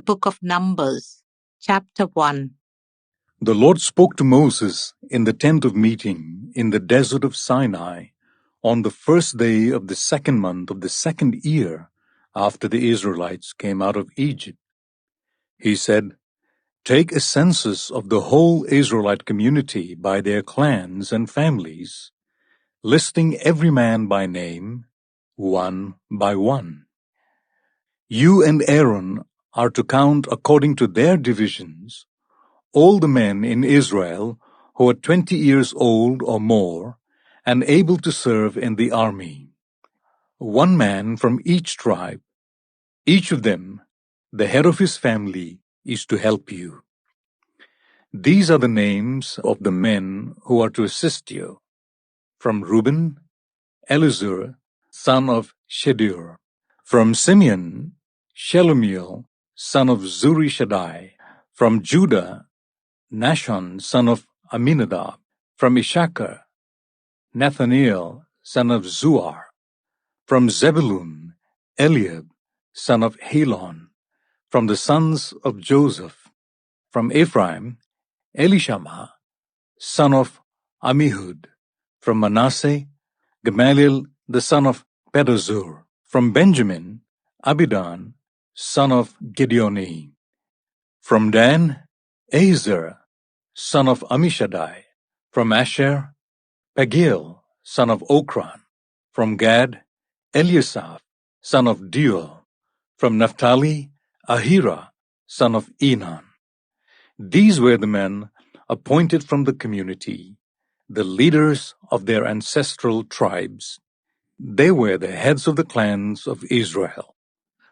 book of Numbers, chapter 1. The Lord spoke to Moses in the tent of meeting in the desert of Sinai on the first day of the second month of the second year after the Israelites came out of Egypt. He said, "Take a census of the whole Israelite community by their clans and families, listing every man by name, one by one. You and Aaron are to count according to their divisions all the men in Israel who are 20 years old or more and able to serve in the army. One man from each tribe. Each of them, the head of his family, is to help you. These are the names of the men who are to assist you. From Reuben, Elizur, son of Shedeur. From Simeon, Shelumiel, son of Zurishaddai. From Judah, Nashon, son of Aminadab. From Issachar, Nathaniel, son of Zuar. From Zebulun, Eliab, son of Helon. From the sons of Joseph. From Ephraim, Elishama, son of Ammihud. From Manasseh, Gamaliel, the son of Pedazur. From Benjamin, Abidan, son of Gideoni. From Dan, Ahiezer, son of Ammishaddai. From Asher, Pagiel, son of Okran. From Gad, Eliasaph, son of Deuel. From Naphtali, Ahira, son of Enan. These were the men appointed from the community, the leaders of their ancestral tribes. They were the heads of the clans of Israel.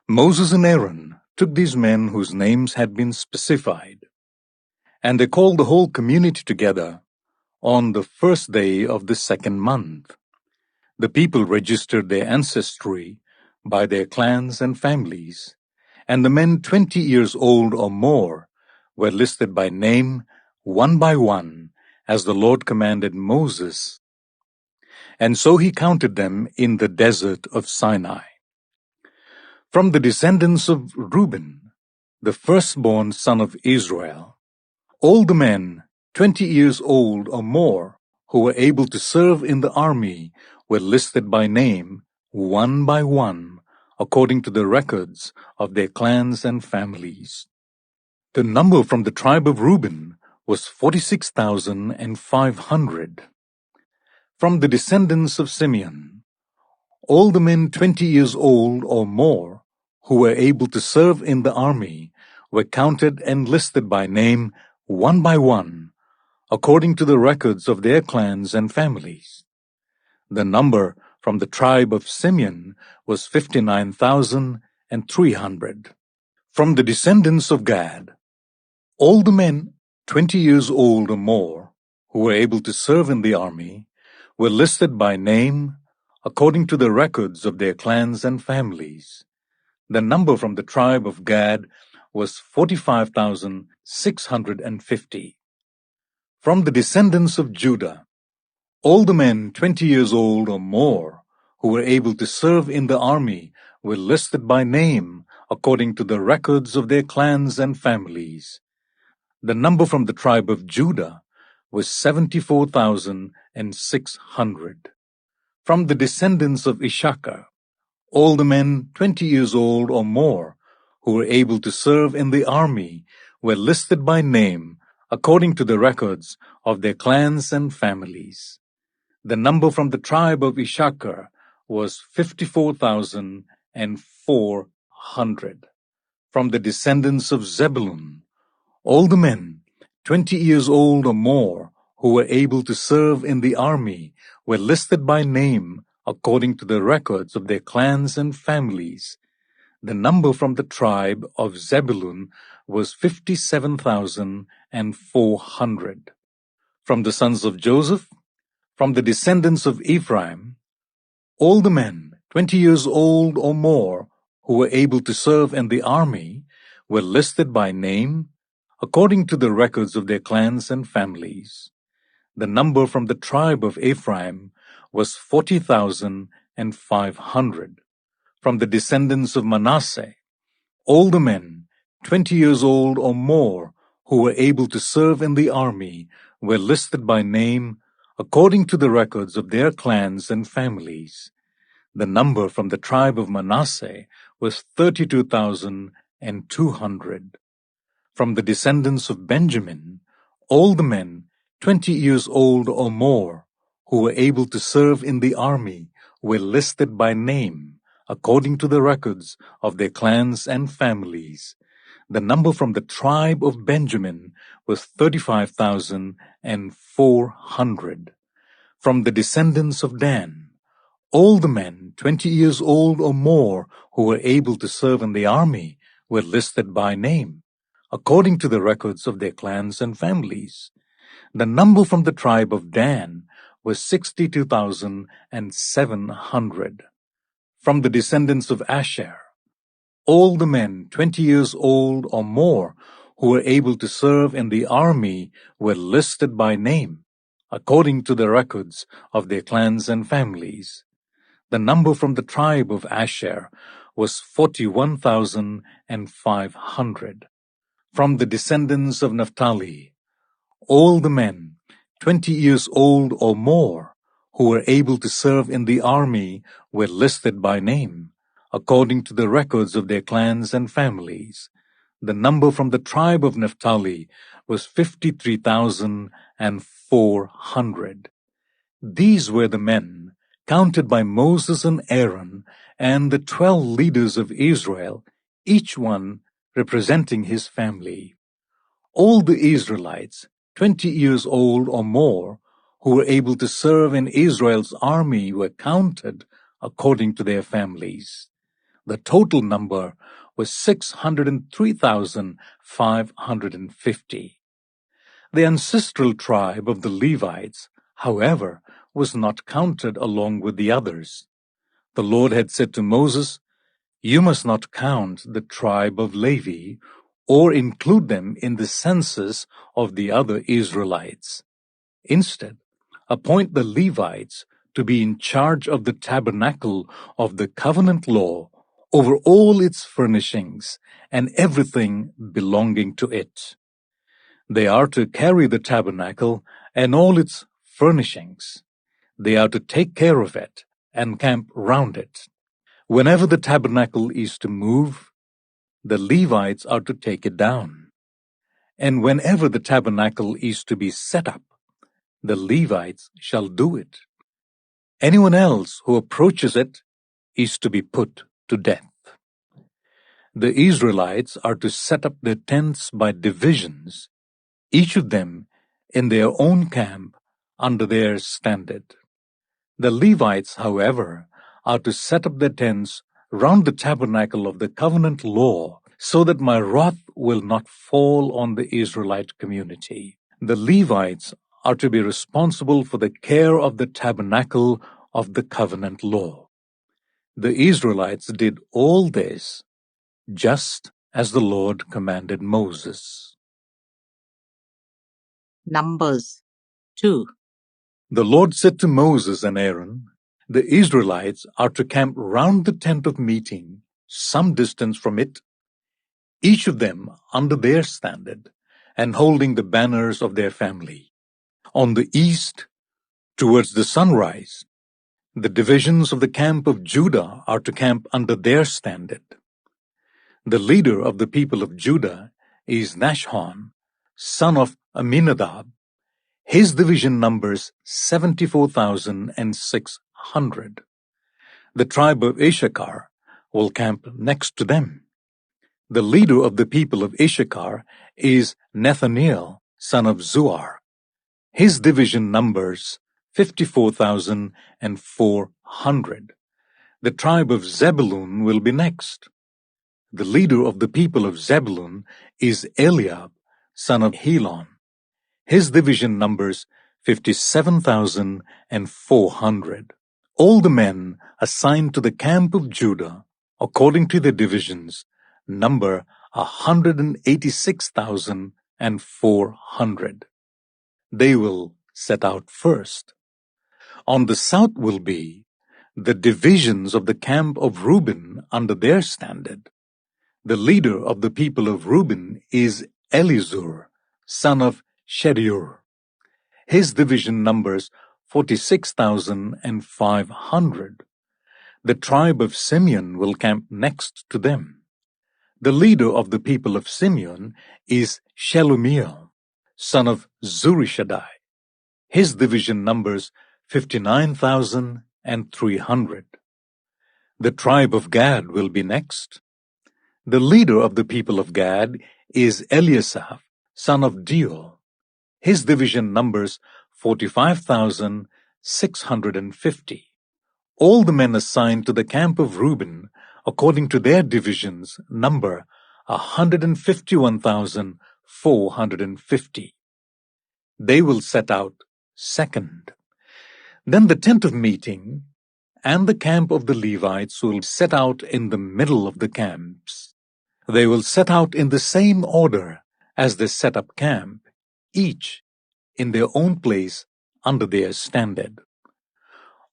Moses and Aaron took these men whose names had been specified, and they called the whole community together on the first day of the second month. The people registered their ancestry by their clans and families, and the men 20 years old or more were listed by name, one by one, as the Lord commanded Moses. And so he counted them in the desert of Sinai. From the descendants of Reuben, the firstborn son of Israel, all the men 20 years old or more who were able to serve in the army were listed by name, one by one, according to the records of their clans and families. The number from the tribe of Reuben was 46,500. From the descendants of Simeon, all the men 20 years old or more who were able to serve in the army were counted and listed by name, one by one, according to the records of their clans and families. The number from the tribe of Simeon was 59,300. From the descendants of Gad, all the men 20 years old or more who were able to serve in the army were listed by name according to the records of their clans and families. The number from the tribe of Gad was 45,650. From the descendants of Judah, all the men 20 years old or more who were able to serve in the army were listed by name according to the records of their clans and families. The number from the tribe of Judah was 74,600. From the descendants of Issachar, all the men 20 years old or more who were able to serve in the army were listed by name according to the records of their clans and families. The number from the tribe of Issachar was 54,400. From the descendants of Zebulun, all the men 20 years old or more who were able to serve in the army were listed by name according to the records of their clans and families. The number from the tribe of Zebulun was 57,400. From the sons of Joseph, from the descendants of Ephraim, all the men 20 years old or more who were able to serve in the army were listed by name according to the records of their clans and families. The number from the tribe of Ephraim was 40,500. From the descendants of Manasseh, all the men 20 years old or more who were able to serve in the army were listed by name according to the records of their clans and families. The number from the tribe of Manasseh was 32,200. From the descendants of Benjamin, all the men 20 years old or more who were able to serve in the army were listed by name according to the records of their clans and families. The number from the tribe of Benjamin was 35,400. From the descendants of Dan, all the men 20 years old or more who were able to serve in the army were listed by name, according to the records of their clans and families. The number from the tribe of Dan was 62,700. From the descendants of Asher, all the men 20 years old or more who were able to serve in the army were listed by name, according to the records of their clans and families. The number from the tribe of Asher was 41,500. From the descendants of Naphtali, all the men 20 years old or more who were able to serve in the army were listed by name, according to the records of their clans and families. The number from the tribe of Naphtali was 53,400. These were the men counted by Moses and Aaron and the 12 leaders of Israel, each one representing his family. All the Israelites 20 years old or more who were able to serve in Israel's army were counted according to their families. The total number was 603,550. The ancestral tribe of the Levites, however, was not counted along with the others. The Lord had said to Moses, "You must not count the tribe of Levi or include them in the census of the other Israelites. Instead, appoint the Levites to be in charge of the tabernacle of the covenant law over all its furnishings and everything belonging to it. They are to carry the tabernacle and all its furnishings. They are to take care of it and camp round it. Whenever the tabernacle is to move, the Levites are to take it down. And whenever the tabernacle is to be set up, the Levites shall do it. Anyone else who approaches it is to be put to death." The Israelites are to set up their tents by divisions, each of them in their own camp under their standard. The Levites, however, are to set up their tents round the tabernacle of the covenant law, so that my wrath will not fall on the Israelite community. The Levites are to be responsible for the care of the tabernacle of the covenant law. The Israelites did all this just as the Lord commanded Moses. Numbers 2. The Lord said to Moses and Aaron, "The Israelites are to camp round the tent of meeting, some distance from it, each of them under their standard, and holding the banners of their family. On the east, towards the sunrise, the divisions of the camp of Judah are to camp under their standard. The leader of the people of Judah is Nashon, son of Aminadab. His division numbers 74,600. The tribe of Issachar will camp next to them. The leader of the people of Issachar is Nathaniel, son of Zuar. His division numbers 54,400. The tribe of Zebulun will be next. The leader of the people of Zebulun is Eliab, son of Helon. His division numbers 57,400. All the men assigned to the camp of Judah, according to their divisions, number 186,400. They will set out first. On the south will be the divisions of the camp of Reuben under their standard. The leader of the people of Reuben is Elizur, son of Shedeur. His division numbers 46,500. The tribe of Simeon will camp next to them. The leader of the people of Simeon is Shelumiel, son of Zurishaddai. His division numbers 59,300. The tribe of Gad will be next. The leader of the people of Gad is Eliasaph, son of Deuel. His division numbers 45,650. All the men assigned to the camp of Reuben, according to their divisions, number 151,450. They will set out second. Then the tent of meeting and the camp of the Levites will set out in the middle of the camps. They will set out in the same order as they set up camp, each in their own place under their standard.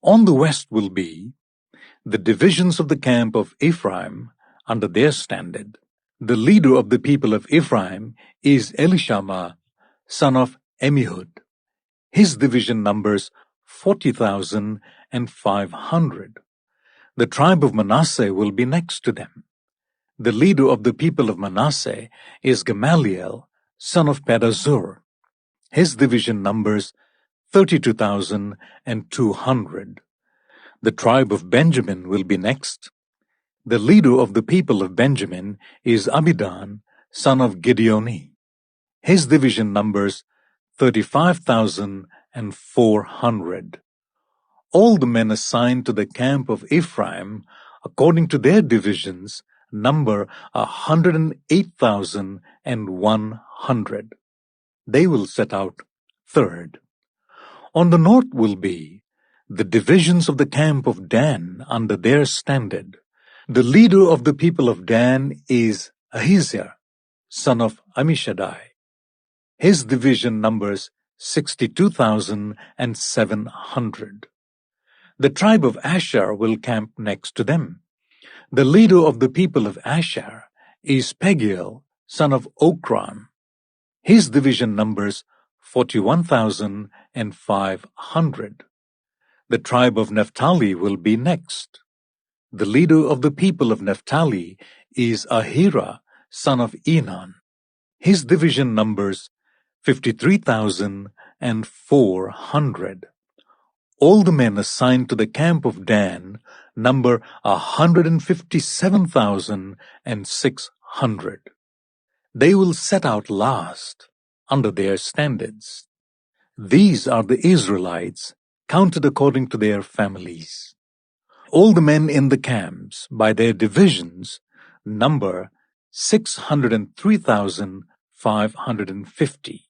On the west will be the divisions of the camp of Ephraim under their standard. The leader of the people of Ephraim is Elishama, son of Amihud. His division numbers 40,500. The tribe of Manasseh will be next to them. The leader of the people of Manasseh is Gamaliel, son of Pedazur. His division numbers 32,200. The tribe of Benjamin will be next. The leader of the people of Benjamin is Abidan, son of Gideoni. His division numbers 35,400. All the men assigned to the camp of Ephraim, according to their divisions, number 108,100. They will set out third. On the north will be the divisions of the camp of Dan under their standard. The leader of the people of Dan is Ahiezer, son of Ammishaddai. His division numbers 62,700. The tribe of Asher will camp next to them. The leader of the people of Asher is Pagiel, son of Okran. His division numbers 41,500. The tribe of Naphtali will be next. The leader of the people of Naphtali is Ahira, son of Enan. His division numbers 53,400. All the men assigned to the camp of Dan number 157,600. They will set out last under their standards. These are the Israelites, counted according to their families. All the men in the camps, by their divisions, number 603,550.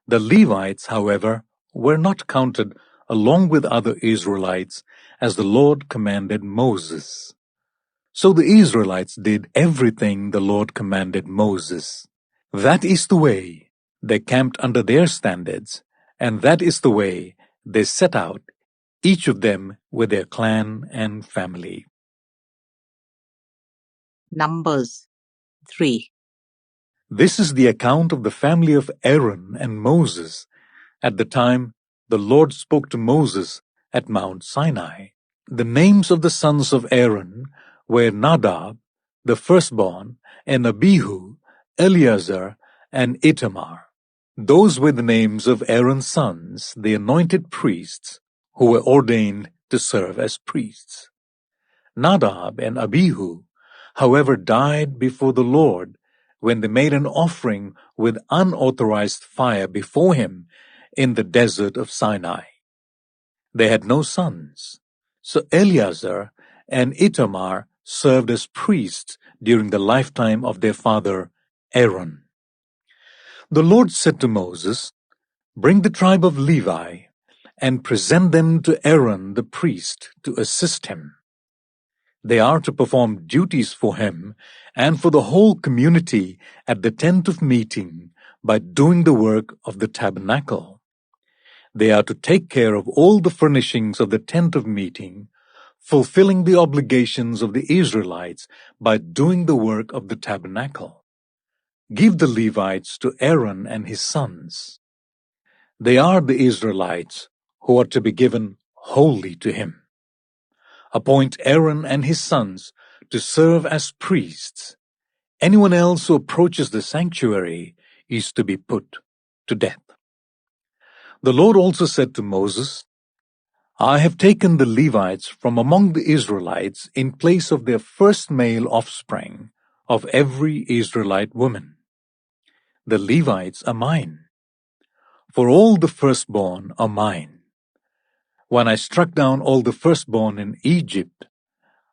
The Levites, however, were not counted along with other Israelites, as the Lord commanded Moses. So the Israelites did everything the Lord commanded Moses. That is the way they camped under their standards, and that is the way they set out, each of them with their clan and family. Numbers 3. This is the account of the family of Aaron and Moses at the time the Lord spoke to Moses at Mount Sinai. The names of the sons of Aaron were Nadab, the firstborn, and Abihu, Eleazar, and Itamar. Those were the names of Aaron's sons, the anointed priests, who were ordained to serve as priests. Nadab and Abihu, however, died before the Lord when they made an offering with unauthorized fire before him in the desert of Sinai. They had no sons, so Eleazar and Itamar served as priests during the lifetime of their father Aaron. The Lord said to Moses, "Bring the tribe of Levi and present them to Aaron the priest to assist him. They are to perform duties for him and for the whole community at the tent of meeting by doing the work of the tabernacle. They are to take care of all the furnishings of the tent of meeting, fulfilling the obligations of the Israelites by doing the work of the tabernacle. Give the Levites to Aaron and his sons. They are the Israelites who are to be given wholly to him. Appoint Aaron and his sons to serve as priests. Anyone else who approaches the sanctuary is to be put to death. The Lord also said to Moses, I have taken the Levites from among the Israelites in place of their first male offspring of every Israelite woman. The Levites are mine, for all the firstborn are mine. When I struck down all the firstborn in Egypt,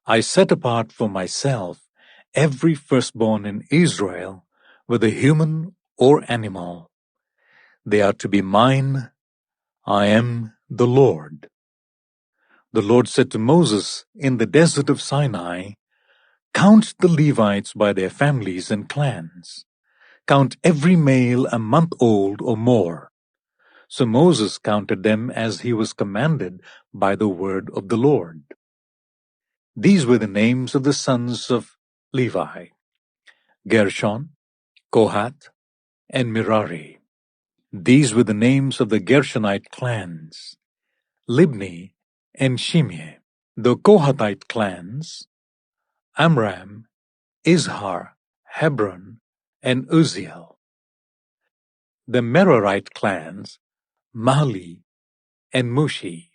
I set apart for myself every firstborn in Israel, whether human or animal. They are to be mine. I am the Lord. The Lord said to Moses in the desert of Sinai, Count the Levites by their families and clans. Count every male a month old or more. So Moses counted them as he was commanded by the word of the Lord. These were the names of the sons of Levi: Gershon, Kohath, and Merari. These were the names of the Gershonite clans: Libni and Shimei. The Kohathite clans: Amram, Izhar, Hebron, and Uzziel. The Merarite clans: Mahli and Mushi.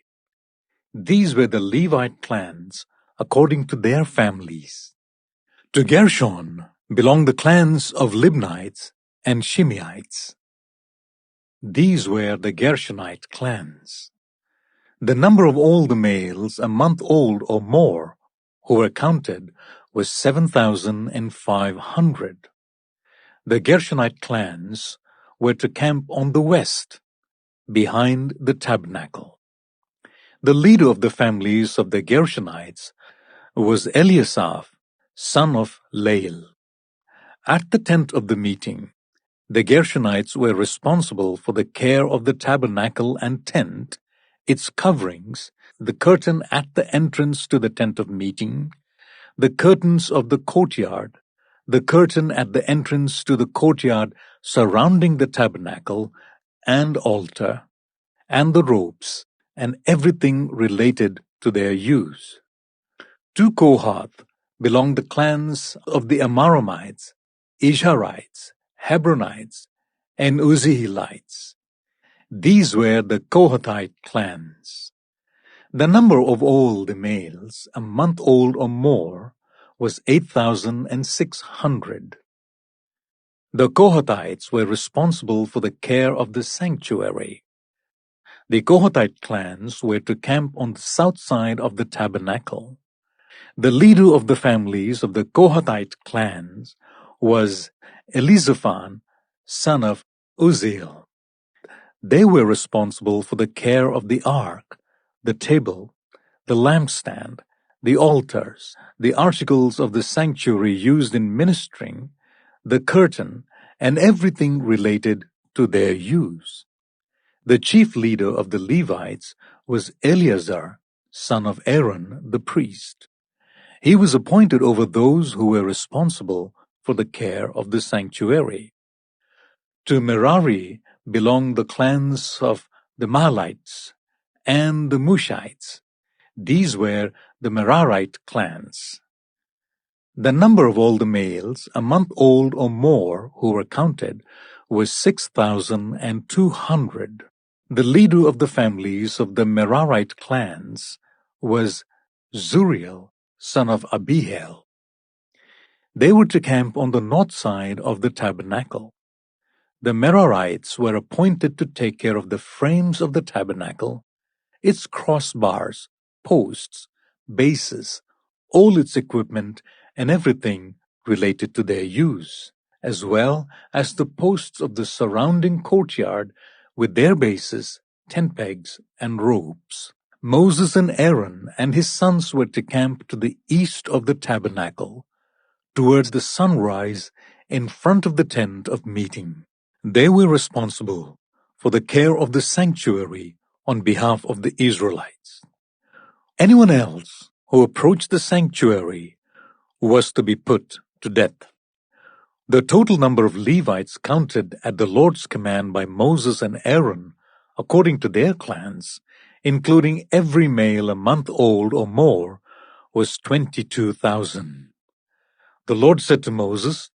These were the Levite clans according to their families. To Gershon belonged the clans of Libnites and Shimeites. These were the Gershonite clans. The number of all the males a month old or more who were counted was 7,500. The Gershonite clans were to camp on the west, behind the tabernacle. The leader of the families of the Gershonites was Eliasaph, son of Lael. At the tent of the meeting, the Gershonites were responsible for the care of the tabernacle and tent, its coverings, the curtain at the entrance to the tent of meeting, the curtains of the courtyard, the curtain at the entrance to the courtyard surrounding the tabernacle and altar, and the ropes, and everything related to their use. To Kohath belonged the clans of the Amramites, Isharites, Hebronites, and Uzzielites. These were the Kohathite clans. The number of all the males a month old or more was 8,600. The Kohathites were responsible for the care of the sanctuary. The Kohathite clans were to camp on the south side of the tabernacle. The leader of the families of the Kohathite clans was Elizaphan, son of Uzziel. They were responsible for the care of the ark, the table, the lampstand, the altars, the articles of the sanctuary used in ministering, the curtain, and everything related to their use. The chief leader of the Levites was Eleazar, son of Aaron, the priest. He was appointed over those who were responsible for the care of the sanctuary. To Merari belonged the clans of the Mahlites and the Mushites. These were the Merarite clans. The number of all the males a month old or more who were counted was 6,200. The leader of the families of the Merarite clans was Zuriel, son of Abihail. They were to camp on the north side of the tabernacle. The Merarites were appointed to take care of the frames of the tabernacle, its crossbars, posts, bases, all its equipment, and everything related to their use, as well as the posts of the surrounding courtyard with their bases, tent pegs, and ropes. Moses and Aaron and his sons were to camp to the east of the tabernacle, towards the sunrise, in front of the tent of meeting. They were responsible for the care of the sanctuary on behalf of the Israelites. Anyone else who approached the sanctuary was to be put to death. The total number of Levites counted at the Lord's command by Moses and Aaron, according to their clans, including every male a month old or more, was 22,000. The Lord said to Moses,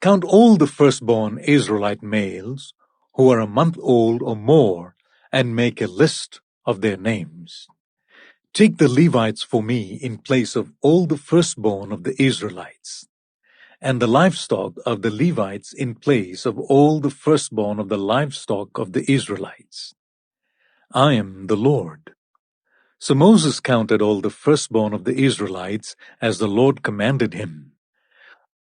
"Count all the firstborn Israelite males who are a month old or more, and make a list of their names. Take the Levites for me in place of all the firstborn of the Israelites, and the livestock of the Levites in place of all the firstborn of the livestock of the Israelites. I am the Lord." So Moses counted all the firstborn of the Israelites as the Lord commanded him.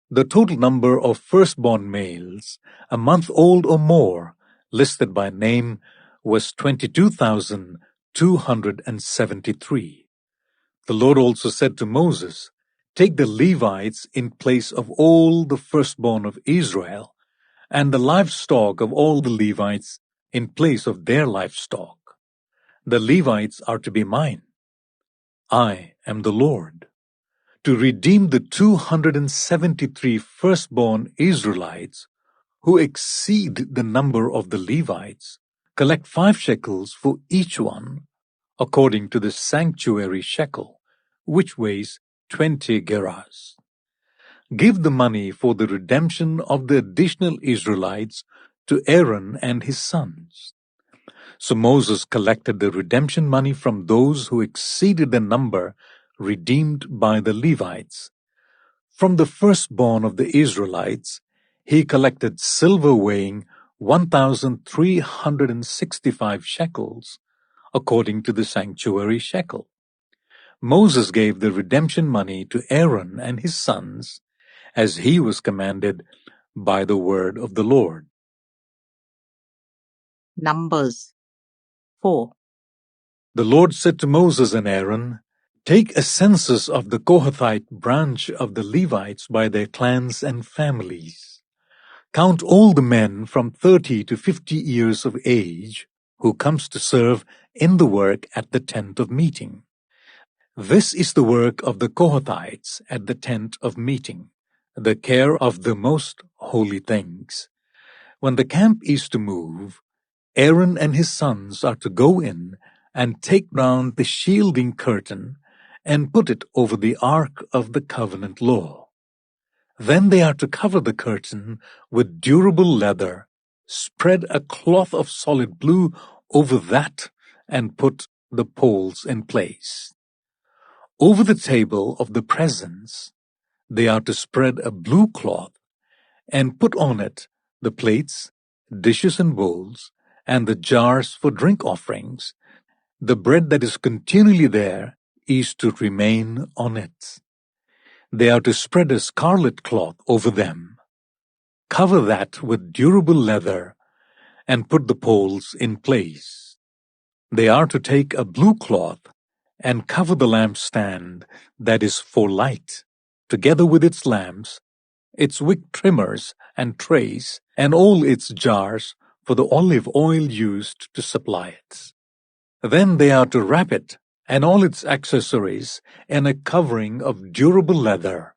The total number of firstborn males, a month old or more, listed by name, was 22,273. The Lord also said to Moses, "Take the Levites in place of all the firstborn of Israel, and the livestock of all the Levites in place of their livestock. The Levites are to be mine. I am the Lord. To redeem the 273 firstborn Israelites who exceed the number of the Levites, collect 5 shekels for each one, according to the sanctuary shekel, which weighs 20 gerahs. Give the money for the redemption of the additional Israelites to Aaron and his sons." So Moses collected the redemption money from those who exceeded the number redeemed by the Levites. From the firstborn of the Israelites, he collected silver weighing 1,365 shekels, according to the sanctuary shekel. Moses gave the redemption money to Aaron and his sons, as he was commanded by the word of the Lord. Numbers 4. The Lord said to Moses and Aaron, "Take a census of the Kohathite branch of the Levites by their clans and families. Count all the men from 30 to 50 years of age who comes to serve in the work at the tent of meeting. This is the work of the Kohathites at the tent of meeting, the care of the most holy things. When the camp is to move, Aaron and his sons are to go in and take down the shielding curtain and put it over the ark of the covenant law. Then they are to cover the curtain with durable leather, spread a cloth of solid blue over that, and put the poles in place. Over the table of the presence, they are to spread a blue cloth and put on it the plates, dishes and bowls, and the jars for drink offerings. The bread that is continually there is to remain on it. They are to spread a scarlet cloth over them, cover that with durable leather, and put the poles in place. They are to take a blue cloth and cover the lampstand that is for light, together with its lamps, its wick trimmers and trays, and all its jars for the olive oil used to supply it. Then they are to wrap it and all its accessories in a covering of durable leather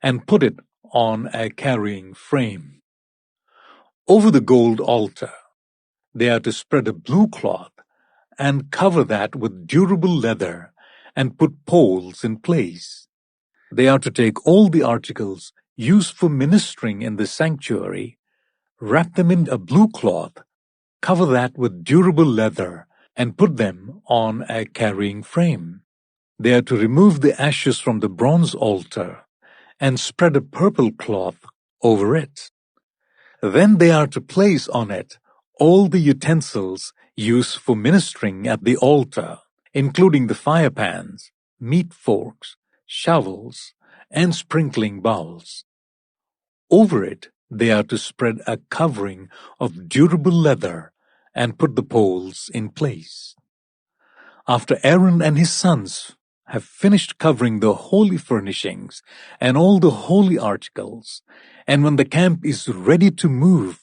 and put it on a carrying frame. Over the gold altar, they are to spread a blue cloth and cover that with durable leather and put poles in place. They are to take all the articles used for ministering in the sanctuary, wrap them in a blue cloth, cover that with durable leather, and put them on a carrying frame. They are to remove the ashes from the bronze altar and spread a purple cloth over it. Then they are to place on it all the utensils used for ministering at the altar, including the fire pans, meat forks, shovels, and sprinkling bowls. Over it, they are to spread a covering of durable leather and put the poles in place. After Aaron and his sons have finished covering the holy furnishings and all the holy articles, and when the camp is ready to move,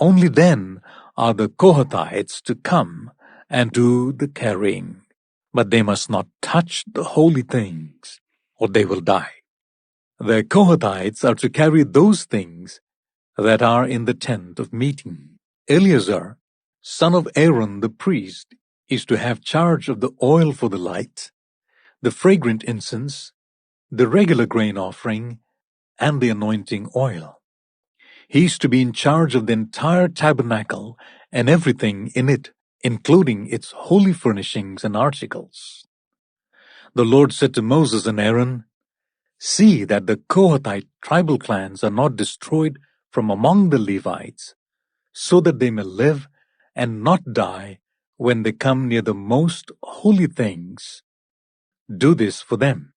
only then are the Kohathites to come and do the carrying. but they must not touch the holy things, or they will die. The Kohathites are to carry those things that are in the tent of meeting. Eleazar, son of Aaron the priest, is to have charge of the oil for the light, the fragrant incense, the regular grain offering, and the anointing oil. He is to be in charge of the entire tabernacle and everything in it, including its holy furnishings and articles. The Lord said to Moses and Aaron, "See that the Kohathite tribal clans are not destroyed from among the Levites, so that they may live and not die when they come near the most holy things. Do this for them.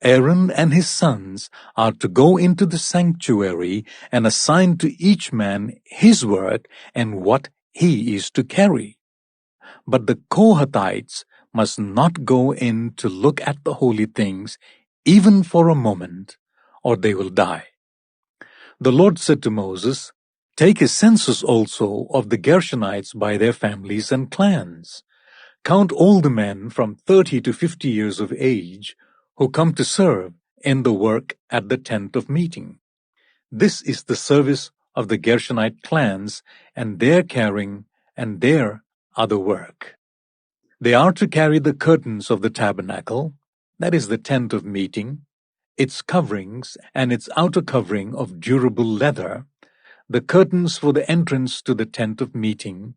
Aaron and his sons are to go into the sanctuary and assign to each man his work and what he is to carry. But the Kohathites must not go in to look at the holy things, even for a moment, or they will die." The Lord said to Moses, "Take a census also of the Gershonites by their families and clans. Count all the men from 30 to 50 years of age who come to serve in the work at the tent of meeting. This is the service of the Gershonite clans and their carrying and their other work. They are to carry the curtains of the tabernacle, that is the tent of meeting, its coverings and its outer covering of durable leather, the curtains for the entrance to the tent of meeting,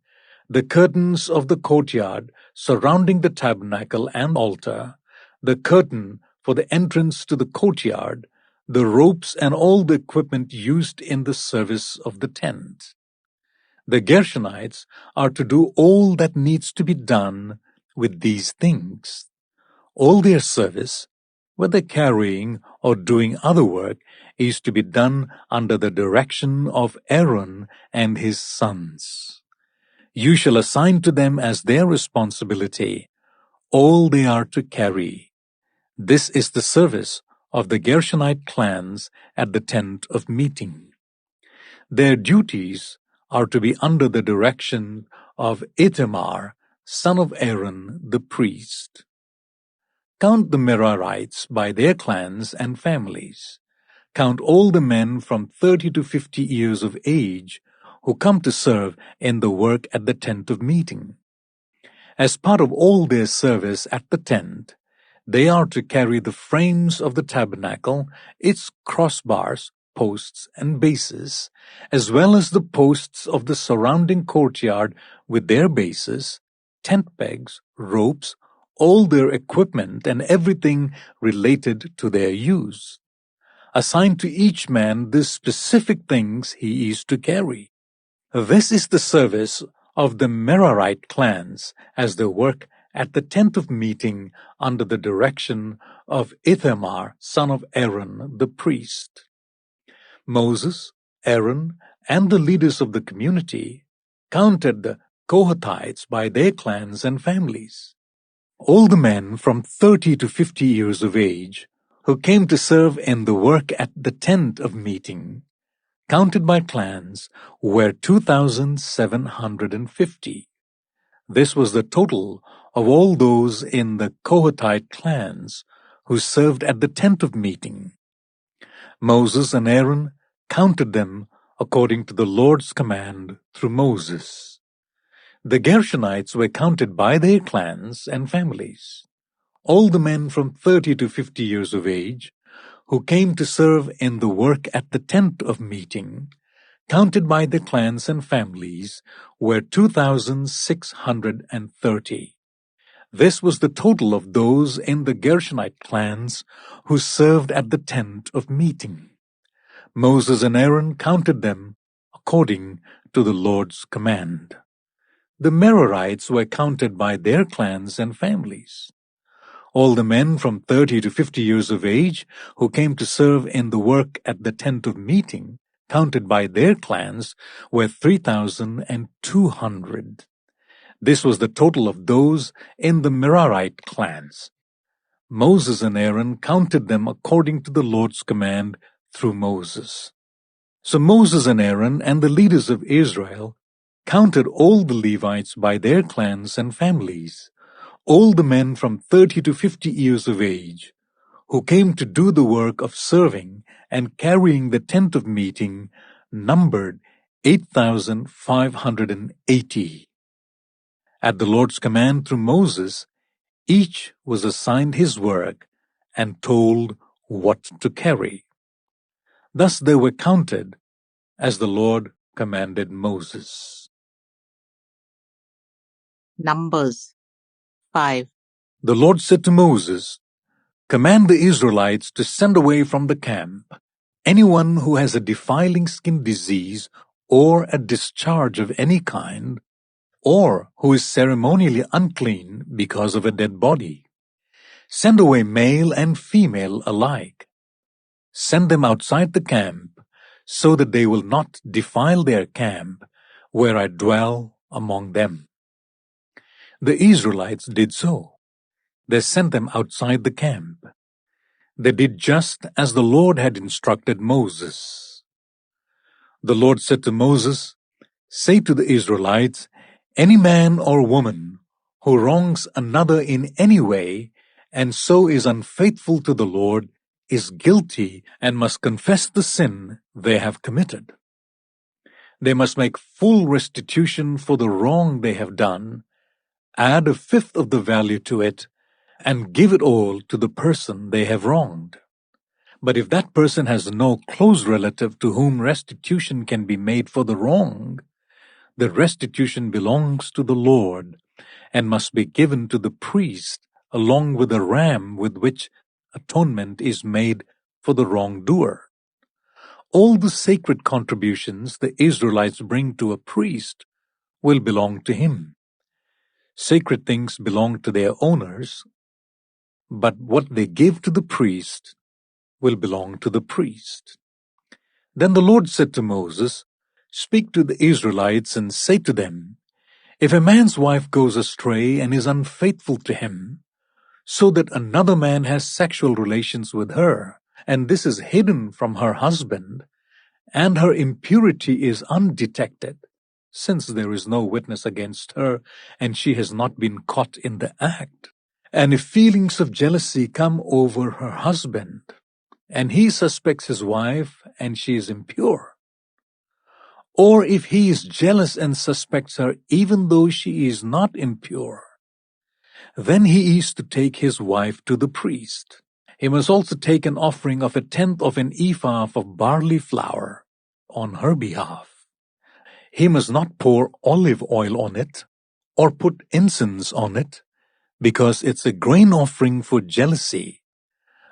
the curtains of the courtyard surrounding the tabernacle and altar, the curtain for the entrance to the courtyard, the ropes and all the equipment used in the service of the tent. The Gershonites are to do all that needs to be done with these things. All their service, whether carrying or doing other work, is to be done under the direction of Aaron and his sons. You shall assign to them as their responsibility all they are to carry. This is the service of the Gershonite clans at the tent of meeting. Their duties are to be under the direction of Ithamar, son of Aaron the priest. Count the Merarites by their clans and families. Count all the men from 30 to 50 years of age who come to serve in the work at the tent of meeting. As part of all their service at the tent, they are to carry the frames of the tabernacle, its crossbars, posts, and bases, as well as the posts of the surrounding courtyard with their bases, tent pegs, ropes, all their equipment, and everything related to their use. Assign to each man the specific things he is to carry. This is the service of the Merarite clans as they work at the tent of meeting under the direction of Ithamar, son of Aaron, the priest. Moses, Aaron, and the leaders of the community counted the Kohathites by their clans and families. All the men from 30 to 50 years of age who came to serve in the work at the tent of meeting, counted by clans, were 2,750. This was the total of all those in the Kohathite clans who served at the tent of meeting. Moses and Aaron counted them according to the Lord's command through Moses. The Gershonites were counted by their clans and families. All the men from 30 to 50 years of age who came to serve in the work at the tent of meeting, counted by their clans and families, were 2,630. This was the total of those in the Gershonite clans who served at the tent of meeting. Moses and Aaron counted them according to the Lord's command. The Merarites were counted by their clans and families. All the men from 30 to 50 years of age who came to serve in the work at the tent of meeting, counted by their clans, were 3,200. This was the total of those in the Merarite clans. Moses and Aaron counted them according to the Lord's command through Moses. So Moses and Aaron and the leaders of Israel counted all the Levites by their clans and families, all the men from 30 to 50 years of age, who came to do the work of serving and carrying the tent of meeting, numbered 8,580. At the Lord's command through Moses, each was assigned his work and told what to carry. Thus they were counted as the Lord commanded Moses. Numbers 5. The Lord said to Moses, "Command the Israelites to send away from the camp anyone who has a defiling skin disease or a discharge of any kind, or who is ceremonially unclean because of a dead body. Send away male and female alike. Send them outside the camp, so that they will not defile their camp, where I dwell among them." The Israelites did so. They sent them outside the camp. They did just as the Lord had instructed Moses. The Lord said to Moses, "Say to the Israelites, any man or woman who wrongs another in any way and so is unfaithful to the Lord is guilty and must confess the sin they have committed. They must make full restitution for the wrong they have done, add a fifth of the value to it, and give it all to the person they have wronged. But if that person has no close relative to whom restitution can be made for the wrong, the restitution belongs to the Lord and must be given to the priest along with a ram with which atonement is made for the wrongdoer. All the sacred contributions the Israelites bring to a priest will belong to him. Sacred things belong to their owners, but what they give to the priest will belong to the priest." Then the Lord said to Moses, "Speak to the Israelites and say to them, if a man's wife goes astray and is unfaithful to him, so that another man has sexual relations with her, and this is hidden from her husband, and her impurity is undetected, since there is no witness against her, and she has not been caught in the act, and if feelings of jealousy come over her husband, and he suspects his wife and she is impure, or if he is jealous and suspects her even though she is not impure, then he is to take his wife to the priest. He must also take an offering of 1/10 of an ephah of barley flour on her behalf. He must not pour olive oil on it or put incense on it, because it's a grain offering for jealousy,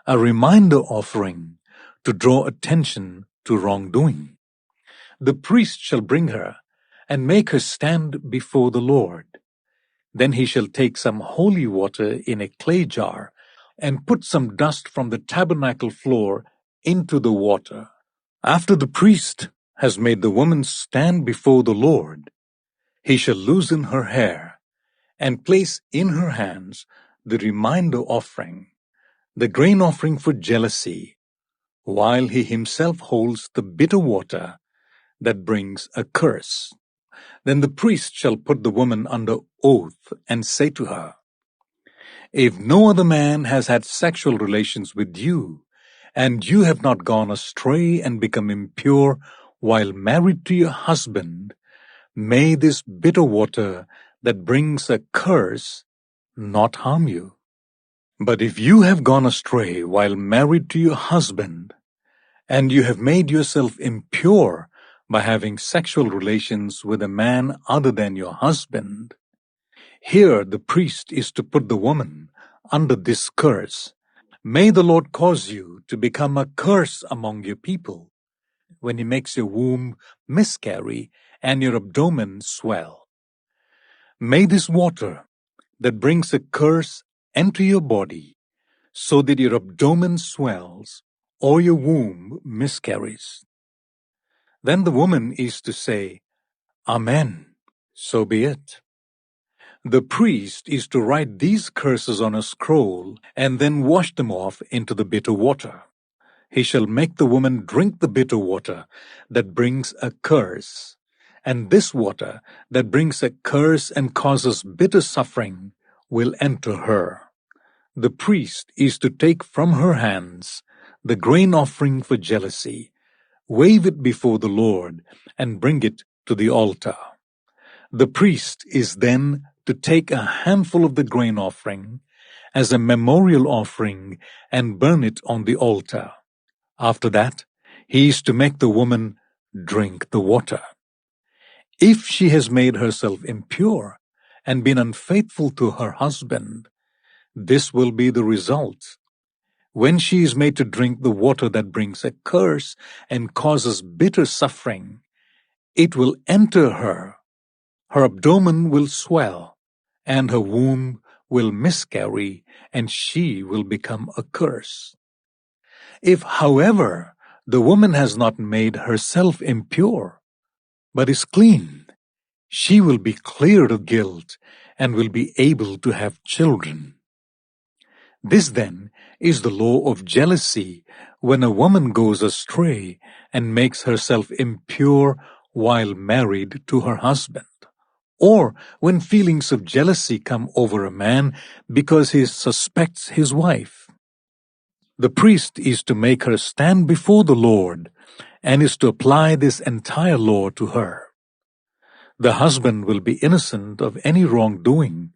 a reminder offering to draw attention to wrongdoing. The priest shall bring her and make her stand before the Lord. Then he shall take some holy water in a clay jar and put some dust from the tabernacle floor into the water. After the priest has made the woman stand before the Lord, he shall loosen her hair and place in her hands the reminder offering, the grain offering for jealousy, while he himself holds the bitter water that brings a curse. Then the priest shall put the woman under oath and say to her, if no other man has had sexual relations with you, and you have not gone astray and become impure while married to your husband, may this bitter water that brings a curse not harm you. But if you have gone astray while married to your husband, and you have made yourself impure by having sexual relations with a man other than your husband, here the priest is to put the woman under this curse. May the Lord cause you to become a curse among your people when he makes your womb miscarry and your abdomen swell. May this water that brings a curse enter your body, so that your abdomen swells or your womb miscarries. Then the woman is to say, Amen, so be it. The priest is to write these curses on a scroll and then wash them off into the bitter water. He shall make the woman drink the bitter water that brings a curse, and this water that brings a curse and causes bitter suffering will enter her. The priest is to take from her hands the grain offering for jealousy, wave it before the Lord, and bring it to the altar. The priest is then to take a handful of the grain offering as a memorial offering and burn it on the altar. After that, he is to make the woman drink the water. If she has made herself impure and been unfaithful to her husband, this will be the result. When she is made to drink the water that brings a curse and causes bitter suffering, it will enter her. Her abdomen will swell, and her womb will miscarry, and she will become a curse. If, however, the woman has not made herself impure, but is clean, she will be cleared of guilt and will be able to have children. This, then, is the law of jealousy when a woman goes astray and makes herself impure while married to her husband, or when feelings of jealousy come over a man because he suspects his wife. The priest is to make her stand before the Lord and is to apply this entire law to her. The husband will be innocent of any wrongdoing,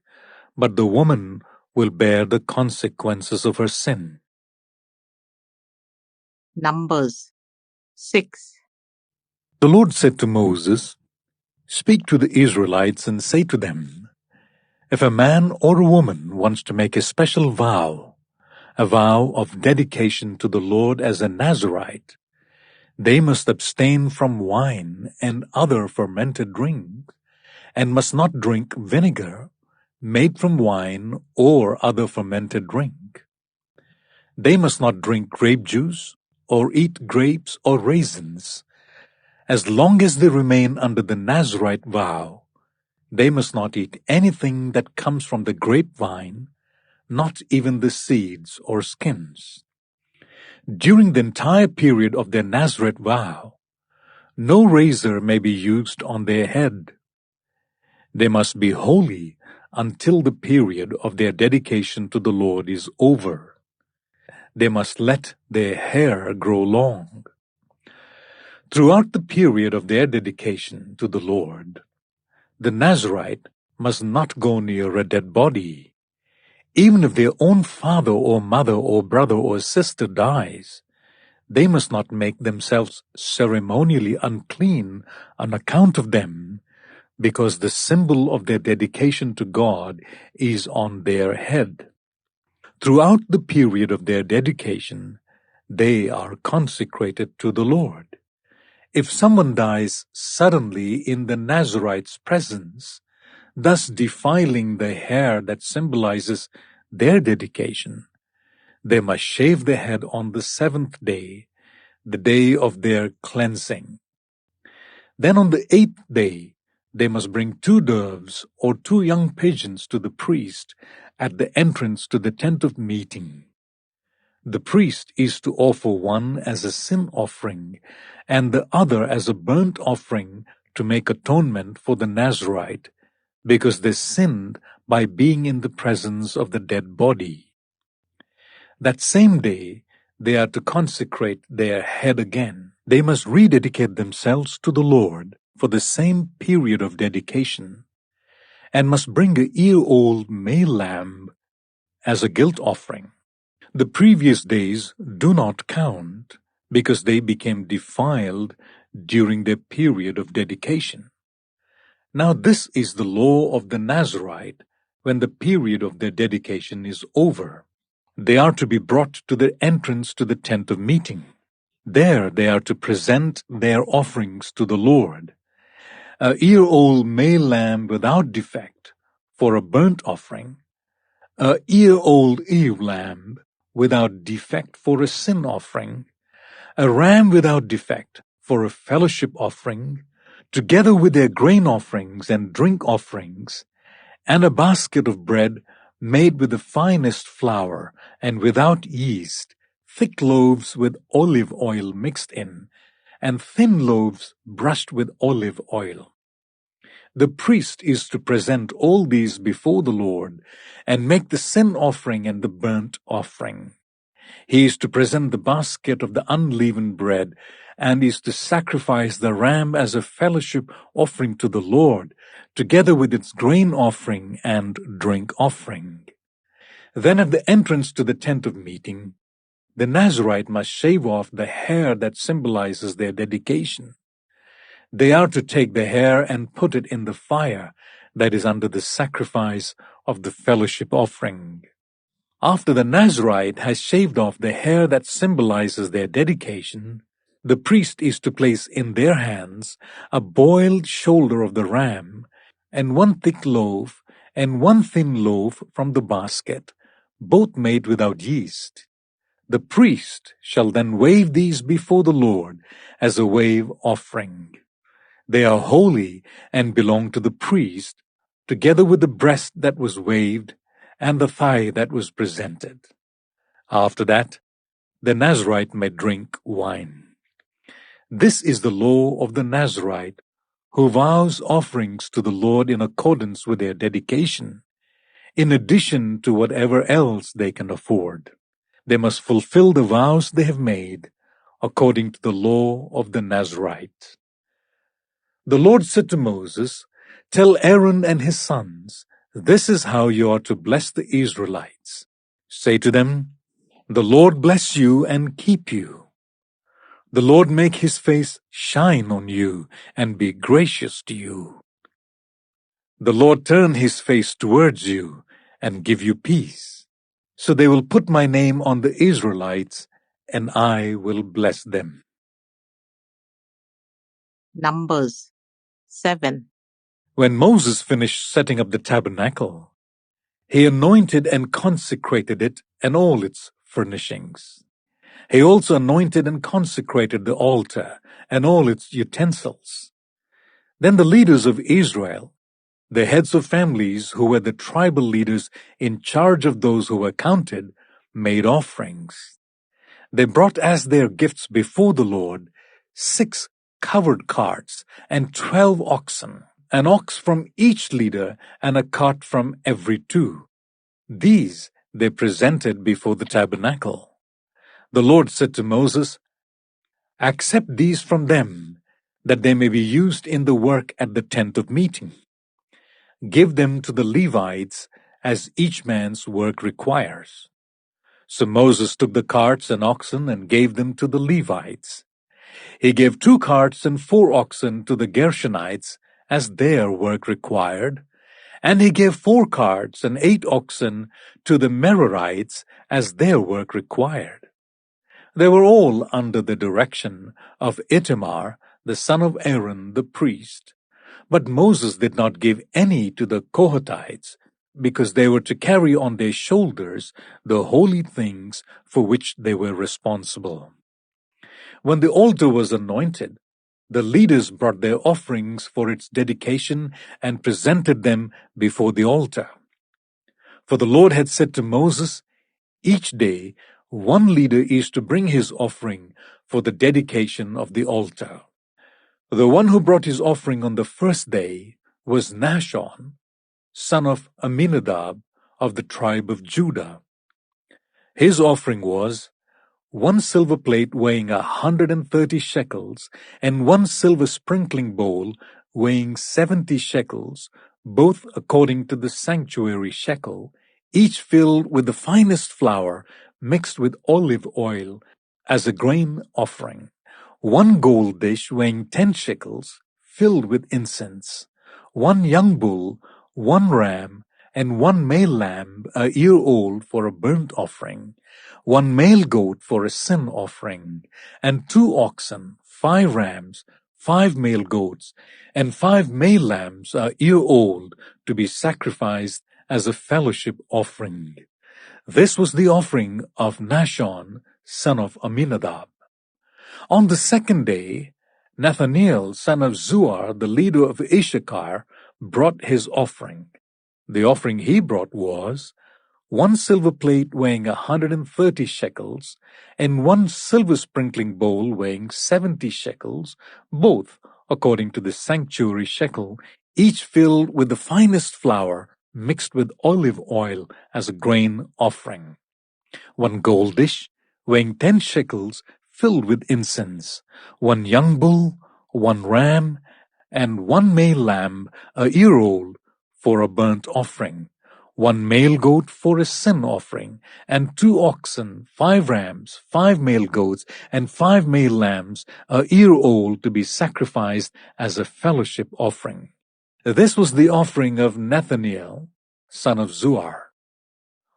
but the woman will bear the consequences of her sin. Numbers 6. The Lord said to Moses, "Speak to the Israelites and say to them, if a man or a woman wants to make a special vow, a vow of dedication to the Lord as a Nazirite, they must abstain from wine and other fermented drinks, and must not drink vinegar made from wine or other fermented drink. They must not drink grape juice or eat grapes or raisins. As long as they remain under the Nazirite vow, they must not eat anything that comes from the grapevine, not even the seeds or skins. During the entire period of their Nazirite vow, no razor may be used on their head. They must be holy until the period of their dedication to the Lord is over. They must let their hair grow long. Throughout the period of their dedication to the Lord, the Nazirite must not go near a dead body. Even if their own father or mother or brother or sister dies, they must not make themselves ceremonially unclean on account of them, because the symbol of their dedication to God is on their head. Throughout the period of their dedication, they are consecrated to the Lord. If someone dies suddenly in the Nazirite's presence, thus defiling the hair that symbolizes their dedication, they must shave their head on the seventh day, the day of their cleansing. Then on the 8th day, they must bring 2 doves or 2 young pigeons to the priest at the entrance to the tent of meeting. The priest is to offer one as a sin offering and the other as a burnt offering to make atonement for the Nazirite, because they sinned by being in the presence of the dead body. That same day, they are to consecrate their head again. They must rededicate themselves to the Lord for the same period of dedication, and must bring a year-old male lamb as a guilt offering. The previous days do not count because they became defiled during their period of dedication. Now this is the law of the Nazirite when the period of their dedication is over. They are to be brought to the entrance to the tent of meeting. There they are to present their offerings to the Lord, a year-old male lamb without defect for a burnt offering, a year-old ewe lamb without defect for a sin offering, a ram without defect for a fellowship offering, together with their grain offerings and drink offerings, and a basket of bread made with the finest flour and without yeast, thick loaves with olive oil mixed in, and thin loaves brushed with olive oil. The priest is to present all these before the Lord and make the sin offering and the burnt offering. He is to present the basket of the unleavened bread and is to sacrifice the ram as a fellowship offering to the Lord, together with its grain offering and drink offering. Then at the entrance to the tent of meeting, the Nazirite must shave off the hair that symbolizes their dedication. They are to take the hair and put it in the fire that is under the sacrifice of the fellowship offering. After the Nazirite has shaved off the hair that symbolizes their dedication, the priest is to place in their hands a boiled shoulder of the ram, and one thick loaf, and one thin loaf from the basket, both made without yeast. The priest shall then wave these before the Lord as a wave offering. They are holy and belong to the priest, together with the breast that was waved and the thigh that was presented. After that, the Nazirite may drink wine. This is the law of the Nazirite, who vows offerings to the Lord in accordance with their dedication, in addition to whatever else they can afford. They must fulfill the vows they have made, according to the law of the Nazirite. The Lord said to Moses, "Tell Aaron and his sons, this is how you are to bless the Israelites. Say to them, the Lord bless you and keep you. The Lord make his face shine on you and be gracious to you. The Lord turn his face towards you and give you peace. So they will put my name on the Israelites, and I will bless them." Numbers 7. When Moses finished setting up the tabernacle, he anointed and consecrated it and all its furnishings. He also anointed and consecrated the altar and all its utensils. Then the leaders of Israel, the heads of families who were the tribal leaders in charge of those who were counted, made offerings. They brought as their gifts before the Lord 6 covered carts and 12 oxen, an ox from each leader and a cart from every 2. These they presented before the tabernacle. The Lord said to Moses, "Accept these from them, that they may be used in the work at the tent of meeting. Give them to the Levites as each man's work requires." So Moses took the carts and oxen and gave them to the Levites. He gave 2 carts and 4 oxen to the Gershonites as their work required, and he gave 4 carts and 8 oxen to the Merarites as their work required. They were all under the direction of Ithamar, the son of Aaron the priest. But Moses did not give any to the Kohathites, because they were to carry on their shoulders the holy things for which they were responsible. When the altar was anointed, the leaders brought their offerings for its dedication and presented them before the altar. For the Lord had said to Moses, "Each day one leader is to bring his offering for the dedication of the altar." The one who brought his offering on the first day was Nashon, son of Amminadab of the tribe of Judah. His offering was 1 silver plate weighing 130 shekels, and 1 silver sprinkling bowl weighing 70 shekels, both according to the sanctuary shekel, each filled with the finest flour mixed with olive oil as a grain offering. 1 gold dish weighing 10 shekels, filled with incense. 1 young bull, 1 ram, and 1 male lamb a year old for a burnt offering. 1 male goat for a sin offering, and 2 oxen, 5 rams, 5 male goats, and 5 male lambs a year old to be sacrificed as a fellowship offering. This was the offering of Nashon, son of Amminadab. On the second day, Nathaniel, son of Zuar, the leader of Issachar, brought his offering. The offering he brought was 1 silver plate weighing 130 shekels, and 1 silver sprinkling bowl weighing 70 shekels, both according to the sanctuary shekel, each filled with the finest flour mixed with olive oil as a grain offering. 1 gold dish weighing 10 shekels filled with incense, 1 young bull, 1 ram, and 1 male lamb a year old for a burnt offering, 1 male goat for a sin offering, and 2 oxen, 5 rams, 5 male goats, and 5 male lambs a year old to be sacrificed as a fellowship offering. This was the offering of Nathaniel, son of Zuar.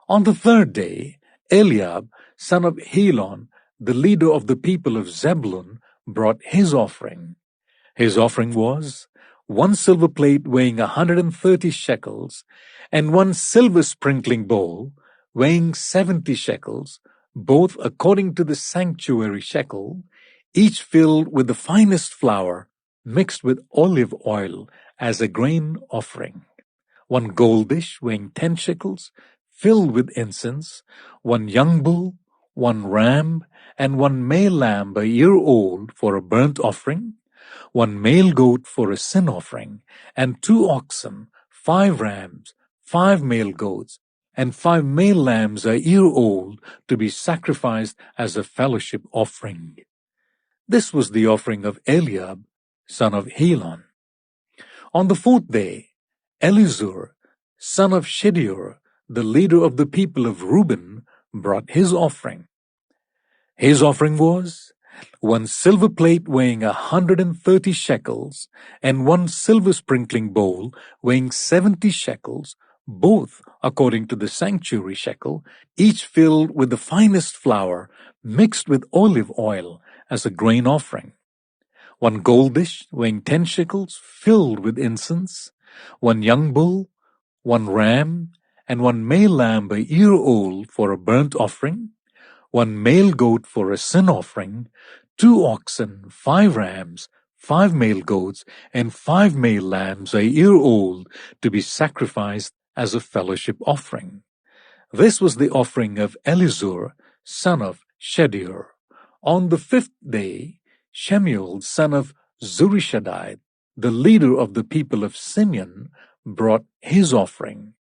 On the third day, Eliab, son of Helon, the leader of the people of Zebulun, brought his offering. His offering was 1 silver plate weighing 130 shekels, and 1 silver sprinkling bowl weighing 70 shekels, both according to the sanctuary shekel, each filled with the finest flour mixed with olive oil as a grain offering. 1 gold dish weighing 10 shekels, filled with incense, 1 young bull, 1 ram, and 1 male lamb a year old for a burnt offering, 1 male goat for a sin offering, and 2 oxen, 5 rams, 5 male goats, and 5 male lambs a year old to be sacrificed as a fellowship offering. This was the offering of Eliab, son of Helon. On the fourth day, Elizur, son of Shedeur, the leader of the people of Reuben, brought his offering. His offering was 1 silver plate weighing 130 shekels, and 1 silver sprinkling bowl weighing 70 shekels, both according to the sanctuary shekel, each filled with the finest flour mixed with olive oil as a grain offering. 1 gold dish weighing 10 shekels filled with incense, 1 young bull, 1 ram, and 1 male lamb a year old for a burnt offering, 1 male goat for a sin offering, 2 oxen, 5 rams, 5 male goats, and 5 male lambs a year old to be sacrificed as a fellowship offering. This was the offering of Elizur, son of Shedeur. On the fifth day, Shemuel, son of Zurishaddai, the leader of the people of Simeon, brought his offering.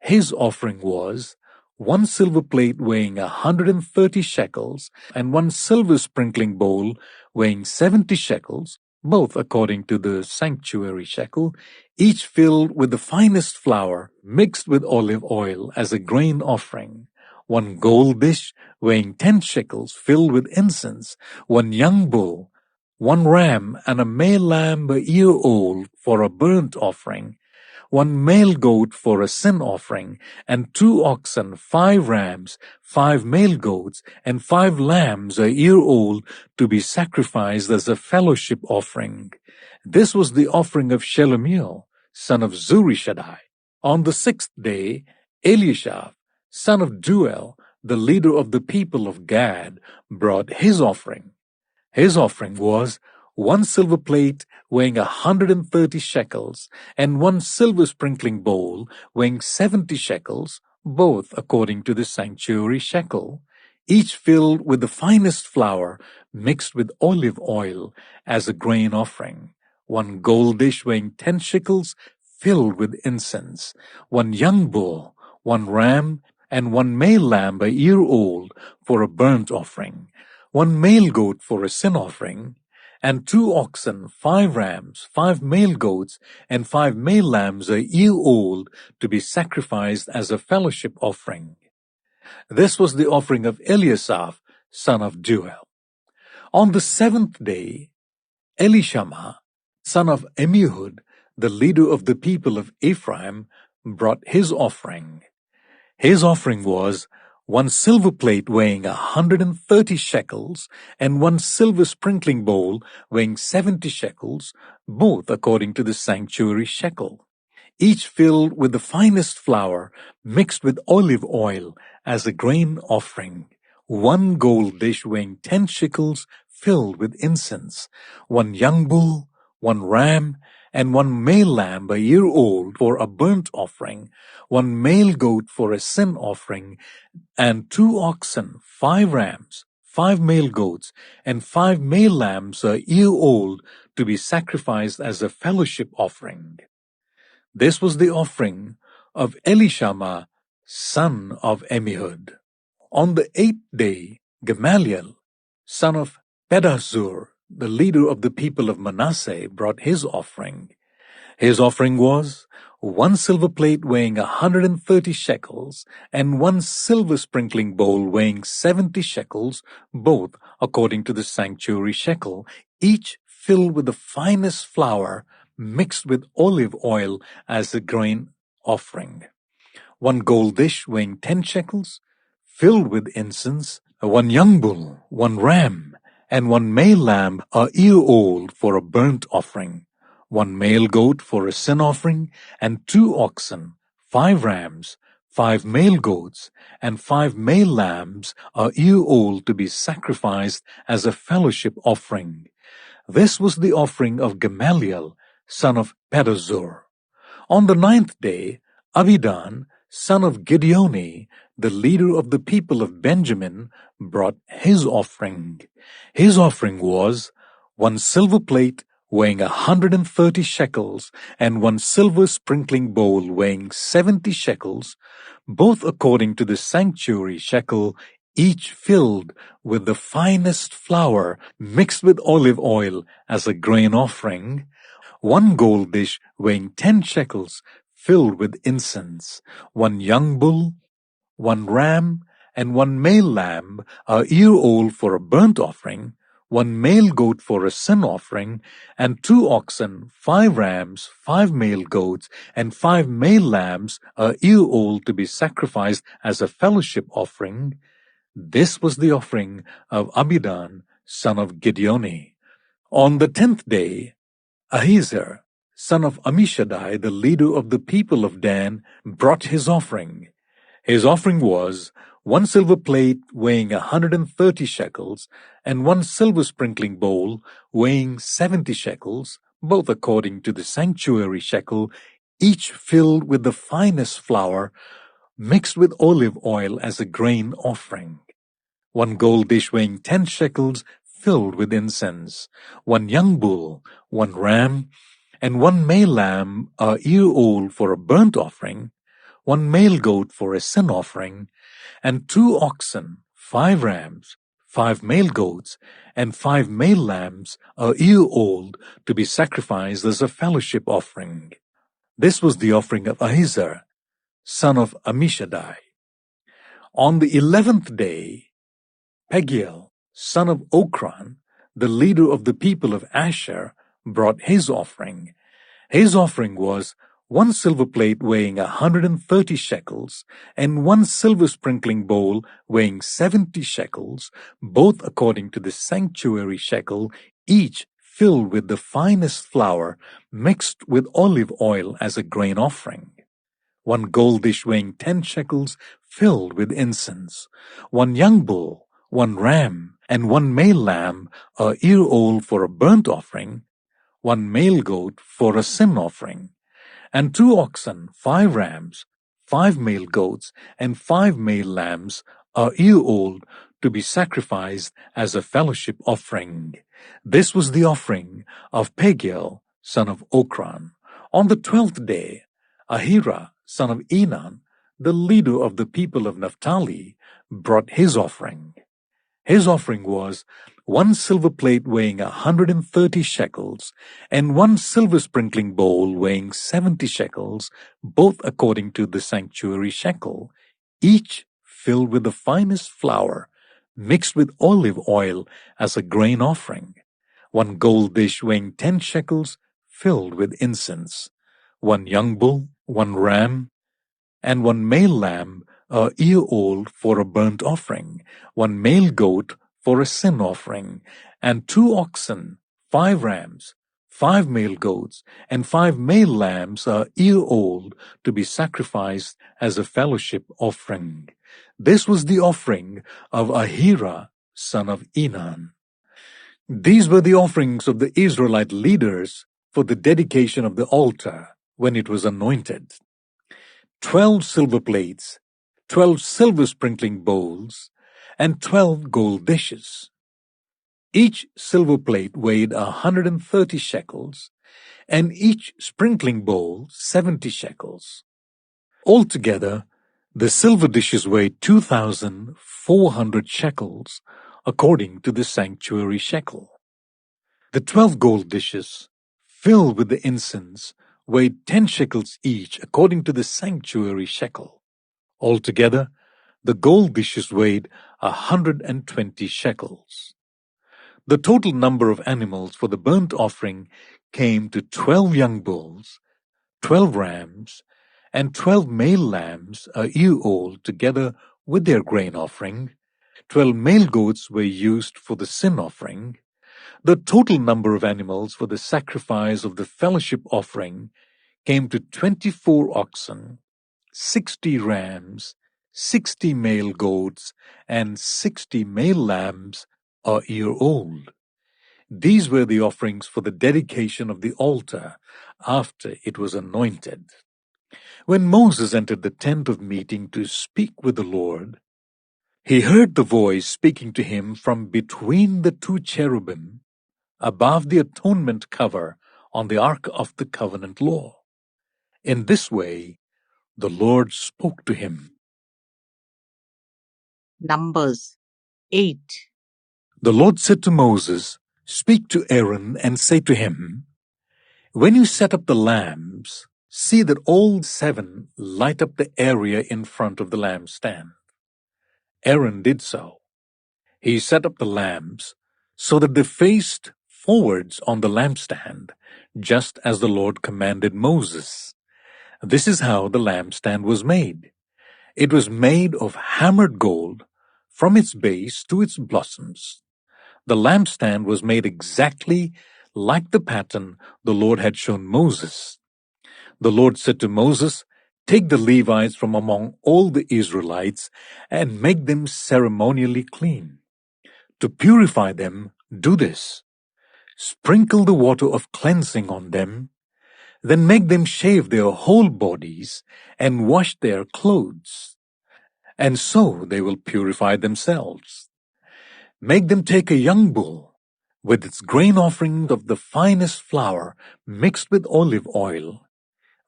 His offering was 1 silver plate weighing 130 shekels, and 1 silver sprinkling bowl weighing 70 shekels, both according to the sanctuary shekel, each filled with the finest flour mixed with olive oil as a grain offering. 1 gold dish weighing 10 shekels filled with incense, 1 young bull, 1 ram, and a male lamb a year old for a burnt offering, 1 male goat for a sin offering, and 2 oxen, 5 rams, 5 male goats, and 5 lambs a year old to be sacrificed as a fellowship offering. This was the offering of Shelumiel, son of Zurishaddai. On the sixth day, Eliashaph, son of Duel, the leader of the people of Gad, brought his offering. His offering was 1 silver plate weighing 130 shekels, and 1 silver sprinkling bowl weighing 70 shekels, both according to the sanctuary shekel, each filled with the finest flour mixed with olive oil as a grain offering. 1 gold dish weighing 10 shekels filled with incense, 1 young bull, 1 ram, and 1 male lamb a year old for a burnt offering, 1 male goat for a sin offering, and 2 oxen, 5 rams, 5 male goats, and 5 male lambs a year old to be sacrificed as a fellowship offering. This was the offering of Eliasaph, son of Duel. On the seventh day, Elishama, son of Amihud, the leader of the people of Ephraim, brought his offering. His offering was 1 silver plate weighing 130 shekels, and 1 silver sprinkling bowl weighing 70 shekels, both according to the sanctuary shekel, each filled with the finest flour mixed with olive oil as a grain offering. 1 gold dish weighing 10 shekels filled with incense, 1 young bull, 1 ram, and 1 male lamb a year old for a burnt offering, 1 male goat for a sin offering, and 2 oxen, 5 rams, 5 male goats, and 5 male lambs a year old to be sacrificed as a fellowship offering. This was the offering of Elishama, son of Ammihud. On the 8th day, Gamaliel, son of Pedahzur, the leader of the people of Manasseh, brought his offering. His offering was 1 silver plate weighing 130 shekels and 1 silver sprinkling bowl weighing 70 shekels, both according to the sanctuary shekel, each filled with the finest flour mixed with olive oil as a grain offering. 1 gold dish weighing 10 shekels, filled with incense, 1 young bull, 1 ram, and 1 male lamb a year old for a burnt offering, 1 male goat for a sin offering, and 2 oxen, 5 rams, 5 male goats, and 5 male lambs a year old to be sacrificed as a fellowship offering. This was the offering of Gamaliel, son of Pedahzur. On the 9th day, Abidan, son of Gideoni, the leader of the people of Benjamin, brought his offering. His offering was 1 silver plate weighing 130 shekels and 1 silver sprinkling bowl weighing 70 shekels, both according to the sanctuary shekel, each filled with the finest flour mixed with olive oil as a grain offering, 1 gold dish weighing 10 shekels filled with incense, 1 young bull, 1 ram, and 1 male lamb a year old for a burnt offering, 1 male goat for a sin offering, and 2 oxen, 5 rams, 5 male goats, and 5 male lambs a year old to be sacrificed as a fellowship offering. This was the offering of Abidan, son of Gideoni. On the 10th day, Ahiezer, son of Ammishaddai, the leader of the people of Dan, brought his offering. His offering was 1 silver plate weighing 130 shekels and 1 silver sprinkling bowl weighing 70 shekels, both according to the sanctuary shekel, each filled with the finest flour mixed with olive oil as a grain offering. 1 gold dish weighing 10 shekels filled with incense, 1 young bull, 1 ram, and 1 male lamb a year old for a burnt offering, 1 male goat for a sin offering, and 2 oxen, 5 rams, 5 male goats, and 5 male lambs a year old to be sacrificed as a fellowship offering. This was the offering of Ahiezer, son of Ammishaddai. On the 11th day, Pagiel, son of Okran, the leader of the people of Asher, brought his offering. His offering was 1 silver plate weighing 130 shekels and 1 silver sprinkling bowl weighing 70 shekels, both according to the sanctuary shekel, each filled with the finest flour mixed with olive oil as a grain offering. 1 gold dish weighing 10 shekels filled with incense, 1 young bull, 1 ram, and 1 male lamb a year old for a burnt offering, 1 male goat for a sin offering, and 2 oxen, 5 rams, 5 male goats, and 5 male lambs a year old to be sacrificed as a fellowship offering. This was the offering of Pagiel, son of Okran. On the 12th day, Ahira, son of Enan, the leader of the people of Naphtali, brought his offering. His offering was 1 silver plate weighing 130 shekels and 1 silver sprinkling bowl weighing 70 shekels, both according to the sanctuary shekel, each filled with the finest flour mixed with olive oil as a grain offering, 1 gold dish weighing 10 shekels filled with incense, 1 young bull, 1 ram, and 1 male lamb a year old for a burnt offering, 1 male goat for a sin offering, and 2 oxen, 5 rams, 5 male goats, and 5 male lambs a year old to be sacrificed as a fellowship offering. This was the offering of Ahira, son of Enan. These were the offerings of the Israelite leaders for the dedication of the altar when it was anointed: 12 silver plates, 12 silver sprinkling bowls, and 12 gold dishes. Each silver plate weighed 130 shekels, and each sprinkling bowl 70 shekels. Altogether, the silver dishes weighed 2,400 shekels, according to the sanctuary shekel. The 12 gold dishes, filled with the incense, weighed 10 shekels each, according to the sanctuary shekel. Altogether, the gold dishes weighed 120 shekels. The total number of animals for the burnt offering came to 12 young bulls, 12 rams, and 12 male lambs a year old, together with their grain offering. 12 male goats were used for the sin offering. The total number of animals for the sacrifice of the fellowship offering came to 24 oxen, 60 rams, 60 male goats, and 60 male lambs a year old. These were the offerings for the dedication of the altar after it was anointed. When Moses entered the tent of meeting to speak with the Lord, he heard the voice speaking to him from between the two cherubim above the atonement cover on the Ark of the Covenant law. In this way, the Lord spoke to him. Numbers 8. The Lord said to Moses, "Speak to Aaron and say to him, when you set up the lamps, see that all 7 light up the area in front of the lampstand." Aaron did so. He set up the lamps so that they faced forwards on the lampstand, just as the Lord commanded Moses. This is how the lampstand was made. It was made of hammered gold from its base to its blossoms. The lampstand was made exactly like the pattern the Lord had shown Moses. The Lord said to Moses, "Take the Levites from among all the Israelites and make them ceremonially clean. To purify them, do this. Sprinkle the water of cleansing on them, then make them shave their whole bodies and wash their clothes, and so they will purify themselves. Make them take a young bull with its grain offering of the finest flour mixed with olive oil.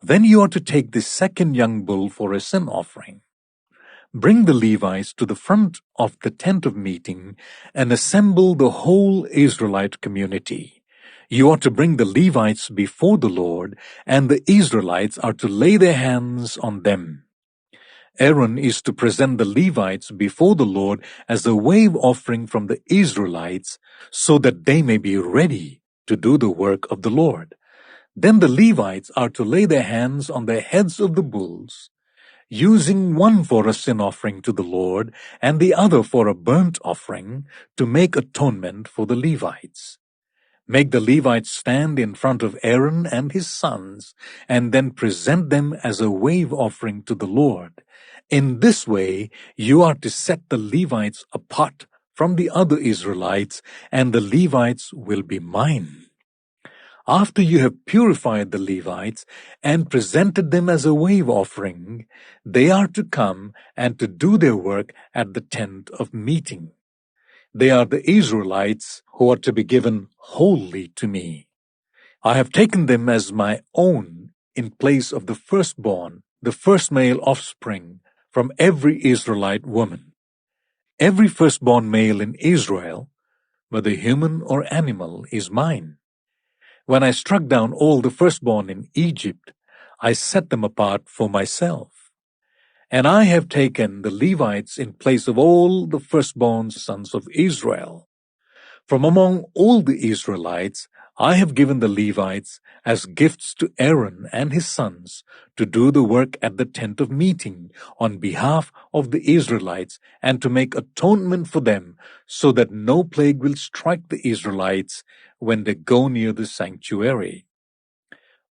Then you are to take the second young bull for a sin offering. Bring the Levites to the front of the tent of meeting and assemble the whole Israelite community. You are to bring the Levites before the Lord, and the Israelites are to lay their hands on them. Aaron is to present the Levites before the Lord as a wave offering from the Israelites, so that they may be ready to do the work of the Lord. Then the Levites are to lay their hands on the heads of the bulls, using one for a sin offering to the Lord and the other for a burnt offering, to make atonement for the Levites. Make the Levites stand in front of Aaron and his sons, and then present them as a wave offering to the Lord. In this way, you are to set the Levites apart from the other Israelites, and the Levites will be mine. After you have purified the Levites and presented them as a wave offering, they are to come and to do their work at the tent of meeting. They are the Israelites who are to be given wholly to me. I have taken them as my own in place of the firstborn, the first male offspring from every Israelite woman. Every firstborn male in Israel, whether human or animal, is mine. When I struck down all the firstborn in Egypt, I set them apart for myself. And I have taken the Levites in place of all the firstborn sons of Israel. From among all the Israelites, I have given the Levites as gifts to Aaron and his sons to do the work at the tent of meeting on behalf of the Israelites and to make atonement for them, so that no plague will strike the Israelites when they go near the sanctuary.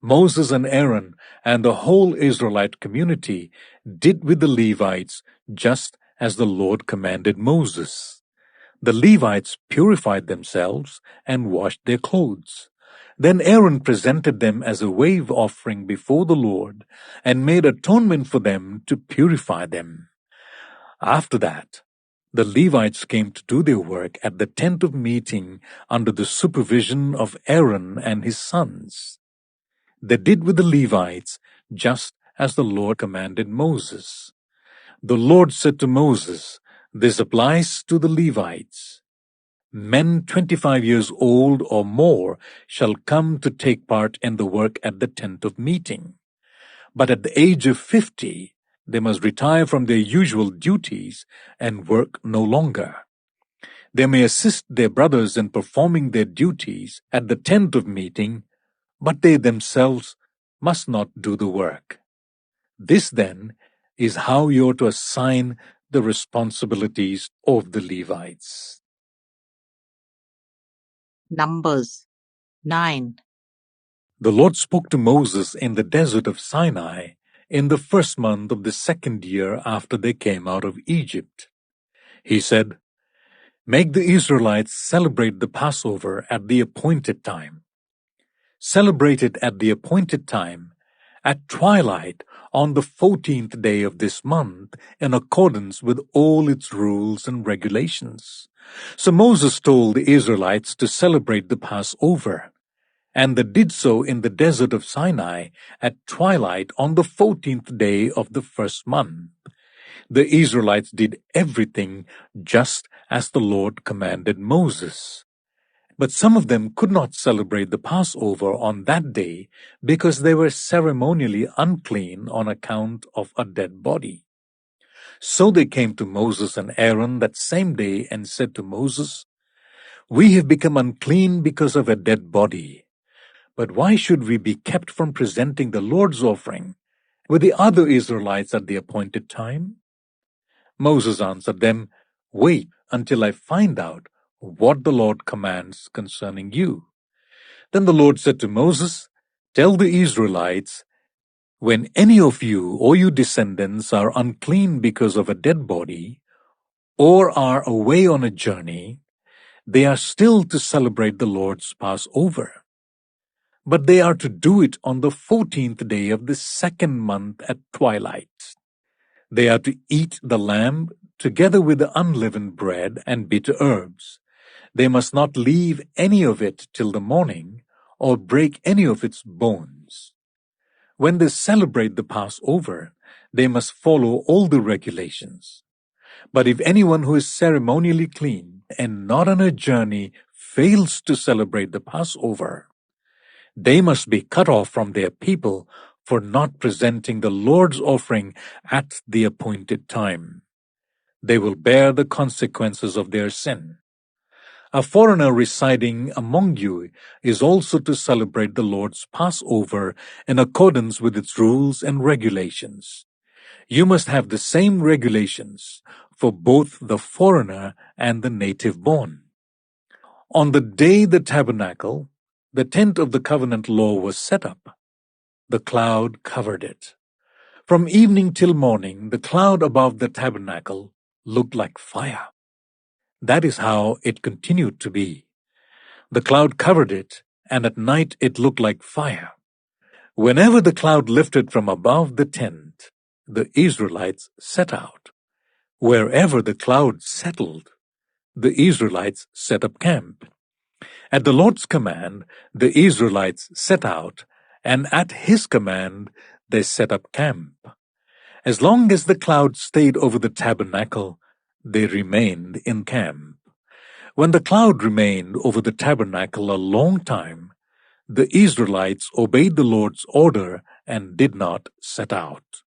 Moses and Aaron and the whole Israelite community did with the Levites just as the Lord commanded Moses. The Levites purified themselves and washed their clothes. Then Aaron presented them as a wave offering before the Lord and made atonement for them to purify them. After that, the Levites came to do their work at the tent of meeting under the supervision of Aaron and his sons. They did with the Levites just as the Lord commanded Moses. The Lord said to Moses, "This applies to the Levites. Men 25 years old or more shall come to take part in the work at the tent of meeting. But at the age of 50, they must retire from their usual duties and work no longer. They may assist their brothers in performing their duties at the tent of meeting, but they themselves must not do the work." This, then, is how you're to assign the responsibilities of the Levites. Numbers 9. The Lord spoke to Moses in the desert of Sinai in the first month of the second year after they came out of Egypt. He said, "Make the Israelites celebrate the Passover at the appointed time. Celebrate it at the appointed time, at twilight on the 14th day of this month, in accordance with all its rules and regulations." So Moses told the Israelites to celebrate the Passover, and they did so in the desert of Sinai at twilight on the 14th day of the first month. The Israelites did everything just as the Lord commanded Moses. But some of them could not celebrate the Passover on that day because they were ceremonially unclean on account of a dead body. So they came to Moses and Aaron that same day and said to Moses, "We have become unclean because of a dead body. But why should we be kept from presenting the Lord's offering with the other Israelites at the appointed time?" Moses answered them, "Wait until I find out what the Lord commands concerning you." Then the Lord said to Moses, "Tell the Israelites, when any of you or your descendants are unclean because of a dead body, or are away on a journey, they are still to celebrate the Lord's Passover. But they are to do it on the 14th day of the second month at twilight. They are to eat the lamb together with the unleavened bread and bitter herbs. They must not leave any of it till the morning, or break any of its bones. When they celebrate the Passover, they must follow all the regulations. But if anyone who is ceremonially clean and not on a journey fails to celebrate the Passover, they must be cut off from their people for not presenting the Lord's offering at the appointed time. They will bear the consequences of their sin. A foreigner residing among you is also to celebrate the Lord's Passover in accordance with its rules and regulations. You must have the same regulations for both the foreigner and the native born. On the day the tabernacle, the tent of the covenant law, was set up, the cloud covered it. From evening till morning, the cloud above the tabernacle looked like fire. That is how it continued to be. The cloud covered it, and at night it looked like fire. Whenever the cloud lifted from above the tent, the Israelites set out. Wherever the cloud settled, the Israelites set up camp. At the Lord's command, the Israelites set out, and at his command, they set up camp. As long as the cloud stayed over the tabernacle, they remained in camp. When the cloud remained over the tabernacle a long time, the Israelites obeyed the Lord's order and did not set out.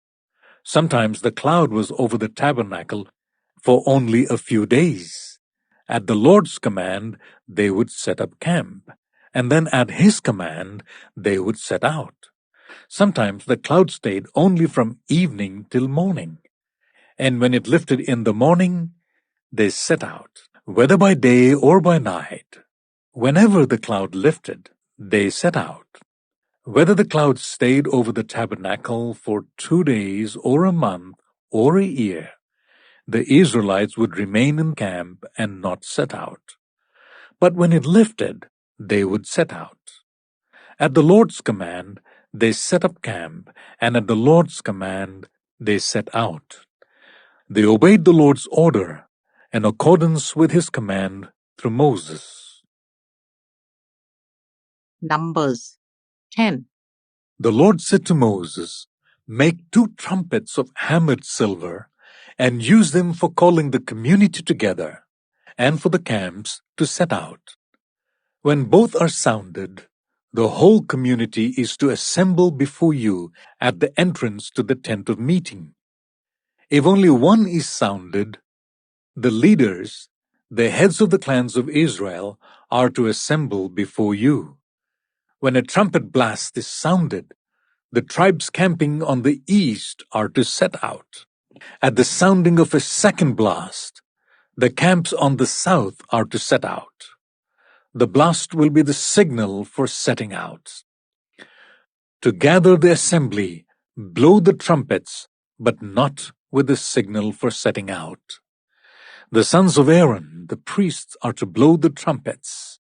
Sometimes the cloud was over the tabernacle for only a few days. At the Lord's command, they would set up camp, and then at his command, they would set out. Sometimes the cloud stayed only from evening till morning, and when it lifted in the morning, they set out, whether by day or by night. Whenever the cloud lifted, they set out. Whether the cloud stayed over the tabernacle for 2 days or a month or a year, the Israelites would remain in camp and not set out. But when it lifted, they would set out. At the Lord's command, they set up camp, and at the Lord's command, they set out. They obeyed the Lord's order in accordance with his command through Moses. Numbers 10. The Lord said to Moses, "Make 2 trumpets of hammered silver, and use them for calling the community together, and for the camps to set out. When both are sounded, the whole community is to assemble before you at the entrance to the tent of meeting. If only one is sounded, the leaders, the heads of the clans of Israel, are to assemble before you. When a trumpet blast is sounded, the tribes camping on the east are to set out. At the sounding of a second blast, the camps on the south are to set out. The blast will be the signal for setting out. To gather the assembly, blow the trumpets, but not with the signal for setting out. The sons of Aaron, the priests, are to blow the trumpets.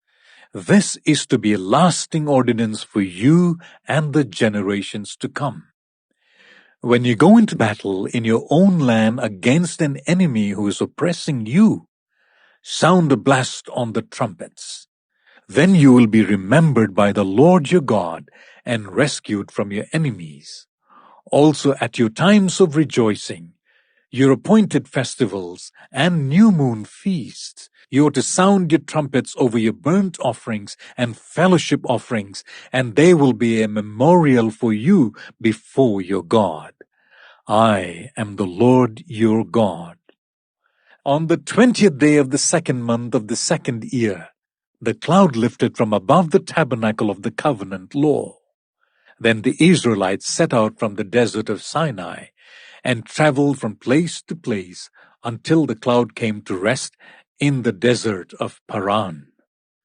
This is to be a lasting ordinance for you and the generations to come. When you go into battle in your own land against an enemy who is oppressing you, sound a blast on the trumpets. Then you will be remembered by the Lord your God and rescued from your enemies. Also at your times of rejoicing, your appointed festivals and new moon feasts, you are to sound your trumpets over your burnt offerings and fellowship offerings, and they will be a memorial for you before your God. I am the Lord your God. On the 20th day of the 2nd month of the 2nd year, the cloud lifted from above the tabernacle of the covenant law. Then the Israelites set out from the desert of Sinai and traveled from place to place until the cloud came to rest in the desert of Paran.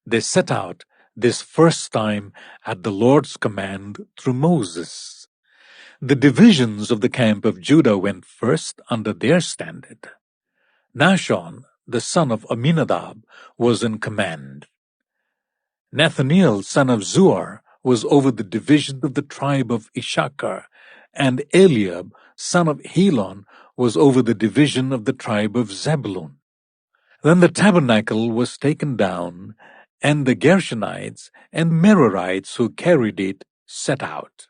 They set out this first time at the Lord's command through Moses. The divisions of the camp of Judah went first under their standard. Nahshon, the son of Amminadab, was in command. Nathaniel, son of Zuar, was over the division of the tribe of Issachar, and Eliab, son of Helon, was over the division of the tribe of Zebulun. Then the tabernacle was taken down, and the Gershonites and Merarites who carried it set out.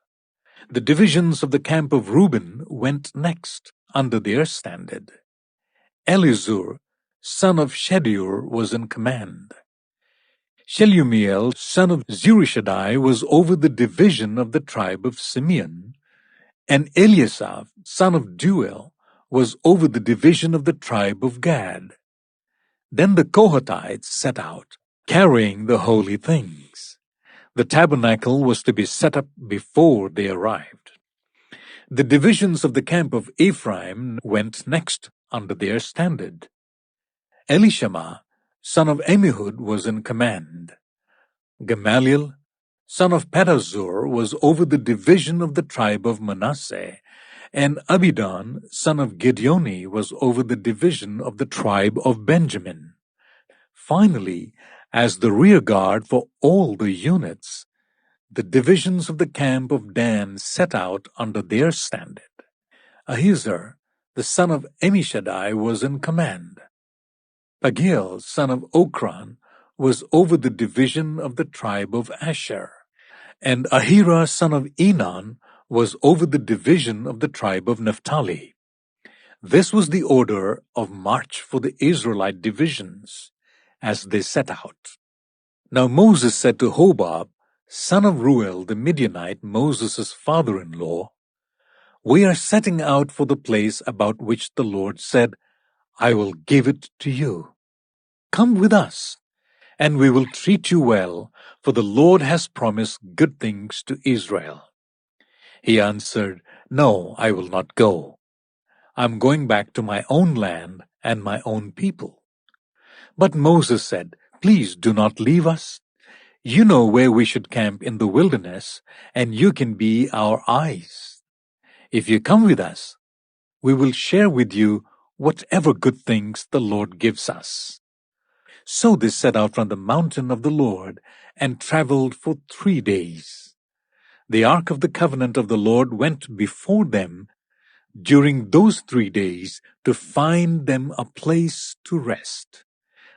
The divisions of the camp of Reuben went next, under their standard. Elizur, son of Shedeur, was in command. Shelumiel, son of Zurishaddai, was over the division of the tribe of Simeon, and Eliasaph, son of Deuel, was over the division of the tribe of Gad. Then the Kohathites set out, carrying the holy things. The tabernacle was to be set up before they arrived. The divisions of the camp of Ephraim went next under their standard. Elishama, son of Amihud, was in command. Gamaliel, son of Pedazur, was over the division of the tribe of Manasseh, and Abidan, son of Gideoni, was over the division of the tribe of Benjamin. Finally, as the rear guard for all the units, the divisions of the camp of Dan set out under their standard. Ahiezer, the son of Ammishaddai, was in command. Pagiel, son of Okran, was over the division of the tribe of Asher, and Ahira, son of Enan, was over the division of the tribe of Naphtali. This was the order of march for the Israelite divisions, as they set out. Now Moses said to Hobab, son of Ruel the Midianite, Moses' father-in-law, "We are setting out for the place about which the Lord said, 'I will give it to you.' Come with us, and we will treat you well, for the Lord has promised good things to Israel." He answered, "No, I will not go. I am going back to my own land and my own people." But Moses said, "Please do not leave us. You know where we should camp in the wilderness, and you can be our eyes. If you come with us, we will share with you whatever good things the Lord gives us." So they set out from the mountain of the Lord and traveled for 3 days. The ark of the covenant of the Lord went before them during those 3 days to find them a place to rest.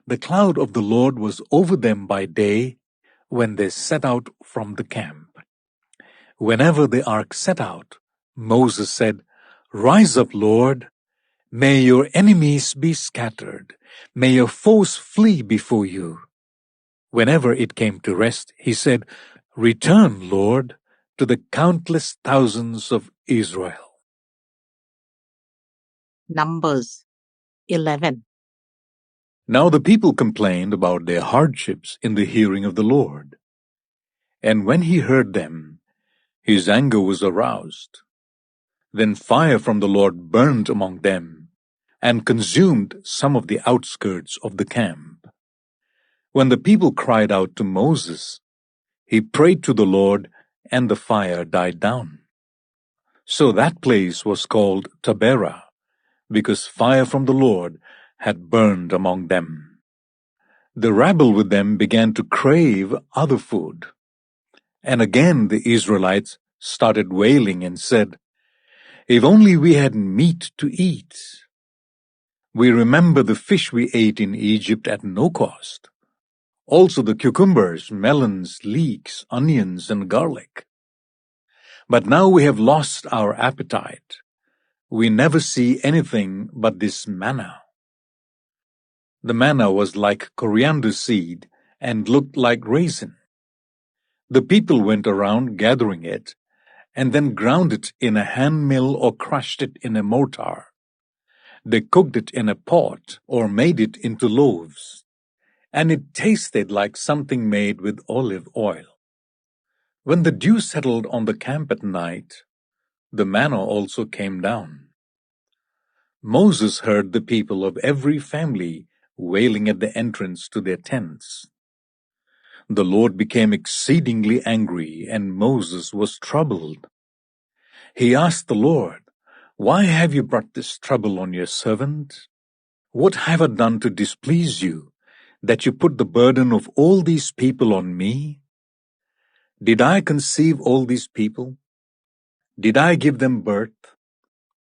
The cloud of the Lord was over them by day when they set out from the camp. Whenever the ark set out, Moses said, "Rise up, Lord. May your enemies be scattered. May your foes flee before you." Whenever it came to rest, he said, "Return, Lord, to the countless thousands of Israel." Numbers 11. Now the people complained about their hardships in the hearing of the Lord. And when he heard them, his anger was aroused. Then fire from the Lord burned among them and consumed some of the outskirts of the camp. When the people cried out to Moses, he prayed to the Lord, and the fire died down. So that place was called Taberah, because fire from the Lord had burned among them. The rabble with them began to crave other food. And again the Israelites started wailing and said, "If only we had meat to eat. We remember the fish we ate in Egypt at no cost. Also the cucumbers, melons, leeks, onions, and garlic. But now we have lost our appetite. We never see anything but this manna." The manna was like coriander seed and looked like raisin. The people went around gathering it, and then ground it in a hand mill or crushed it in a mortar. They cooked it in a pot or made it into loaves, and it tasted like something made with olive oil. When the dew settled on the camp at night, the manna also came down. Moses heard the people of every family wailing at the entrance to their tents. The Lord became exceedingly angry, and Moses was troubled. He asked the Lord, "Why have you brought this trouble on your servant? What have I done to displease you, that you put the burden of all these people on me? Did I conceive all these people? Did I give them birth?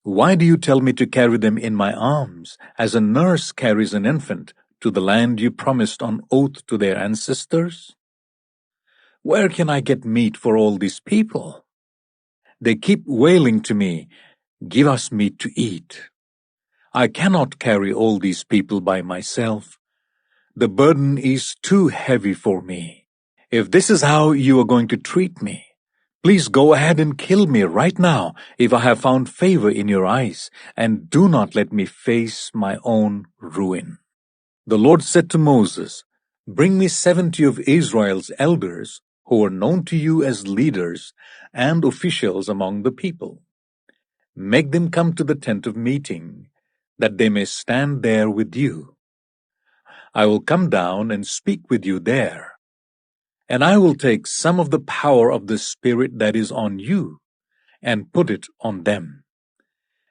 Why do you tell me to carry them in my arms, as a nurse carries an infant, to the land you promised on oath to their ancestors? Where can I get meat for all these people? They keep wailing to me, 'Give us meat to eat.' I cannot carry all these people by myself. The burden is too heavy for me. If this is how you are going to treat me, please go ahead and kill me right now if I have found favor in your eyes, and do not let me face my own ruin." The Lord said to Moses, "Bring me 70 of Israel's elders, who are known to you as leaders and officials among the people. Make them come to the tent of meeting, that they may stand there with you. I will come down and speak with you there. And I will take some of the power of the Spirit that is on you and put it on them.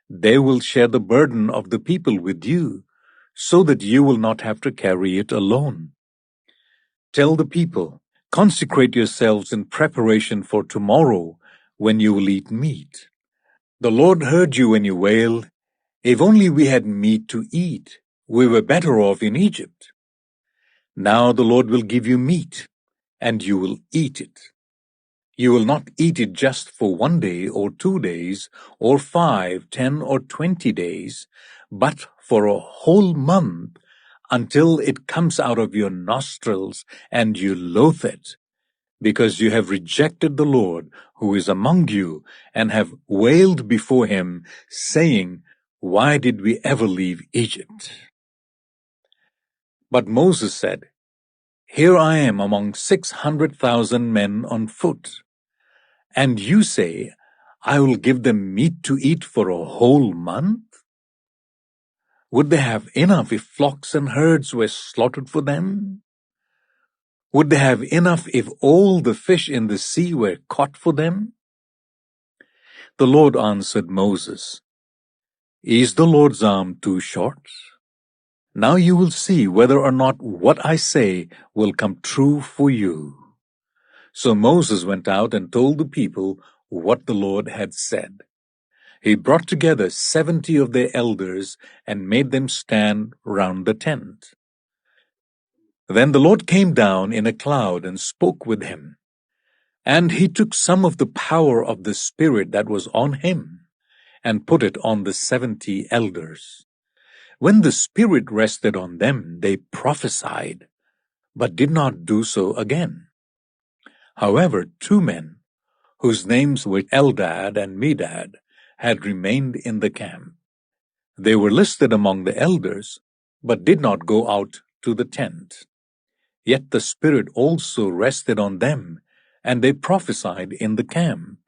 They will share the burden of the people with you, so that you will not have to carry it alone. Tell the people, 'Consecrate yourselves in preparation for tomorrow, when you will eat meat.' The Lord heard you when you wailed, 'If only we had meat to eat, we were better off in Egypt.' Now the Lord will give you meat, and you will eat it. You will not eat it just for 1 day or 2 days, or 5, 10, or 20 days, but for a whole month, until it comes out of your nostrils and you loathe it, because you have rejected the Lord who is among you, and have wailed before him, saying, 'Why did we ever leave Egypt?'" But Moses said, "Here I am among 600,000 men on foot, and you say, 'I will give them meat to eat for a whole month?' Would they have enough if flocks and herds were slaughtered for them? Would they have enough if all the fish in the sea were caught for them?" The Lord answered Moses, "Is the Lord's arm too short? Now you will see whether or not what I say will come true for you." So Moses went out and told the people what the Lord had said. He brought together 70 of their elders and made them stand round the tent. Then the Lord came down in a cloud and spoke with him. And he took some of the power of the Spirit that was on him and put it on the 70 elders. When the Spirit rested on them, they prophesied, but did not do so again. However, 2 men, whose names were Eldad and Medad, had remained in the camp. They were listed among the elders, but did not go out to the tent. Yet the Spirit also rested on them, and they prophesied in the camp.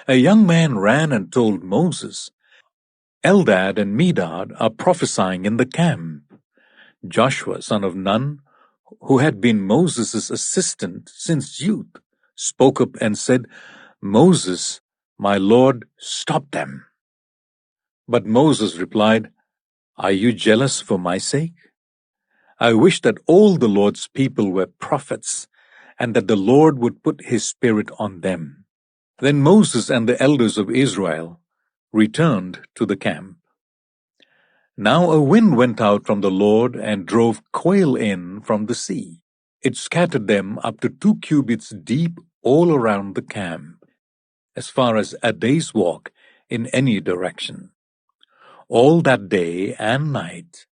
A young man ran and told Moses, Eldad and Medad are prophesying in the camp. Joshua, son of Nun, who had been Moses' assistant since youth, spoke up and said, Moses, my Lord, stop them. But Moses replied, Are you jealous for my sake? I wish that all the Lord's people were prophets, and that the Lord would put his Spirit on them. Then Moses and the elders of Israel returned to the camp. Now a wind went out from the Lord and drove quail in from the sea. It scattered them up to 2 cubits deep all around the camp, as far as a day's walk in any direction. All that day and night,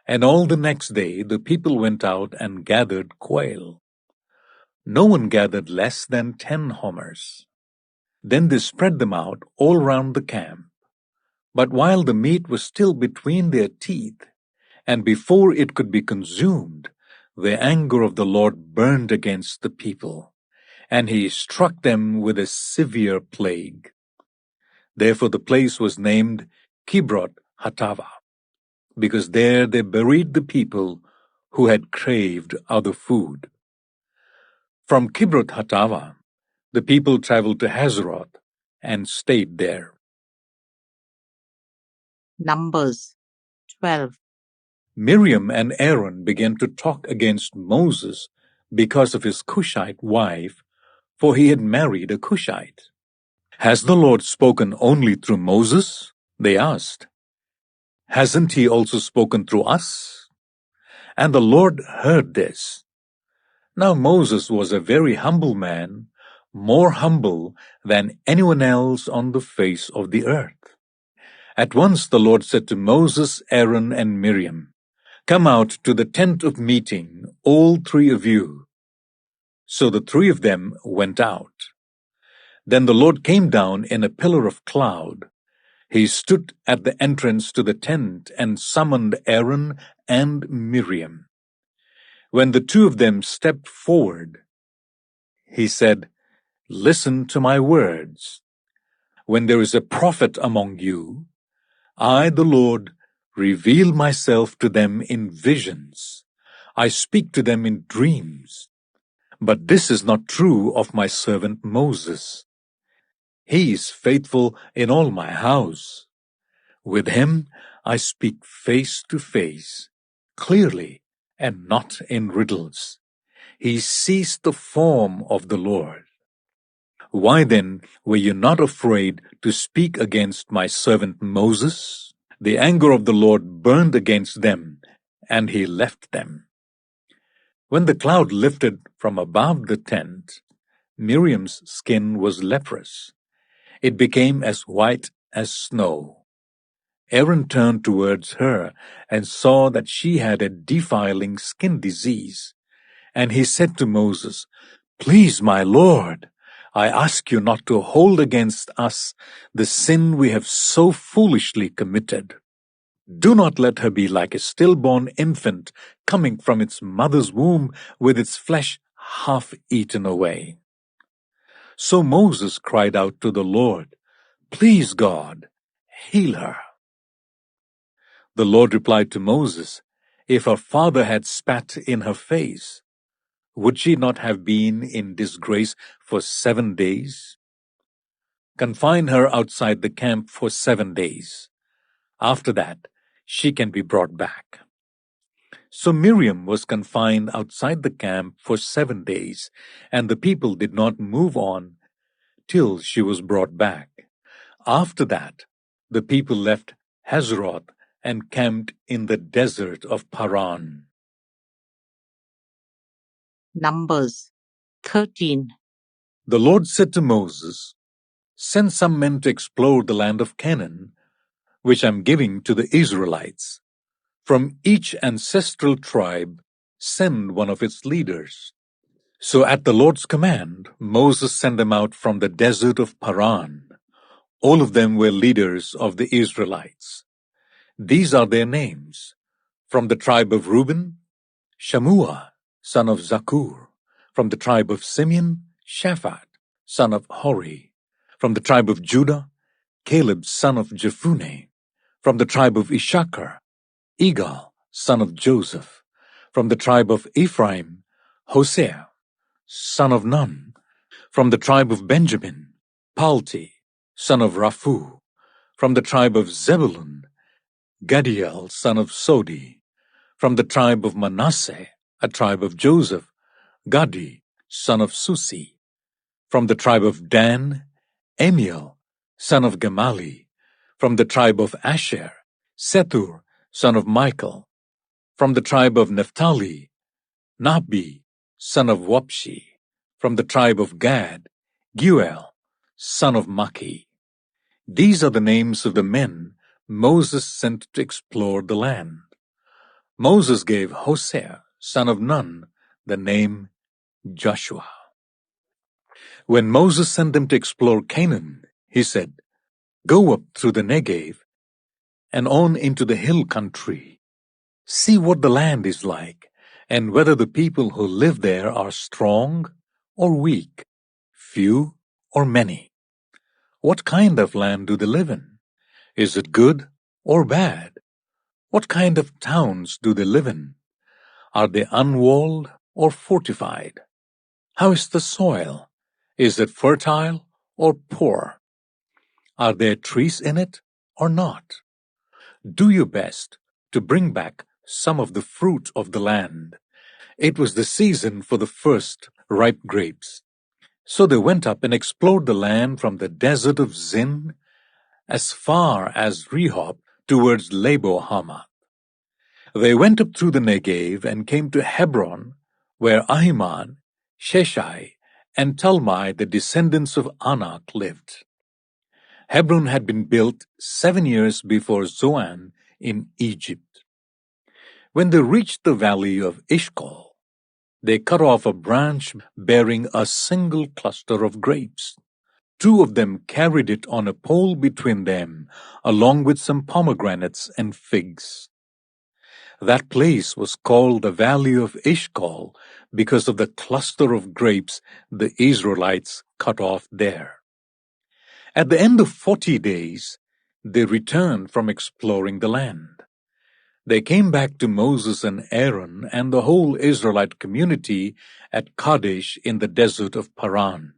and all the next day the people went out and gathered quail. No one gathered less than 10 homers. Then they spread them out all round the camp. But while the meat was still between their teeth, and before it could be consumed, the anger of the Lord burned against the people, and he struck them with a severe plague. Therefore the place was named Kibroth Hattaavah, because there they buried the people who had craved other food. From Kibroth Hattaavah, the people traveled to Hazeroth and stayed there. Numbers 12. Miriam and Aaron began to talk against Moses because of his Cushite wife, for he had married a Cushite. Has the Lord spoken only through Moses? They asked. Hasn't he also spoken through us? And the Lord heard this. Now Moses was a very humble man, more humble than anyone else on the face of the earth. At once the Lord said to Moses, Aaron, and Miriam, Come out to the tent of meeting, all 3 of you. So the 3 of them went out. Then the Lord came down in a pillar of cloud. He stood at the entrance to the tent and summoned Aaron and Miriam. When the 2 of them stepped forward, he said, Listen to my words. When there is a prophet among you, I, the Lord, reveal myself to them in visions. I speak to them in dreams. But this is not true of my servant Moses. He is faithful in all my house. With him I speak face to face, clearly and not in riddles. He sees the form of the Lord. Why then were you not afraid to speak against my servant Moses? The anger of the Lord burned against them, and he left them. When the cloud lifted from above the tent, Miriam's skin was leprous. It became as white as snow. Aaron turned towards her and saw that she had a defiling skin disease. And he said to Moses, Please, my Lord, I ask you not to hold against us the sin we have so foolishly committed. Do not let her be like a stillborn infant coming from its mother's womb with its flesh half eaten away. So Moses cried out to the Lord, Please, God, heal her. The Lord replied to Moses, If her father had spat in her face, would she not have been in disgrace for 7 days? Confine her outside the camp for 7 days. After that, she can be brought back. So Miriam was confined outside the camp for 7 days, and the people did not move on till she was brought back. After that, the people left Hazeroth and camped in the desert of Paran. Numbers 13. The Lord said to Moses, "Send some men to explore the land of Canaan, which I'm giving to the Israelites. From each ancestral tribe, send one of its leaders." So at the Lord's command, Moses sent them out from the desert of Paran. All of them were leaders of the Israelites. These are their names. From the tribe of Reuben, Shammua, son of Zakur. From the tribe of Simeon, Shaphat, son of Hori. From the tribe of Judah, Caleb, son of Jephunneh. From the tribe of Issachar, Igal, son of Joseph. From the tribe of Ephraim, Hosea, son of Nun. From the tribe of Benjamin, Palti, son of Raphu. From the tribe of Zebulun, Gadiel, son of Sodi. From the tribe of Manasseh, a tribe of Joseph, Gadi, son of Susi. From the tribe of Dan, Amiel, son of Gamali. From the tribe of Asher, Sethur, son of Michael. From the tribe of Naphtali, Nahbi, son of Wapshi. From the tribe of Gad, Guel, son of Maki. These are the names of the men Moses sent to explore the land. Moses gave Hosea, son of Nun, the name Joshua. When Moses sent them to explore Canaan, he said, "Go up through the Negev and on into the hill country. See what the land is like, and whether the people who live there are strong or weak, few or many. What kind of land do they live in? Is it good or bad? What kind of towns do they live in? Are they unwalled or fortified? How is the soil? Is it fertile or poor? Are there trees in it or not? Do your best to bring back some of the fruit of the land." It was the season for the first ripe grapes. So they went up and explored the land from the desert of Zin as far as Rehob towards Lebo Hamath. They went up through the Negev and came to Hebron, where Ahiman, Sheshai, and Talmai, the descendants of Anak, lived. Hebron had been built 7 years before Zoan in Egypt. When they reached the valley of Eshcol, they cut off a branch bearing a single cluster of grapes. 2 of them carried it on a pole between them, along with some pomegranates and figs. That place was called the Valley of Eshcol because of the cluster of grapes the Israelites cut off there. At the end of 40 days, they returned from exploring the land. They came back to Moses and Aaron and the whole Israelite community at Kadesh in the desert of Paran.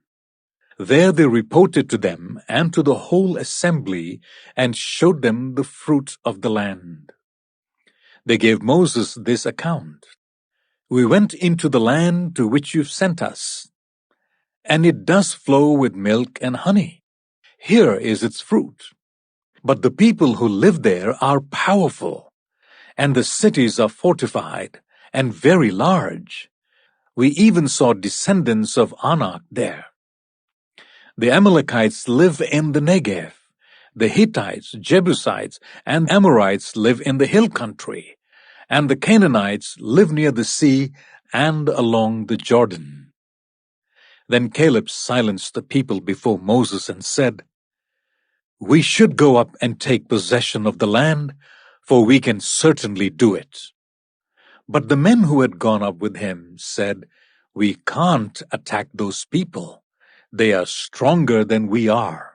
There they reported to them and to the whole assembly and showed them the fruit of the land. They gave Moses this account: "We went into the land to which you've sent us, and it does flow with milk and honey. Here is its fruit. But the people who live there are powerful, and the cities are fortified and very large. We even saw descendants of Anak there. The Amalekites live in the Negev. The Hittites, Jebusites, and Amorites live in the hill country, and the Canaanites live near the sea and along the Jordan." Then Caleb silenced the people before Moses and said, "We should go up and take possession of the land, for we can certainly do it." But the men who had gone up with him said, "We can't attack those people. They are stronger than we are."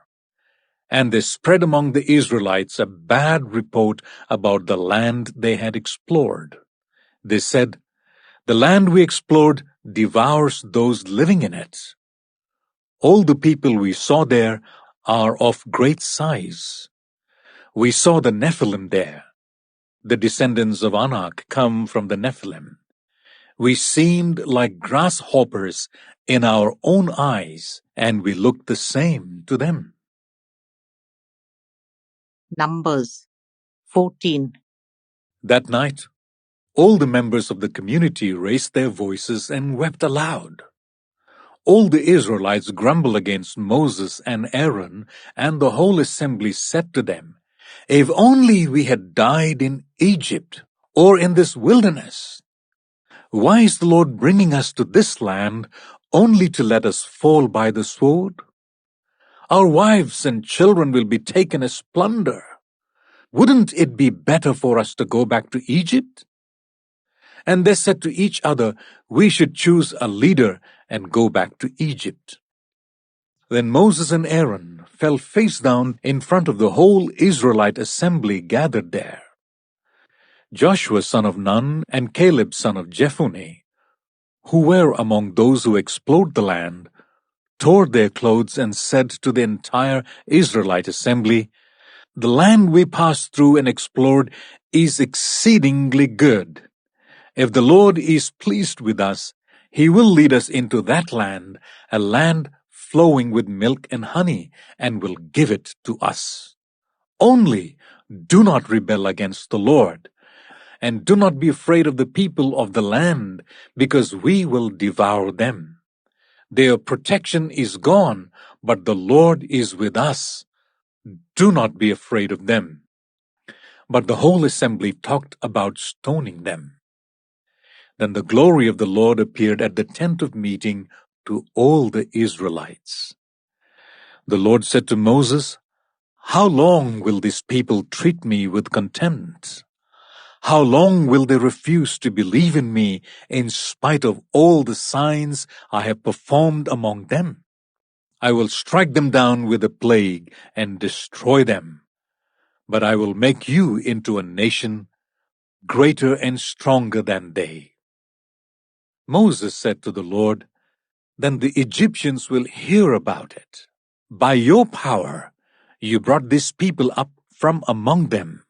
And they spread among the Israelites a bad report about the land they had explored. They said, "The land we explored devours those living in it. All the people we saw there are of great size. We saw the Nephilim there. The descendants of Anak come from the Nephilim. We seemed like grasshoppers in our own eyes, and we looked the same to them." Numbers 14. That night, all the members of the community raised their voices and wept aloud. all the Israelites grumbled against Moses and Aaron, and the whole assembly said to them, "If only we had died in Egypt or in this wilderness! Why is the Lord bringing us to this land only to let us fall by the sword? Our wives and children will be taken as plunder. Wouldn't it be better for us to go back to Egypt?" And they said to each other, "We should choose a leader and go back to Egypt." Then Moses and Aaron fell face down in front of the whole Israelite assembly gathered there. Joshua son of Nun and Caleb son of Jephunneh, who were among those who explored the land, tore their clothes and said to the entire Israelite assembly, "The land we passed through and explored is exceedingly good. If the Lord is pleased with us, He will lead us into that land, a land flowing with milk and honey, and will give it to us. Only do not rebel against the Lord, and do not be afraid of the people of the land, because we will devour them. Their protection is gone, but the Lord is with us. Do not be afraid of them." But the whole assembly talked about stoning them. Then the glory of the Lord appeared at the tent of meeting to all the Israelites. The Lord said to Moses, "How long will this people treat me with contempt? How long will they refuse to believe in me in spite of all the signs I have performed among them? I will strike them down with a plague and destroy them, but I will make you into a nation greater and stronger than they." Moses said to the Lord, "Then the Egyptians will hear about it. By your power you brought these people up from among them,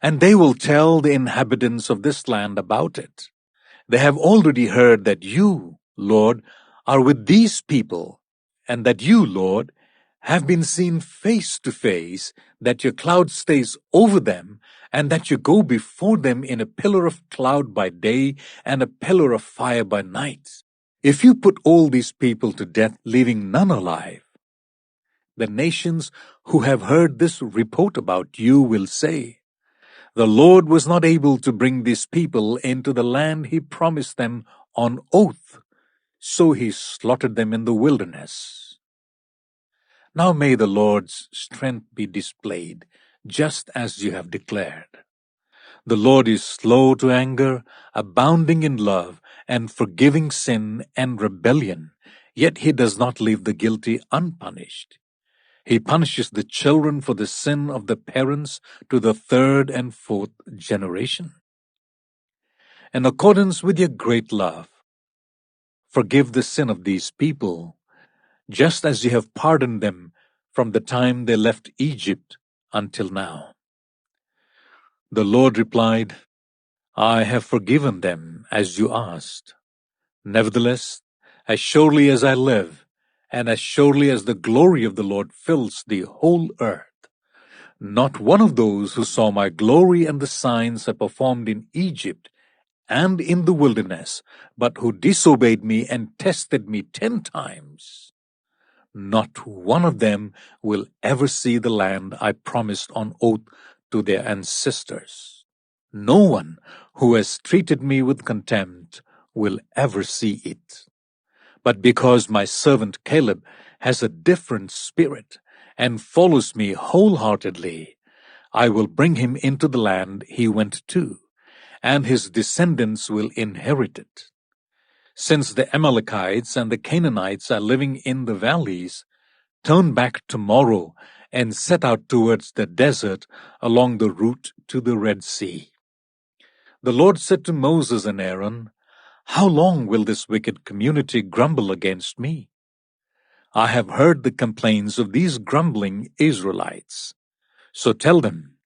and they will tell the inhabitants of this land about it. They have already heard that you, Lord, are with these people, and that you, Lord, have been seen face to face, that your cloud stays over them, and that you go before them in a pillar of cloud by day and a pillar of fire by night. If you put all these people to death, leaving none alive, the nations who have heard this report about you will say, 'The Lord was not able to bring these people into the land He promised them on oath, so He slaughtered them in the wilderness.' Now may the Lord's strength be displayed, just as you have declared. The Lord is slow to anger, abounding in love, and forgiving sin and rebellion, yet He does not leave the guilty unpunished. He punishes the children for the sin of the parents to the third and fourth generation. In accordance with your great love, forgive the sin of these people, just as you have pardoned them from the time they left Egypt until now." The Lord replied, "I have forgiven them as you asked. Nevertheless, as surely as I live, and as surely as the glory of the Lord fills the whole earth, not one of those who saw my glory and the signs I performed in Egypt and in the wilderness, but who disobeyed me and tested me 10 times, not one of them will ever see the land I promised on oath to their ancestors. No one who has treated me with contempt will ever see it. But because my servant Caleb has a different spirit and follows me wholeheartedly, I will bring him into the land he went to, and his descendants will inherit it. Since the Amalekites and the Canaanites are living in the valleys, turn back tomorrow and set out towards the desert along the route to the Red Sea." The Lord said to Moses and Aaron, "How long will this wicked community grumble against me? I have heard the complaints of these grumbling Israelites. So tell them,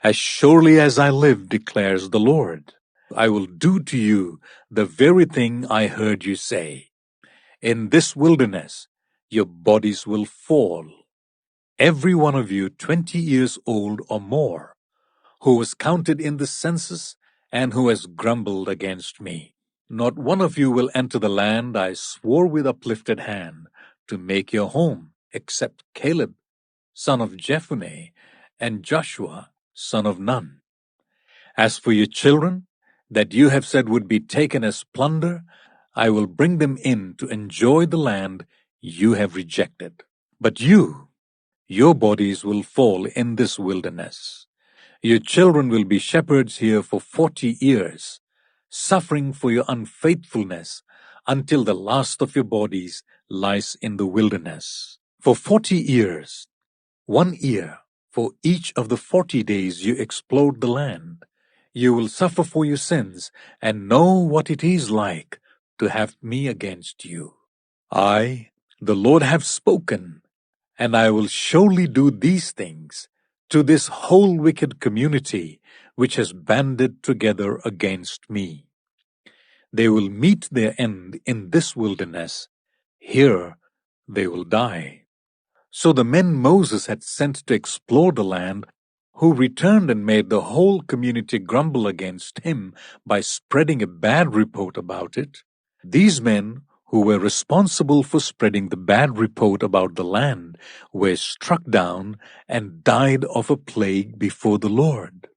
'As surely as I live, declares the Lord, I will do to you the very thing I heard you say. In this wilderness your bodies will fall, every one of you 20 years old or more, who was counted in the census and who has grumbled against me.'" Not one of you will enter the land I swore with uplifted hand to make your home, except Caleb, son of Jephunneh, and Joshua, son of Nun. As for your children, that you have said would be taken as plunder, I will bring them in to enjoy the land you have rejected. But your bodies will fall in this wilderness. Your children will be shepherds here for 40 years, suffering for your unfaithfulness until the last of your bodies lies in the wilderness. For 40 years, 1 year for each of the 40 days you explored the land, you will suffer for your sins and know what it is like to have me against you. I, the Lord, have spoken, and I will surely do these things to this whole wicked community which has banded together against me. They will meet their end in this wilderness. Here they will die. So the men Moses had sent to explore the land, who returned and made the whole community grumble against him by spreading a bad report about it, these men who were responsible for spreading the bad report about the land were struck down and died of a plague before the Lord.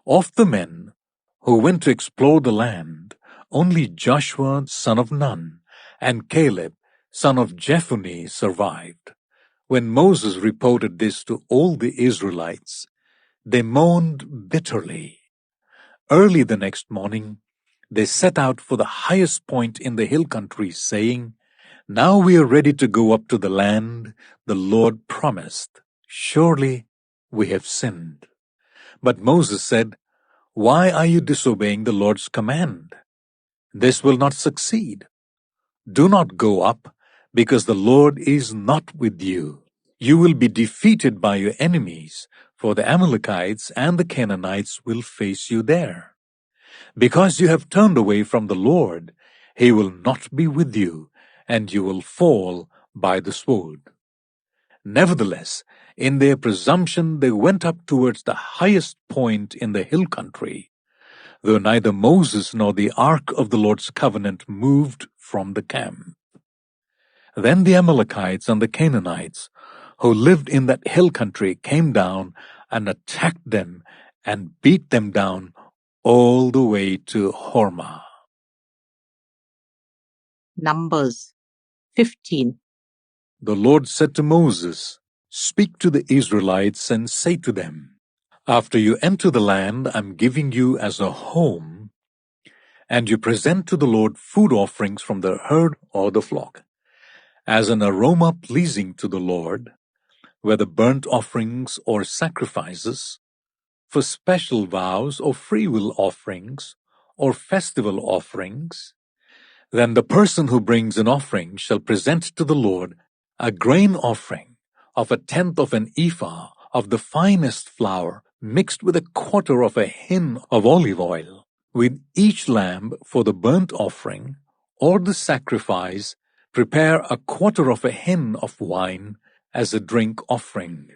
Of the men who went to explore the land, only Joshua son of Nun and Caleb son of Jephunneh survived. When Moses reported this to all the Israelites, they mourned bitterly. Early the next morning, they set out for the highest point in the hill country, saying, "Now we are ready to go up to the land the Lord promised. Surely we have sinned." But Moses said, "Why are you disobeying the Lord's command? This will not succeed. Do not go up, because the Lord is not with you. You will be defeated by your enemies, for the Amalekites and the Canaanites will face you there. Because you have turned away from the Lord, he will not be with you, and you will fall by the sword." Nevertheless, in their presumption they went up towards the highest point in the hill country, though neither Moses nor the ark of the Lord's covenant moved from the camp. Then the Amalekites and the Canaanites, who lived in that hill country, came down and attacked them and beat them down all the way to Hormah. Numbers 15. The Lord said to Moses, "Speak to the Israelites and say to them, after you enter the land I am giving you as a home, and you present to the Lord food offerings from the herd or the flock, as an aroma pleasing to the Lord, whether burnt offerings or sacrifices, for special vows or freewill offerings, or festival offerings, then the person who brings an offering shall present to the Lord a grain offering of 1/10 of an ephah of the finest flour mixed with 1/4 of a hin of olive oil. With each lamb for the burnt offering or the sacrifice, prepare 1/4 of a hin of wine as a drink offering.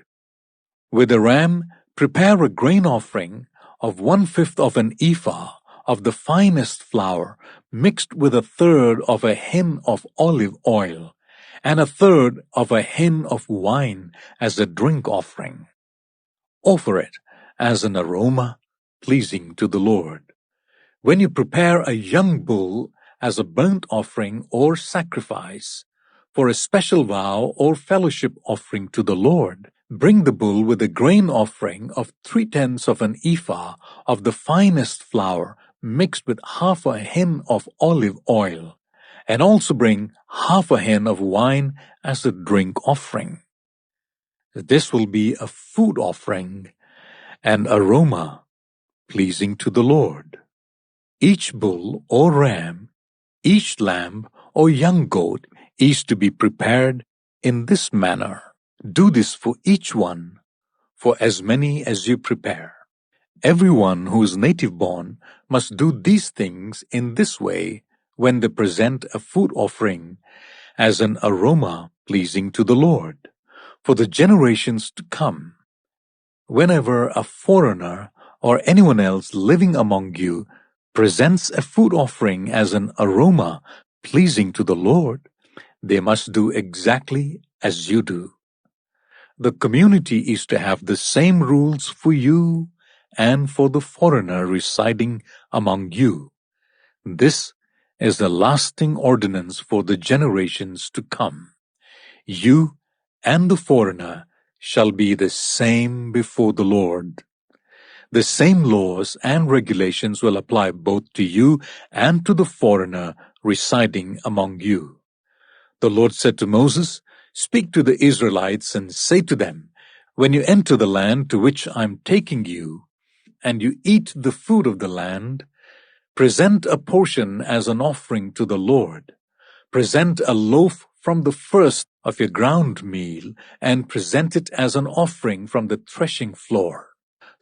With the ram, prepare a grain offering of 1/5 of an ephah of the finest flour, mixed with 1/3 of a hin of olive oil, and 1/3 of a hin of wine as a drink offering. Offer it as an aroma pleasing to the Lord. When you prepare a young bull as a burnt offering or sacrifice, for a special vow or fellowship offering to the Lord, bring the bull with a grain offering of 3/10 of an ephah of the finest flour mixed with 1/2 a hin of olive oil, and also bring 1/2 a hin of wine as a drink offering. This will be a food offering, an aroma pleasing to the Lord. Each bull or ram, each lamb or young goat is to be prepared in this manner. Do this for each one, for as many as you prepare. Everyone who is native-born must do these things in this way when they present a food offering as an aroma pleasing to the Lord, for the generations to come. Whenever a foreigner or anyone else living among you presents a food offering as an aroma pleasing to the Lord, they must do exactly as you do. The community is to have the same rules for you and for the foreigner residing among you. This is the lasting ordinance for the generations to come. You and the foreigner shall be the same before the Lord. The same laws and regulations will apply both to you and to the foreigner residing among you. The Lord said to Moses, "Speak to the Israelites and say to them, when you enter the land to which I am taking you, and you eat the food of the land, present a portion as an offering to the Lord. Present a loaf from the first of your ground meal, and present it as an offering from the threshing floor.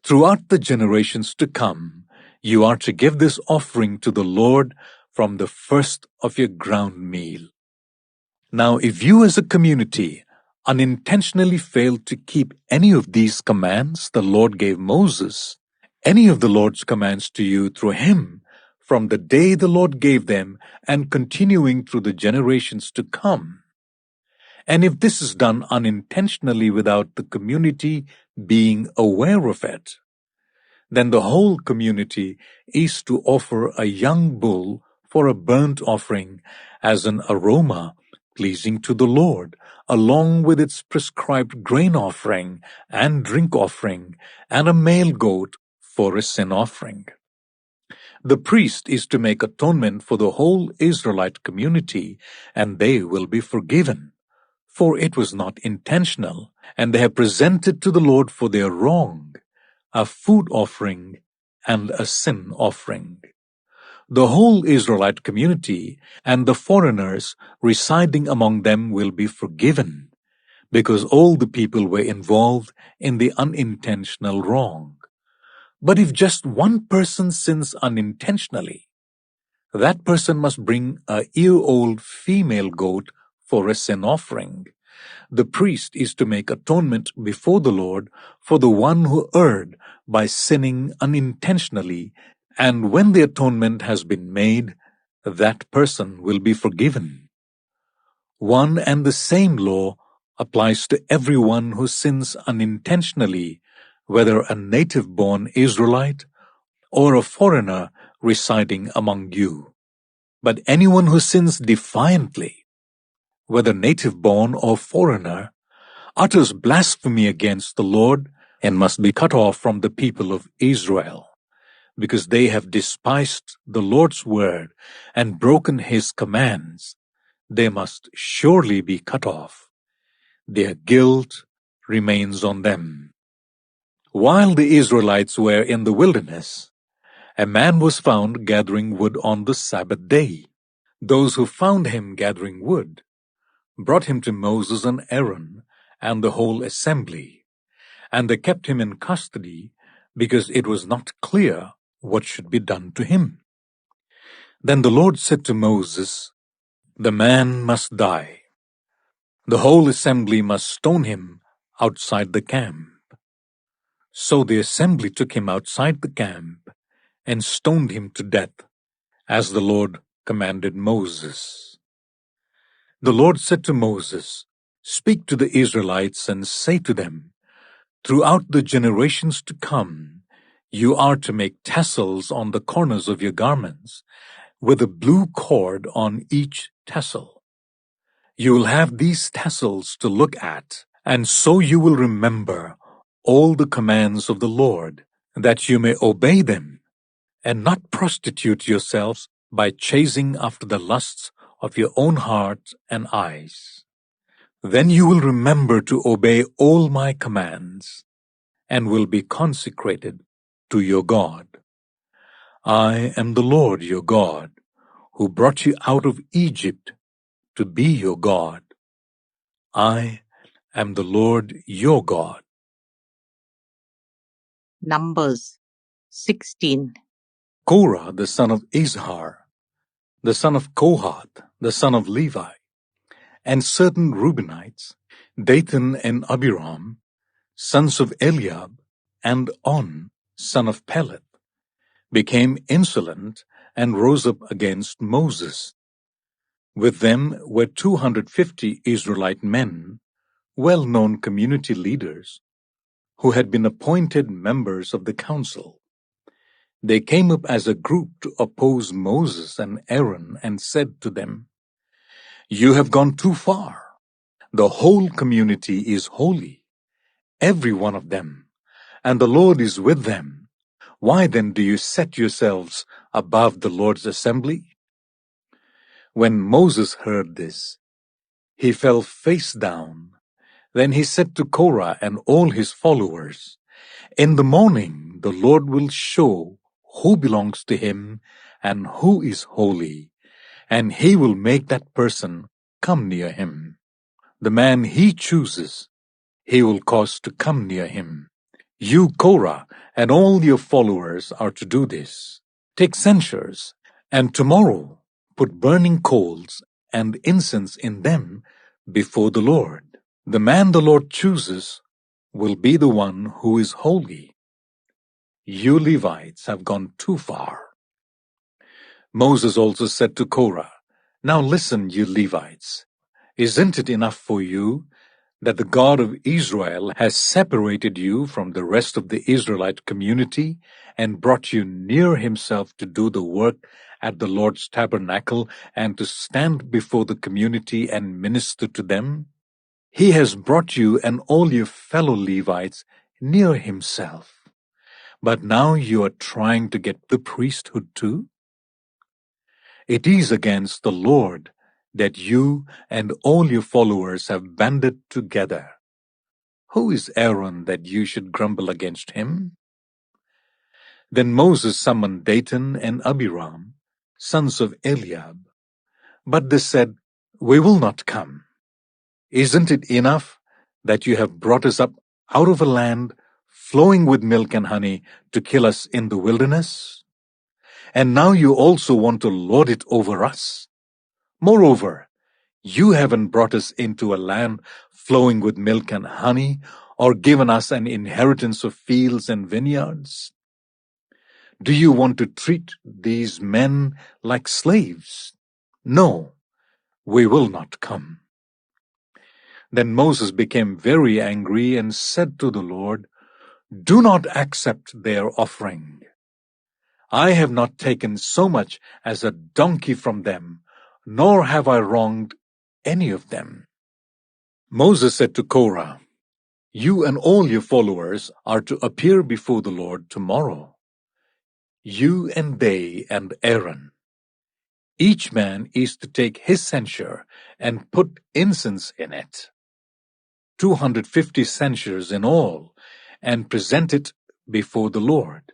Throughout the generations to come, you are to give this offering to the Lord from the first of your ground meal." Now, if you as a community unintentionally fail to keep any of these commands the Lord gave Moses, any of the Lord's commands to you through him, from the day the Lord gave them and continuing through the generations to come, and if this is done unintentionally without the community being aware of it, then the whole community is to offer a young bull for a burnt offering as an aroma pleasing to the Lord, along with its prescribed grain offering and drink offering, and a male goat for a sin offering. The priest is to make atonement for the whole Israelite community, and they will be forgiven, for it was not intentional, and they have presented to the Lord for their wrong a food offering and a sin offering. The whole Israelite community and the foreigners residing among them will be forgiven, because all the people were involved in the unintentional wrong. But if just one person sins unintentionally, that person must bring a year-old female goat for a sin offering. The priest is to make atonement before the Lord for the one who erred by sinning unintentionally, and when the atonement has been made, that person will be forgiven. One and the same law applies to everyone who sins unintentionally, whether a native-born Israelite or a foreigner residing among you. But anyone who sins defiantly, whether native-born or foreigner, utters blasphemy against the Lord and must be cut off from the people of Israel, because they have despised the Lord's word and broken his commands. They must surely be cut off. Their guilt remains on them. While the Israelites were in the wilderness, a man was found gathering wood on the Sabbath day. Those who found him gathering wood brought him to Moses and Aaron and the whole assembly, and they kept him in custody because it was not clear what should be done to him. Then the Lord said to Moses, "The man must die. The whole assembly must stone him outside the camp." So the assembly took him outside the camp and stoned him to death, as the Lord commanded Moses. The Lord said to Moses, "Speak to the Israelites and say to them, throughout the generations to come, you are to make tassels on the corners of your garments, with a blue cord on each tassel. You will have these tassels to look at, and so you will remember all the commands of the Lord, that you may obey them, and not prostitute yourselves by chasing after the lusts of your own heart and eyes. Then you will remember to obey all my commands, and will be consecrated to your God. I am the Lord your God, who brought you out of Egypt to be your God. I am the Lord your God." Numbers 16. Korah, the son of Izhar, the son of Kohath, the son of Levi, and certain Reubenites, Dathan and Abiram, sons of Eliab, and On, son of Peleth, became insolent and rose up against Moses. With them were 250 Israelite men, well-known community leaders, who had been appointed members of the council. They came up as a group to oppose Moses and Aaron and said to them, "You have gone too far. The whole community is holy, every one of them, and the Lord is with them. Why then do you set yourselves above the Lord's assembly?" When Moses heard this, he fell face down. Then he said to Korah and all his followers, "In the morning the Lord will show who belongs to him and who is holy, and he will make that person come near him. The man he chooses, he will cause to come near him. You, Korah, and all your followers are to do this. Take censers, and tomorrow put burning coals and incense in them before the Lord. The man the Lord chooses will be the one who is holy. You Levites have gone too far." Moses also said to Korah, "Now listen, you Levites. Isn't it enough for you that the God of Israel has separated you from the rest of the Israelite community and brought you near himself to do the work at the Lord's tabernacle and to stand before the community and minister to them? He has brought you and all your fellow Levites near himself. But now you are trying to get the priesthood too? It is against the Lord that you and all your followers have banded together. Who is Aaron that you should grumble against him?" Then Moses summoned Dathan and Abiram, sons of Eliab. But they said, "We will not come. Isn't it enough that you have brought us up out of a land flowing with milk and honey to kill us in the wilderness? And now you also want to lord it over us. Moreover, you haven't brought us into a land flowing with milk and honey, or given us an inheritance of fields and vineyards. Do you want to treat these men like slaves? No, we will not come." Then Moses became very angry and said to the Lord, "Do not accept their offering. I have not taken so much as a donkey from them, nor have I wronged any of them." Moses said to Korah, "You and all your followers are to appear before the Lord tomorrow. You and they and Aaron. Each man is to take his censer and put incense in it, 250 censers in all, and present it before the Lord.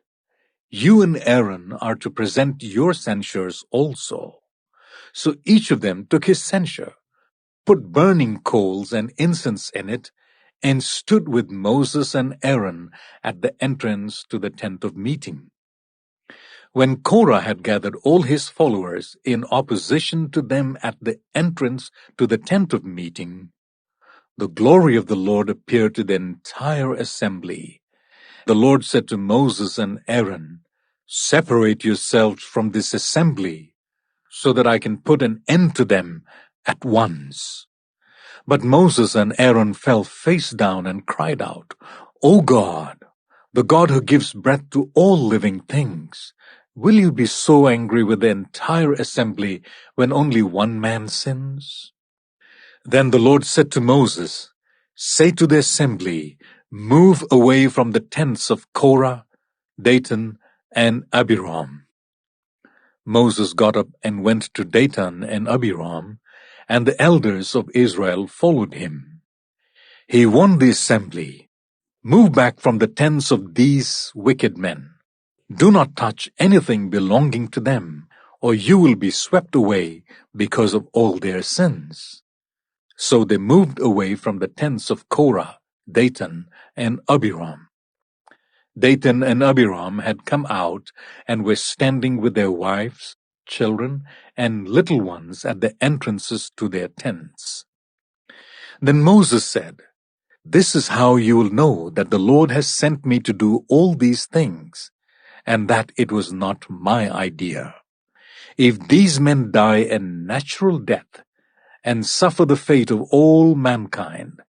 You and Aaron are to present your censers also." So each of them took his censer, put burning coals and incense in it, and stood with Moses and Aaron at the entrance to the tent of meeting. When Korah had gathered all his followers in opposition to them at the entrance to the tent of meeting, the glory of the Lord appeared to the entire assembly. The Lord said to Moses and Aaron, "Separate yourselves from this assembly, so that I can put an end to them at once." But Moses and Aaron fell face down and cried out, "O God, the God who gives breath to all living things, will you be so angry with the entire assembly when only one man sins?" Then the Lord said to Moses, "Say to the assembly, move away from the tents of Korah, Dathan, and Abiram." Moses got up and went to Dathan and Abiram, and the elders of Israel followed him. He warned the assembly, "Move back from the tents of these wicked men. Do not touch anything belonging to them, or you will be swept away because of all their sins." So they moved away from the tents of Korah, Dathan, and Abiram. Dathan and Abiram had come out and were standing with their wives, children, and little ones at the entrances to their tents. Then Moses said, "This is how you will know that the Lord has sent me to do all these things, and that it was not my idea. If these men die a natural death and suffer the fate of all mankind,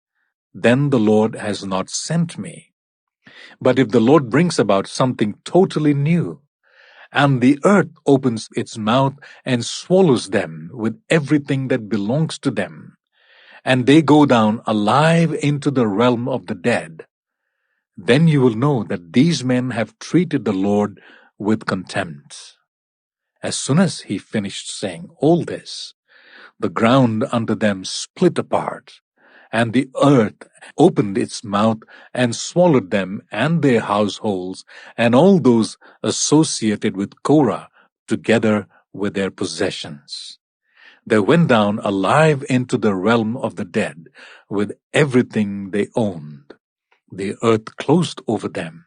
then the Lord has not sent me. But if the Lord brings about something totally new, and the earth opens its mouth and swallows them with everything that belongs to them, and they go down alive into the realm of the dead, then you will know that these men have treated the Lord with contempt. As soon as he finished saying all this, the ground under them split apart, and the earth opened its mouth and swallowed them and their households and all those associated with Korah, together with their possessions. They went down alive into the realm of the dead with everything they owned. The earth closed over them,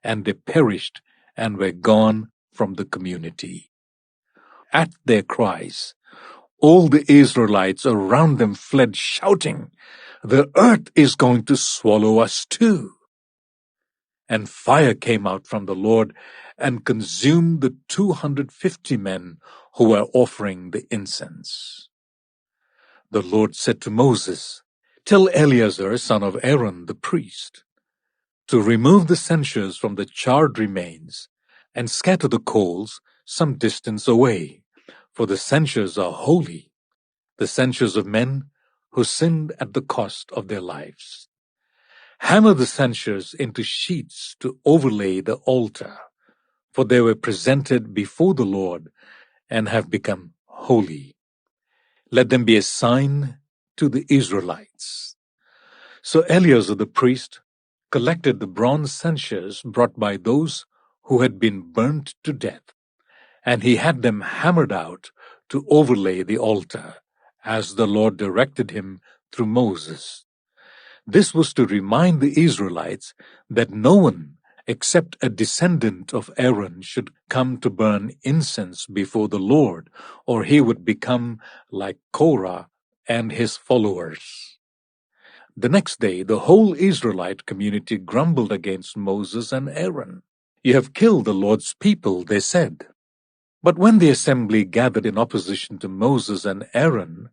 and they perished and were gone from the community. At their cries, all the Israelites around them fled, shouting, "The earth is going to swallow us too." And fire came out from the Lord and consumed the 250 men who were offering the incense. The Lord said to Moses, "Tell Eleazar, son of Aaron the priest, to remove the censers from the charred remains and scatter the coals some distance away, for the censers are holy, the censers of men who sinned at the cost of their lives. Hammer the censers into sheets to overlay the altar, for they were presented before the Lord and have become holy. Let them be a sign to the Israelites." So Eleazar the priest collected the bronze censers brought by those who had been burnt to death, and he had them hammered out to overlay the altar, as the Lord directed him through Moses. This was to remind the Israelites that no one except a descendant of Aaron should come to burn incense before the Lord, or he would become like Korah and his followers. The next day, the whole Israelite community grumbled against Moses and Aaron. "You have killed the Lord's people," they said. But when the assembly gathered in opposition to Moses and Aaron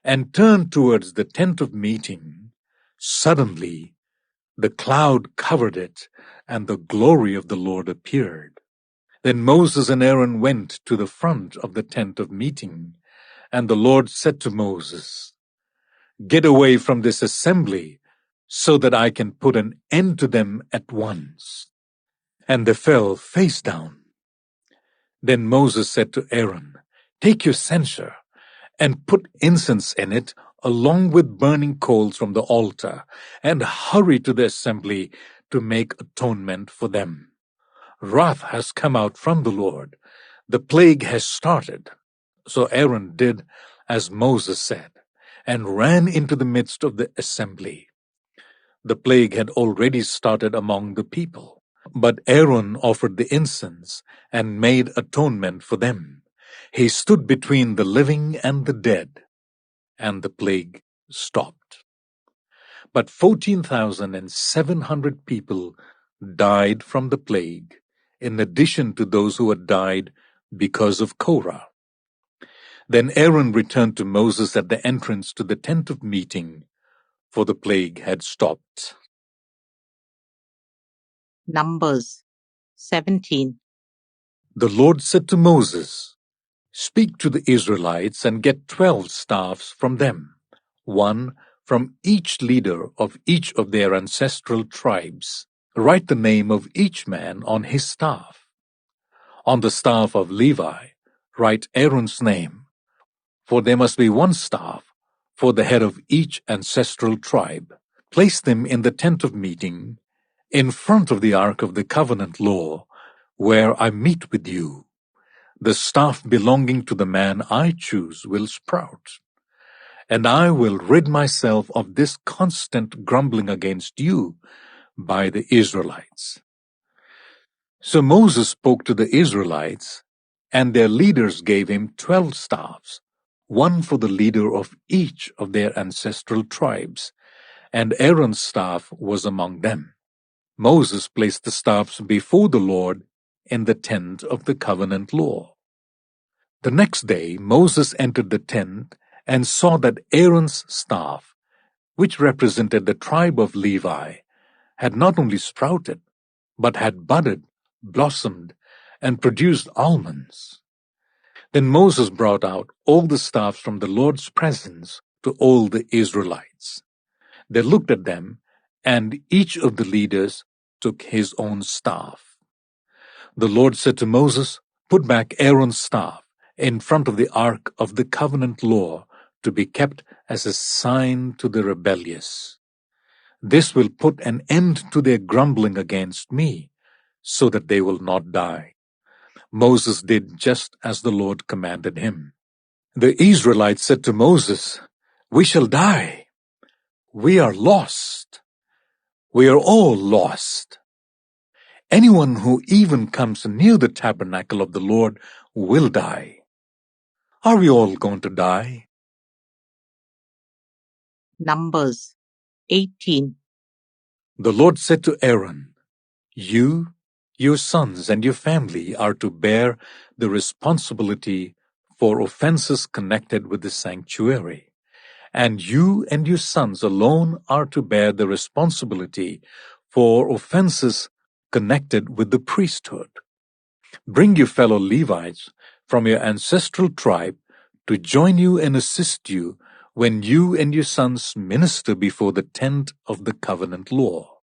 and turned towards the tent of meeting, suddenly the cloud covered it, and the glory of the Lord appeared. Then Moses and Aaron went to the front of the tent of meeting, and the Lord said to Moses, "Get away from this assembly, so that I can put an end to them at once." And they fell face down. Then Moses said to Aaron, "Take your censer and put incense in it, along with burning coals from the altar, and hurry to the assembly to make atonement for them. Wrath has come out from the Lord. The plague has started." So Aaron did as Moses said, and ran into the midst of the assembly. The plague had already started among the people, but Aaron offered the incense and made atonement for them. He stood between the living and the dead, and the plague stopped. But 14,700 people died from the plague, in addition to those who had died because of Korah. Then Aaron returned to Moses at the entrance to the tent of meeting, for the plague had stopped. Numbers 17. The Lord said to Moses, "Speak to the Israelites and get 12 staffs from them, one from each leader of each of their ancestral tribes. Write the name of each man on his staff. On the staff of Levi, write Aaron's name, for there must be one staff for the head of each ancestral tribe. Place them in the tent of meeting, in front of the ark of the covenant law, where I meet with you. The staff belonging to the man I choose will sprout, and I will rid myself of this constant grumbling against you by the Israelites." So Moses spoke to the Israelites, and their leaders gave him 12 staffs, one for the leader of each of their ancestral tribes, and Aaron's staff was among them. Moses placed the staffs before the Lord in the tent of the covenant law. The next day Moses entered the tent and saw that Aaron's staff, which represented the tribe of Levi, had not only sprouted, but had budded, blossomed, and produced almonds. Then Moses brought out all the staffs from the Lord's presence to all the Israelites. They looked at them, and each of the leaders took his own staff. The Lord said to Moses, "Put back Aaron's staff in front of the ark of the covenant law to be kept as a sign to the rebellious. This will put an end to their grumbling against me, so that they will not die." Moses did just as the Lord commanded him. The Israelites said to Moses, "We shall die. We are lost. We are all lost. Anyone who even comes near the tabernacle of the Lord will die. Are we all going to die?" Numbers 18. The Lord said to Aaron, "You, your sons, and your family are to bear the responsibility for offenses connected with the sanctuary, and you and your sons alone are to bear the responsibility for offenses connected with the priesthood. Bring your fellow Levites from your ancestral tribe to join you and assist you when you and your sons minister before the tent of the covenant law.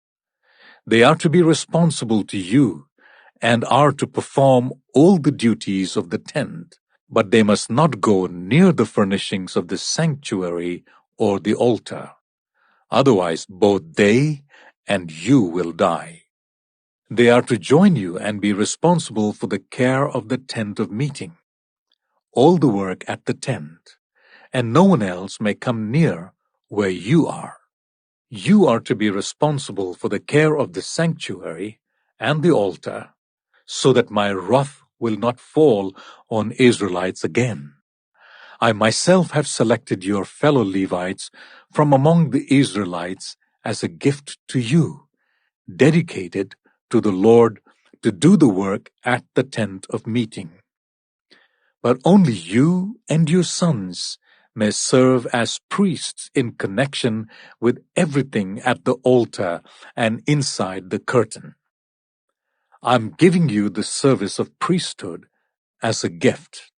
They are to be responsible to you and are to perform all the duties of the tent, but they must not go near the furnishings of the sanctuary or the altar. Otherwise, both they and you will die. They are to join you and be responsible for the care of the tent of meeting, all the work at the tent, and no one else may come near where you are. You are to be responsible for the care of the sanctuary and the altar, so that my wrath will not fall on Israelites again. I myself have selected your fellow Levites from among the Israelites as a gift to you, dedicated to the Lord to do the work at the tent of meeting. But only you and your sons may serve as priests in connection with everything at the altar and inside the curtain. I'm giving you the service of priesthood as a gift.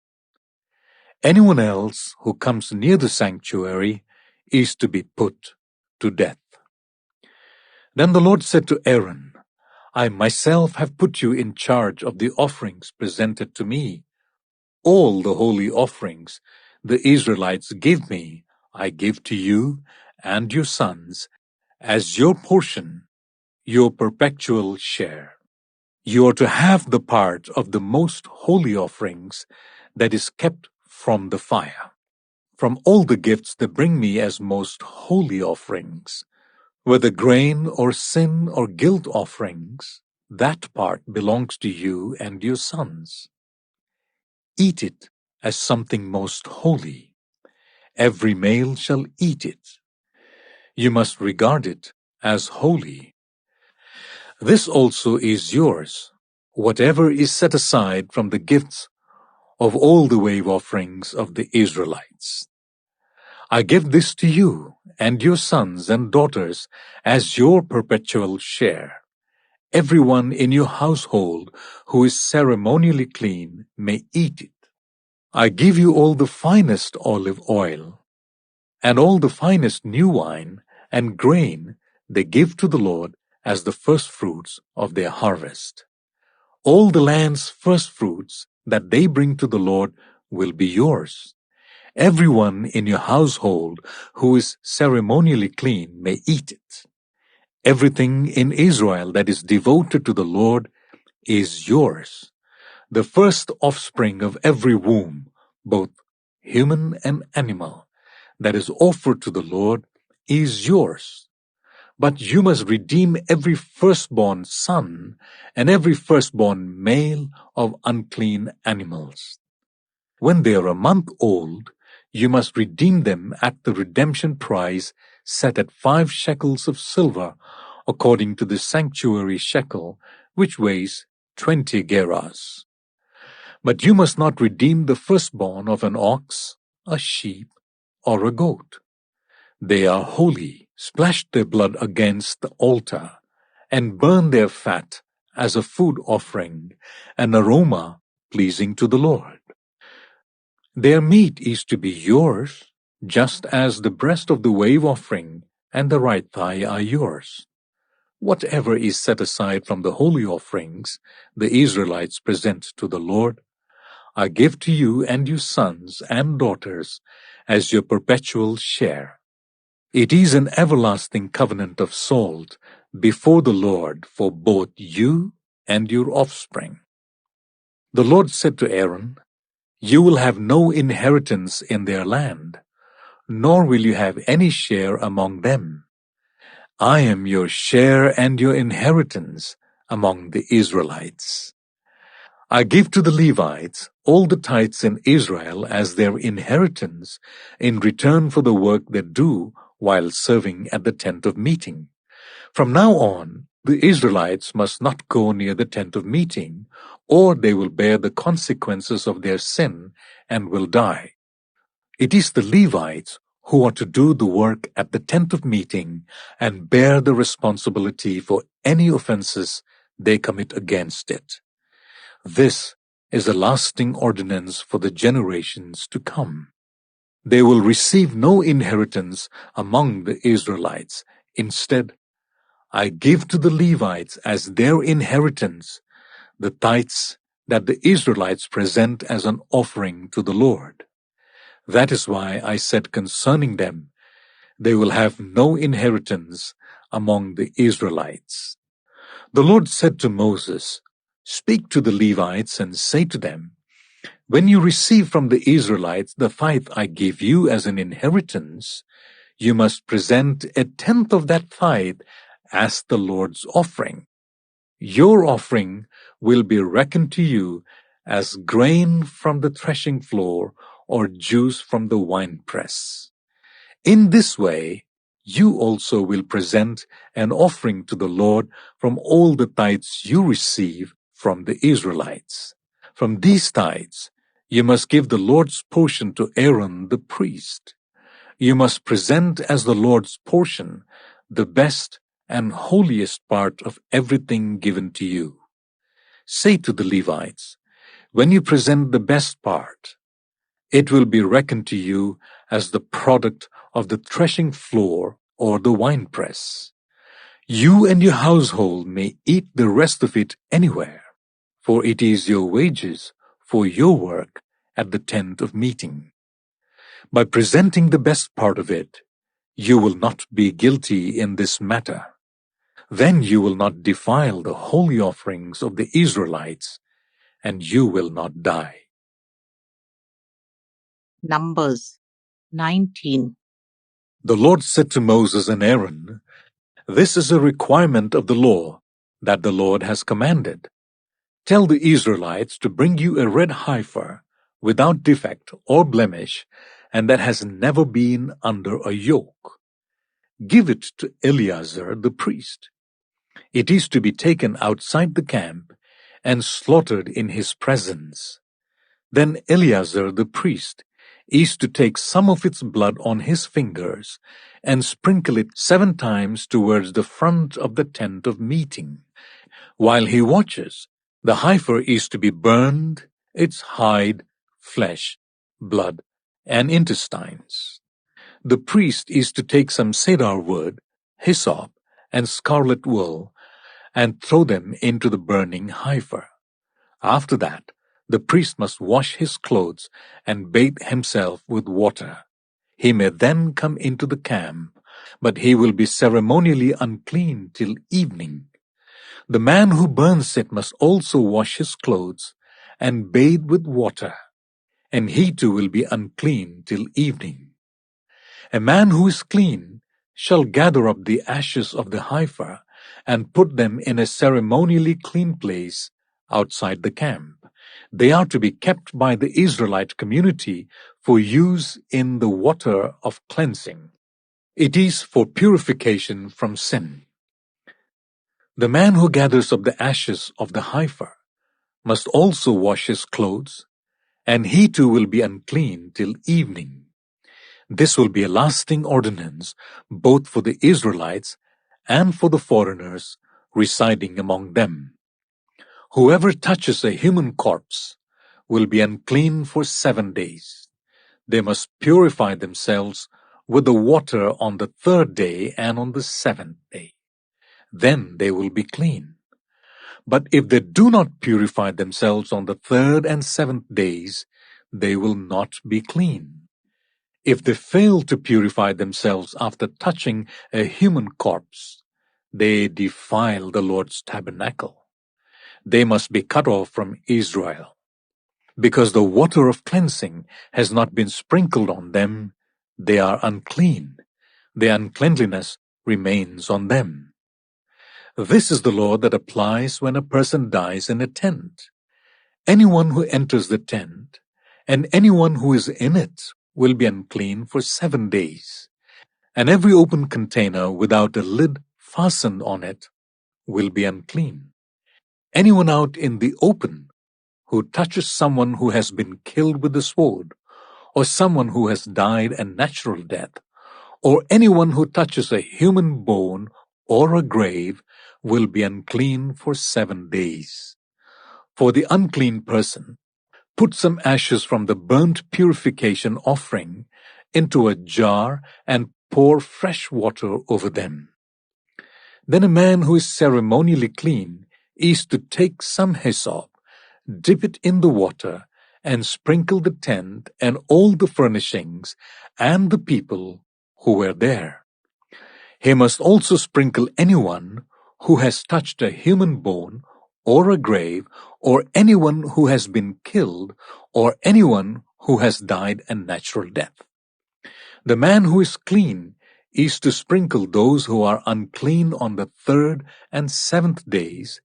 Anyone else who comes near the sanctuary is to be put to death." Then the Lord said to Aaron, "I myself have put you in charge of the offerings presented to me. All the holy offerings the Israelites give me, I give to you and your sons as your portion, your perpetual share. You are to have the part of the most holy offerings that is kept from the fire. From all the gifts they bring me as most holy offerings, whether grain or sin or guilt offerings, that part belongs to you and your sons. Eat it as something most holy. Every male shall eat it. You must regard it as holy. This also is yours, whatever is set aside from the gifts of all the wave offerings of the Israelites. I give this to you and your sons and daughters as your perpetual share. Everyone in your household who is ceremonially clean may eat it. I give you all the finest olive oil, and all the finest new wine and grain they give to the Lord as the firstfruits of their harvest. All the land's firstfruits that they bring to the Lord will be yours. Everyone in your household who is ceremonially clean may eat it. Everything in Israel that is devoted to the Lord is yours. The first offspring of every womb, both human and animal, that is offered to the Lord is yours. But you must redeem every firstborn son and every firstborn male of unclean animals. When they are a month old, you must redeem them at the redemption price set at 5 shekels of silver, according to the sanctuary shekel, which weighs 20 gerahs. But you must not redeem the firstborn of an ox, a sheep, or a goat. They are holy. Splash their blood against the altar, and burn their fat as a food offering, an aroma pleasing to the Lord. Their meat is to be yours, just as the breast of the wave offering and the right thigh are yours. Whatever is set aside from the holy offerings the Israelites present to the Lord, I give to you and your sons and daughters as your perpetual share. It is an everlasting covenant of salt before the Lord for both you and your offspring. The Lord said to Aaron, You will have no inheritance in their land, nor will you have any share among them. I am your share and your inheritance among the Israelites. I give to the Levites all the tithes in Israel as their inheritance in return for the work they do while serving at the tent of meeting. From now on, the Israelites must not go near the tent of meeting, or they will bear the consequences of their sin and will die. It is the Levites who are to do the work at the tent of meeting and bear the responsibility for any offenses they commit against it. This is a lasting ordinance for the generations to come. They will receive no inheritance among the Israelites. Instead, I give to the Levites as their inheritance the tithes that the Israelites present as an offering to the Lord. That is why I said concerning them, they will have no inheritance among the Israelites. The Lord said to Moses, Speak to the Levites and say to them, When you receive from the Israelites the tithe I give you as an inheritance, you must present a tenth of that tithe as the Lord's offering. Your offering will be reckoned to you as grain from the threshing floor or juice from the winepress. In this way, you also will present an offering to the Lord from all the tithes you receive from the Israelites. From these tithes, you must give the Lord's portion to Aaron the priest. You must present as the Lord's portion the best and holiest part of everything given to you. Say to the Levites, When you present the best part, it will be reckoned to you as the product of the threshing floor or the winepress. You and your household may eat the rest of it anywhere, for it is your wages for your work at the tent of meeting. By presenting the best part of it, you will not be guilty in this matter. Then you will not defile the holy offerings of the Israelites, and you will not die. Numbers 19. The Lord said to Moses and Aaron, This is a requirement of the law that the Lord has commanded. Tell the Israelites to bring you a red heifer without defect or blemish, and that has never been under a yoke. Give it to Eleazar the priest. It is to be taken outside the camp and slaughtered in his presence. Then Eleazar the priest is to take some of its blood on his fingers and sprinkle it 7 times towards the front of the tent of meeting. While he watches, the heifer is to be burned, its hide, flesh, blood, and intestines. The priest is to take some cedar wood, hyssop, and scarlet wool, and throw them into the burning heifer. After that, the priest must wash his clothes and bathe himself with water. He may then come into the camp, but he will be ceremonially unclean till evening. The man who burns it must also wash his clothes and bathe with water, and he too will be unclean till evening. A man who is clean shall gather up the ashes of the heifer and put them in a ceremonially clean place outside the camp. They are to be kept by the Israelite community for use in the water of cleansing. It is for purification from sin. The man who gathers up the ashes of the heifer must also wash his clothes, and he too will be unclean till evening. This will be a lasting ordinance both for the Israelites and for the foreigners residing among them. Whoever touches a human corpse will be unclean for 7 days. They must purify themselves with the water on the 3rd day and on the 7th day. Then they will be clean. But if they do not purify themselves on the 3rd and 7th days, they will not be clean. If they fail to purify themselves after touching a human corpse, they defile the Lord's tabernacle. They must be cut off from Israel. Because the water of cleansing has not been sprinkled on them, they are unclean. Their uncleanliness remains on them. This is the law that applies when a person dies in a tent. Anyone who enters the tent, and anyone who is in it, will be unclean for 7 days, and every open container without a lid fastened on it will be unclean. Anyone out in the open who touches someone who has been killed with the sword, or someone who has died a natural death, or anyone who touches a human bone or a grave will be unclean for 7 days. For the unclean person, put some ashes from the burnt purification offering into a jar and pour fresh water over them. Then a man who is ceremonially clean is to take some hyssop, dip it in the water, and sprinkle the tent and all the furnishings and the people who were there. He must also sprinkle anyone who has touched a human bone or a grave, or anyone who has been killed, or anyone who has died a natural death. The man who is clean is to sprinkle those who are unclean on the 3rd and 7th days,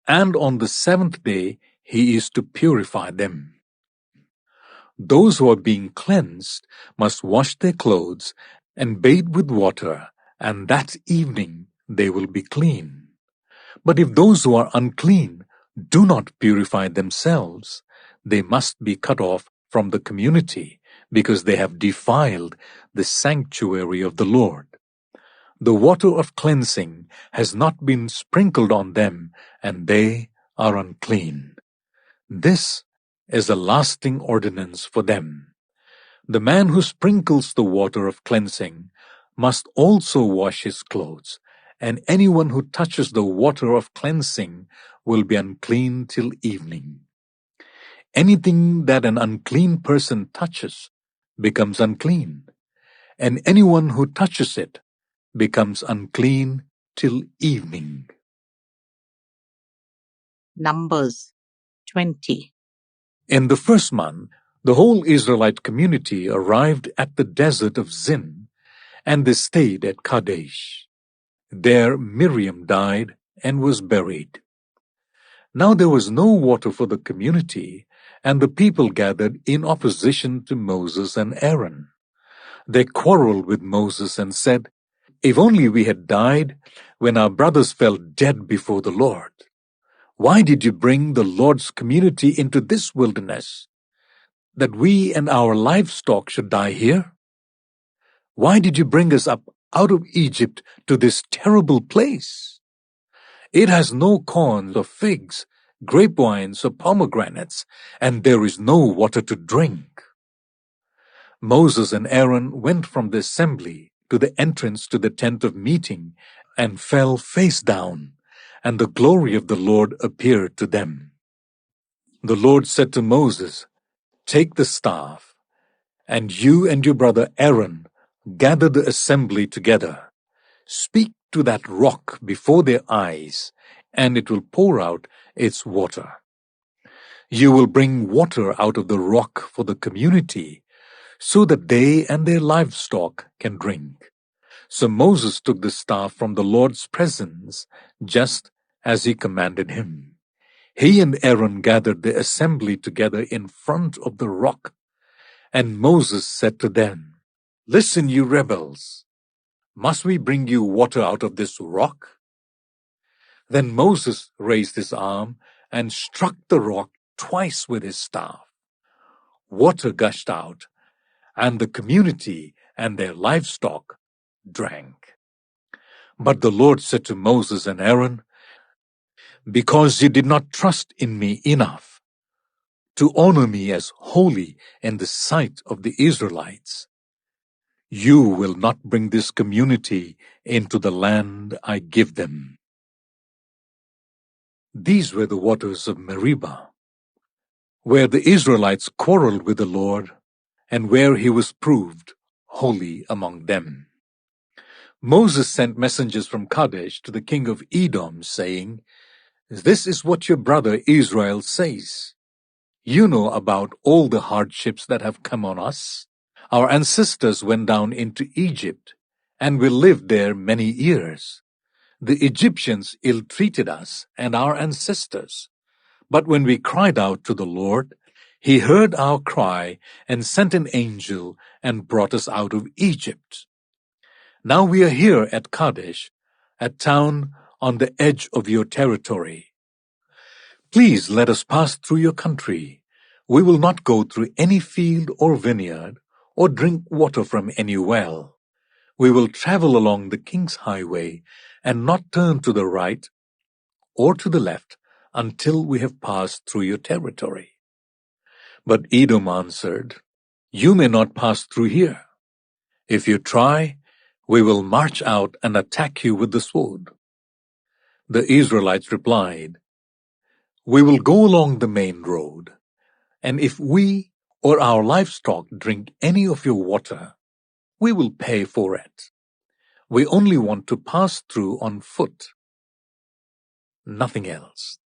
and on the 7th day he is to purify them. Those who are being cleansed must wash their clothes and bathe with water, and that evening they will be clean. But if those who are unclean do not purify themselves, they must be cut off from the community, because they have defiled the sanctuary of the Lord. The water of cleansing has not been sprinkled on them, and they are unclean. This is a lasting ordinance for them. The man who sprinkles the water of cleansing must also wash his clothes, and anyone who touches the water of cleansing will be unclean till evening. Anything that an unclean person touches becomes unclean, and anyone who touches it becomes unclean till evening. Numbers 20. In the 1st month, the whole Israelite community arrived at the desert of Zin, and they stayed at Kadesh. There Miriam died and was buried. Now there was no water for the community, and the people gathered in opposition to Moses and Aaron. They quarreled with Moses and said, "If only we had died when our brothers fell dead before the Lord. Why did you bring the Lord's community into this wilderness, that we and our livestock should die here? Why did you bring us up out of Egypt to this terrible place? It has no corn or figs, grapevines or pomegranates, and there is no water to drink." Moses and Aaron went from the assembly to the entrance to the tent of meeting and fell face down, and the glory of the Lord appeared to them. The Lord said to Moses, "Take the staff, and you and your brother Aaron gather the assembly together. Speak to that rock before their eyes, and it will pour out its water. You will bring water out of the rock for the community, so that they and their livestock can drink." So Moses took the staff from the Lord's presence, just as he commanded him. He and Aaron gathered the assembly together in front of the rock, and Moses said to them, "Listen, you rebels. Must we bring you water out of this rock?" Then Moses raised his arm and struck the rock twice with his staff. Water gushed out, and the community and their livestock drank. But the Lord said to Moses and Aaron, "Because you did not trust in me enough to honor me as holy in the sight of the Israelites, you will not bring this community into the land I give them." These were the waters of Meribah, where the Israelites quarreled with the Lord, and where he was proved holy among them. Moses sent messengers from Kadesh to the king of Edom, saying, "This is what your brother Israel says. You know about all the hardships that have come on us. Our ancestors went down into Egypt, and we lived there many years. The Egyptians ill-treated us and our ancestors. But when we cried out to the Lord, he heard our cry and sent an angel and brought us out of Egypt. Now we are here at Kadesh, a town on the edge of your territory. Please let us pass through your country. We will not go through any field or vineyard or drink water from any well. We will travel along the king's highway and not turn to the right or to the left until we have passed through your territory." But Edom answered, "You may not pass through here. If you try, we will march out and attack you with the sword." The Israelites replied, "We will go along the main road, and if we or our livestock drink any of your water, we will pay for it. We only want to pass through on foot, nothing else."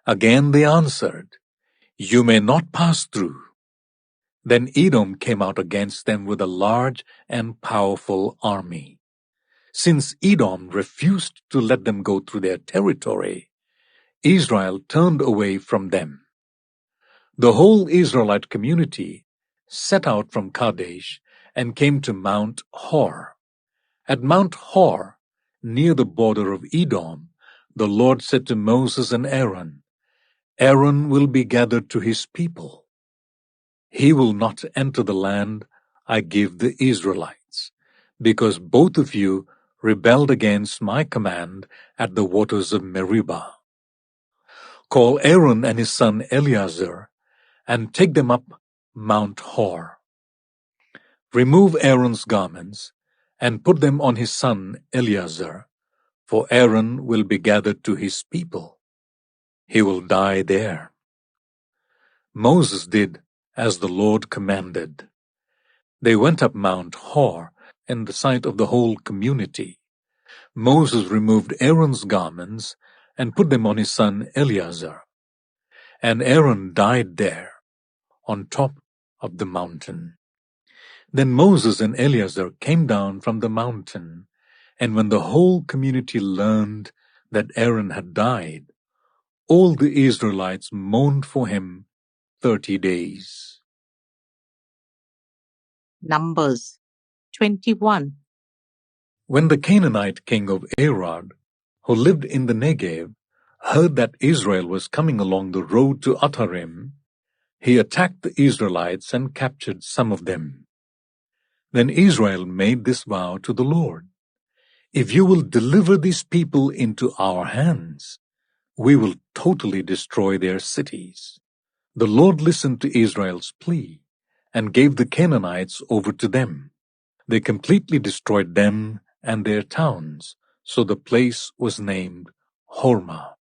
Again they answered, "You may not pass through." Then Edom came out against them with a large and powerful army. Since Edom refused to let them go through their territory, Israel turned away from them. The whole Israelite community set out from Kadesh and came to Mount Hor. At Mount Hor, near the border of Edom, the Lord said to Moses and Aaron, "Aaron will be gathered to his people. He will not enter the land I give the Israelites, because both of you rebelled against my command at the waters of Meribah. Call Aaron and his son Eleazar, and take them up Mount Hor. Remove Aaron's garments, and put them on his son Eleazar, for Aaron will be gathered to his people. He will die there." Moses did as the Lord commanded. They went up Mount Hor in the sight of the whole community. Moses removed Aaron's garments and put them on his son Eleazar. And Aaron died there, on top of the mountain. Then Moses and Eleazar came down from the mountain, and when the whole community learned that Aaron had died, all the Israelites mourned for him 30 days. Numbers 21. When the Canaanite king of Arad, who lived in the Negev, heard that Israel was coming along the road to Atarim, he attacked the Israelites and captured some of them. Then Israel made this vow to the Lord, "If you will deliver these people into our hands, we will totally destroy their cities." The Lord listened to Israel's plea and gave the Canaanites over to them. They completely destroyed them and their towns, so the place was named Hormah.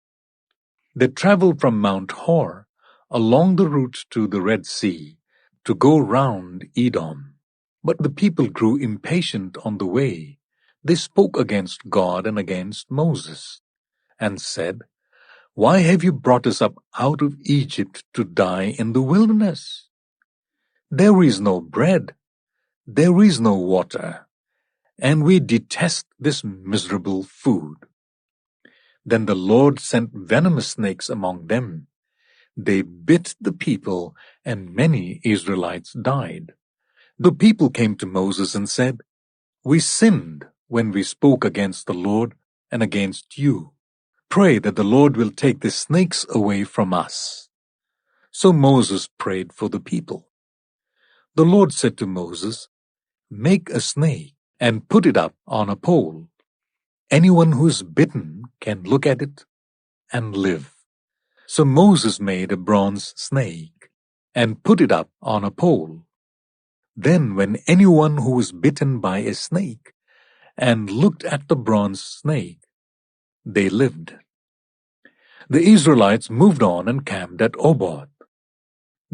They traveled from Mount Hor along the route to the Red Sea to go round Edom. But the people grew impatient on the way. They spoke against God and against Moses, and said, "Why have you brought us up out of Egypt to die in the wilderness? There is no bread, there is no water, and we detest this miserable food." Then the Lord sent venomous snakes among them. They bit the people, and many Israelites died. The people came to Moses and said, "We sinned when we spoke against the Lord and against you. pray that the Lord will take the snakes away from us." So Moses prayed for the people. The Lord said to Moses, "Make a snake and put it up on a pole. Anyone who is bitten can look at it and live." So Moses made a bronze snake and put it up on a pole. Then when anyone who was bitten by a snake and looked at the bronze snake, they lived. The Israelites moved on and camped at Oboth.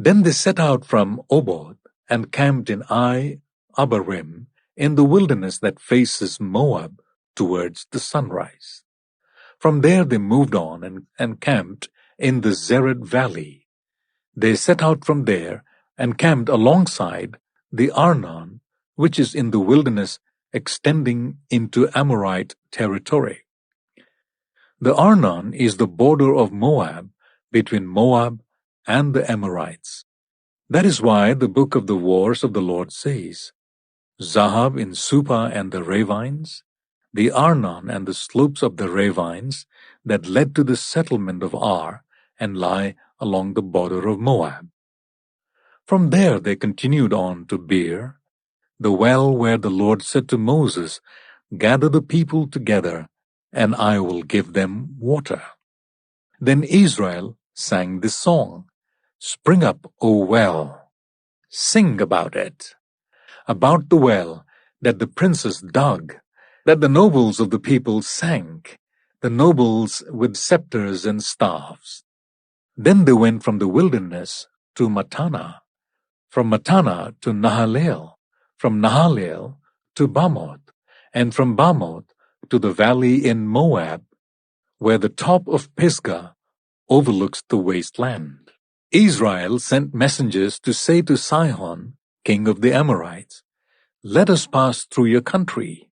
Then they set out from Oboth and camped in Abarim in the wilderness that faces Moab towards the sunrise. From there they moved on and camped in the Zered Valley. They set out from there and camped alongside the Arnon, which is in the wilderness extending into Amorite territory. The Arnon is the border of Moab between Moab and the Amorites. That is why the book of the wars of the Lord says, "Zahab in Supa and the ravines, the Arnon and the slopes of the ravines that led to the settlement of Ar and lie along the border of Moab." From there they continued on to Beer, the well where the Lord said to Moses, "Gather the people together, and I will give them water." Then Israel sang this song, "Spring up, O well, sing about it, about the well that the princes dug, that the nobles of the people sank, the nobles with scepters and staffs." Then they went from the wilderness to Mattanah, from Mattanah to Nahalel, from Nahalel to Bamoth, and from Bamoth to the valley in Moab, where the top of Pisgah overlooks the wasteland. Israel sent messengers to say to Sihon, king of the Amorites, "Let us pass through your country.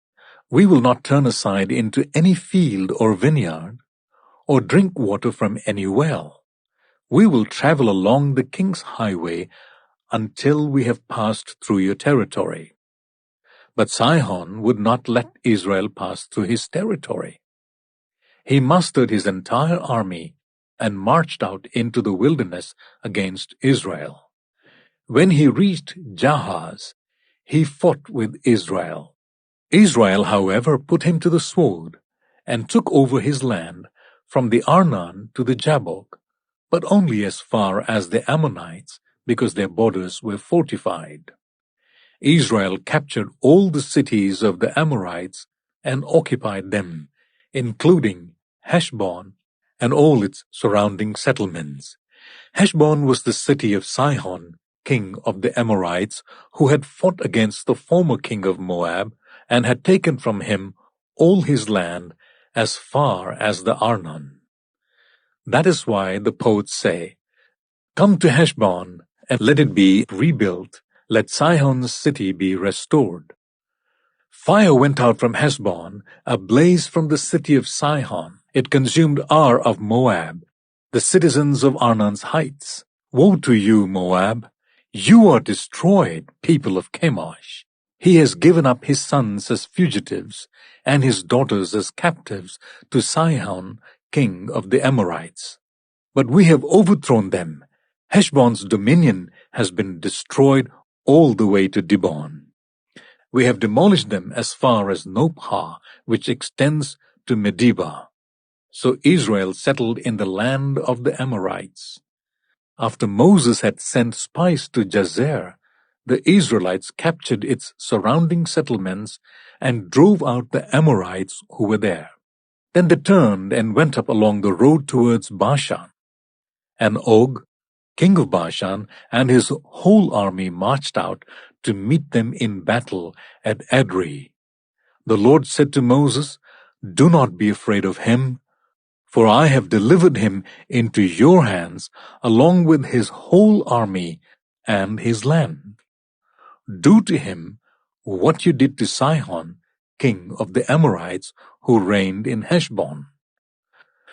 We will not turn aside into any field or vineyard, or drink water from any well. We will travel along the king's highway until we have passed through your territory." But Sihon would not let Israel pass through his territory. He mustered his entire army and marched out into the wilderness against Israel. When he reached Jahaz, he fought with Israel. Israel, however, put him to the sword and took over his land from the Arnon to the Jabbok, but only as far as the Ammonites, because their borders were fortified. Israel captured all the cities of the Amorites and occupied them, including Heshbon and all its surrounding settlements. Heshbon was the city of Sihon, king of the Amorites, who had fought against the former king of Moab and had taken from him all his land as far as the Arnon. That is why the poets say, "Come to Heshbon, and let it be rebuilt. Let Sihon's city be restored." Fire went out from Heshbon, a blaze from the city of Sihon. It consumed Ar of Moab, the citizens of Arnon's heights. Woe to you, Moab! You are destroyed, people of Chemosh. He has given up his sons as fugitives, and his daughters as captives to Sihon, king of the Amorites. But we have overthrown them. Heshbon's dominion has been destroyed all the way to Dibon. We have demolished them as far as Nophah, which extends to Medeba. So Israel settled in the land of the Amorites. After Moses had sent spies to Jazer, the Israelites captured its surrounding settlements and drove out the Amorites who were there. Then they turned and went up along the road towards Bashan. And Og, king of Bashan, and his whole army marched out to meet them in battle at Edrei. The Lord said to Moses, "Do not be afraid of him, for I have delivered him into your hands along with his whole army and his land. Do to him what you did to Sihon, king of the Amorites, who reigned in Heshbon."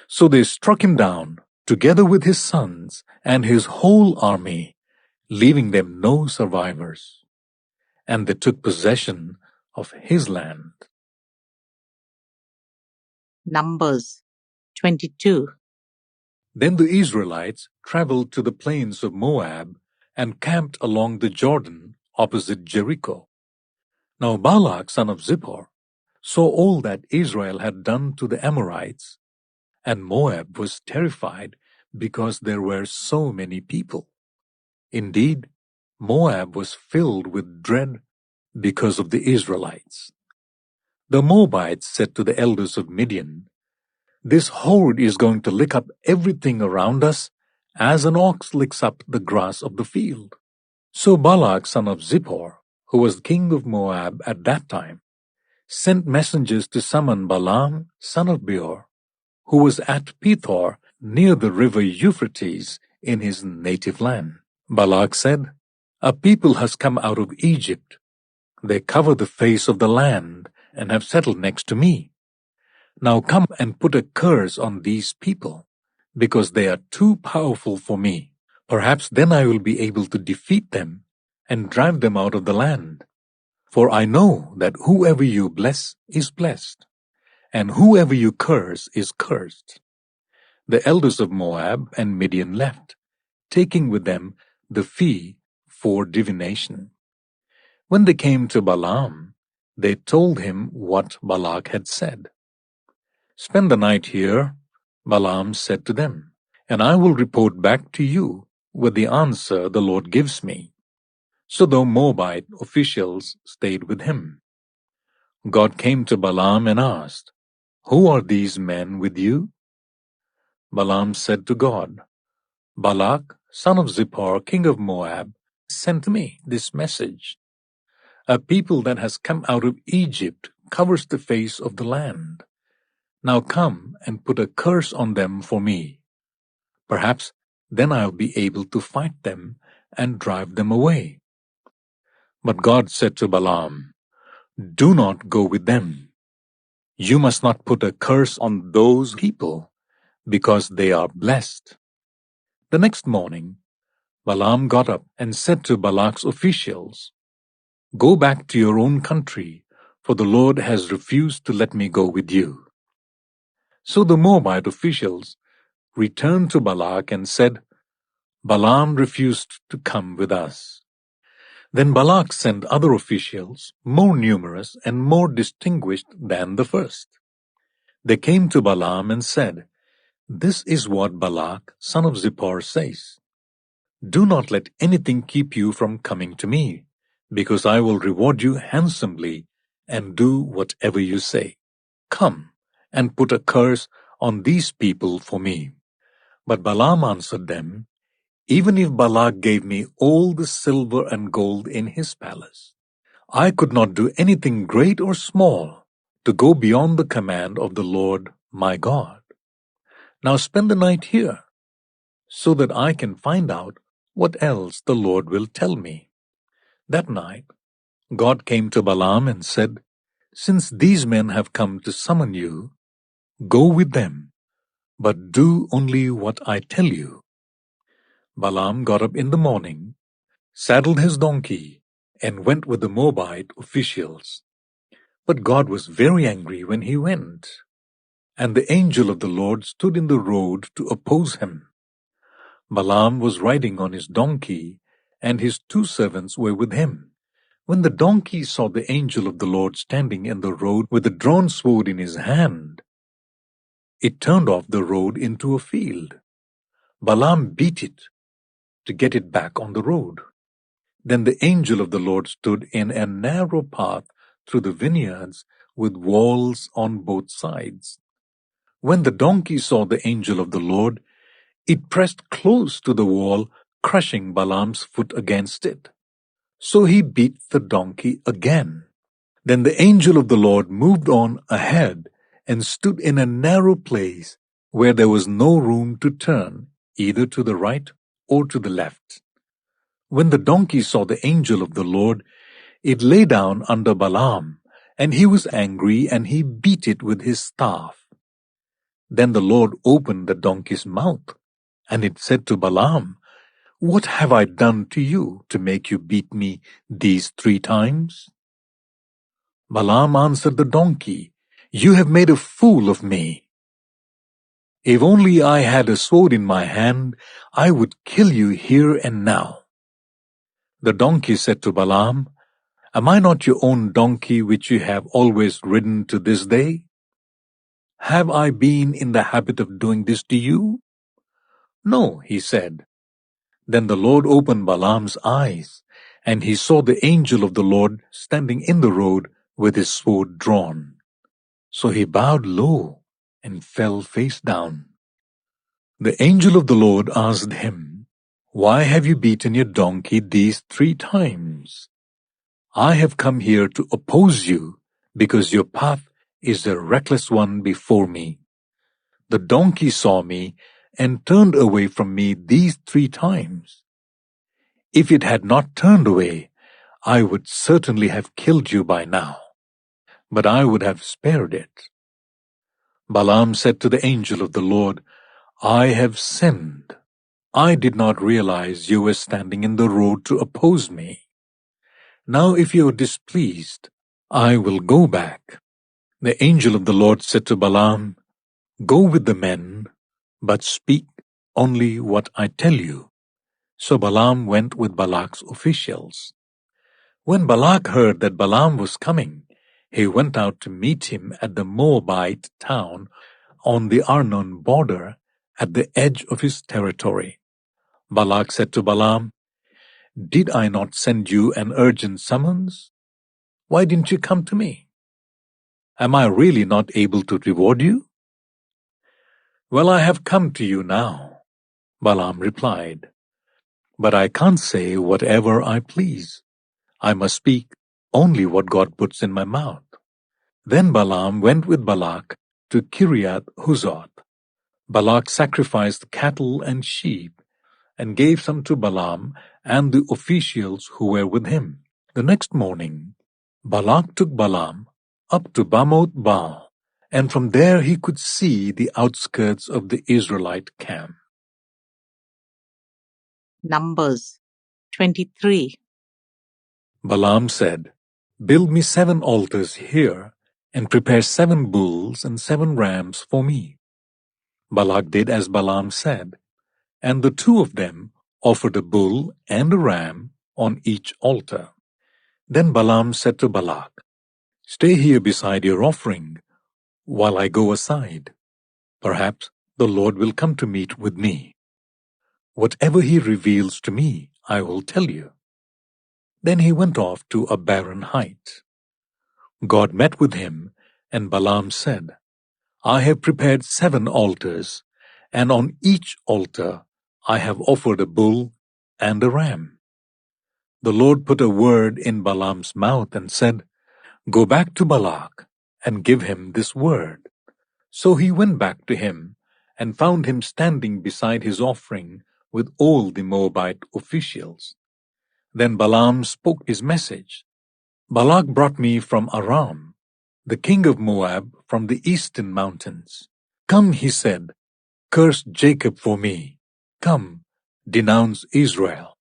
So they struck him down, together with his sons and his whole army, leaving them no survivors. And they took possession of his land. Numbers 22. Then the Israelites traveled to the plains of Moab and camped along the Jordan opposite Jericho. Now Balak son of Zippor saw all that Israel had done to the Amorites, and Moab was terrified because there were so many people. Indeed, Moab was filled with dread because of the Israelites. The Moabites said to the elders of Midian, "This horde is going to lick up everything around us as an ox licks up the grass of the field." So Balak son of Zippor, who was king of Moab at that time, sent messengers to summon Balaam son of Beor, who was at Pethor near the river Euphrates in his native land. Balak said, "A people has come out of Egypt. They cover the face of the land and have settled next to me. Now come and put a curse on these people, because they are too powerful for me. Perhaps then I will be able to defeat them and drive them out of the land. For I know that whoever you bless is blessed, and whoever you curse is cursed." The elders of Moab and Midian left, taking with them the fee for divination. When they came to Balaam, they told him what Balak had said. "Spend the night here," Balaam said to them, "and I will report back to you with the answer the Lord gives me." So the Moabite officials stayed with him. God came to Balaam and asked, "Who are these men with you?" Balaam said to God, "Balak, son of Zippor, king of Moab, sent me this message. A people that has come out of Egypt covers the face of the land. Now come and put a curse on them for me. Perhaps then I'll be able to fight them and drive them away." But God said to Balaam, "Do not go with them. You must not put a curse on those people, because they are blessed." The next morning, Balaam got up and said to Balak's officials, "Go back to your own country, for the Lord has refused to let me go with you." So the Moabite officials returned to Balak and said, "Balaam refused to come with us." Then Balak sent other officials, more numerous and more distinguished than the first. They came to Balaam and said, "This is what Balak, son of Zippor, says. Do not let anything keep you from coming to me, because I will reward you handsomely and do whatever you say. Come and put a curse on these people for me." But Balaam answered them, "Even if Balak gave me all the silver and gold in his palace, I could not do anything great or small to go beyond the command of the Lord my God. Now spend the night here, so that I can find out what else the Lord will tell me." That night, God came to Balaam and said, "Since these men have come to summon you, go with them, but do only what I tell you." Balaam got up in the morning, saddled his donkey, and went with the Moabite officials. But God was very angry when he went, and the angel of the Lord stood in the road to oppose him. Balaam was riding on his donkey, and his 2 servants were with him. When the donkey saw the angel of the Lord standing in the road with a drawn sword in his hand, it turned off the road into a field. Balaam beat it to get it back on the road. Then the angel of the Lord stood in a narrow path through the vineyards with walls on both sides. When the donkey saw the angel of the Lord, it pressed close to the wall, crushing Balaam's foot against it. So he beat the donkey again. Then the angel of the Lord moved on ahead and stood in a narrow place where there was no room to turn, either to the right or to the left. When the donkey saw the angel of the Lord, it lay down under Balaam, and he was angry, and he beat it with his staff. Then the Lord opened the donkey's mouth, and it said to Balaam, "What have I done to you to make you beat me these 3 times?" Balaam answered the donkey, "You have made a fool of me." If only I had a sword in my hand, I would kill you here and now." The donkey said to Balaam, "Am I not your own donkey which you have always ridden to this day? Have I been in the habit of doing this to you?" "No," he said. Then the Lord opened Balaam's eyes, and he saw the angel of the Lord standing in the road with his sword drawn. So he bowed low and fell face down. The angel of the Lord asked him, "Why have you beaten your donkey these 3 times? I have come here to oppose you, because your path is a reckless one before me. The donkey saw me and turned away from me these 3 times. If it had not turned away, I would certainly have killed you by now, but I would have spared it." Balaam said to the angel of the Lord, "I have sinned. I did not realize you were standing in the road to oppose me. Now if you are displeased, I will go back." The angel of the Lord said to Balaam, "Go with the men, but speak only what I tell you." So Balaam went with Balak's officials. When Balak heard that Balaam was coming, he went out to meet him at the Moabite town on the Arnon border at the edge of his territory. Balak said to Balaam, "Did I not send you an urgent summons? Why didn't you come to me? Am I really not able to reward you?" "Well, I have come to you now," Balaam replied, "but I can't say whatever I please. I must speak only what God puts in my mouth." Then Balaam went with Balak to Kiriath Huzoth. Balak sacrificed cattle and sheep and gave some to Balaam and the officials who were with him. The next morning, Balak took Balaam up to Bamoth Baal, and from there he could see the outskirts of the Israelite camp. Numbers 23. Balaam said, "Build me 7 altars here, and prepare 7 bulls and 7 rams for me." Balak did as Balaam said, and the 2 of them offered a bull and a ram on each altar. Then Balaam said to Balak, "Stay here beside your offering, while I go aside. Perhaps the Lord will come to meet with me. Whatever he reveals to me, I will tell you." Then he went off to a barren height. God met with him, and Balaam said, "I have prepared 7 altars, and on each altar I have offered a bull and a ram." The Lord put a word in Balaam's mouth and said, "Go back to Balak and give him this word." So he went back to him and found him standing beside his offering with all the Moabite officials. Then Balaam spoke his message. "Balak brought me from Aram, the king of Moab, from the eastern mountains. Come," he said, "curse Jacob for me. Come, denounce Israel.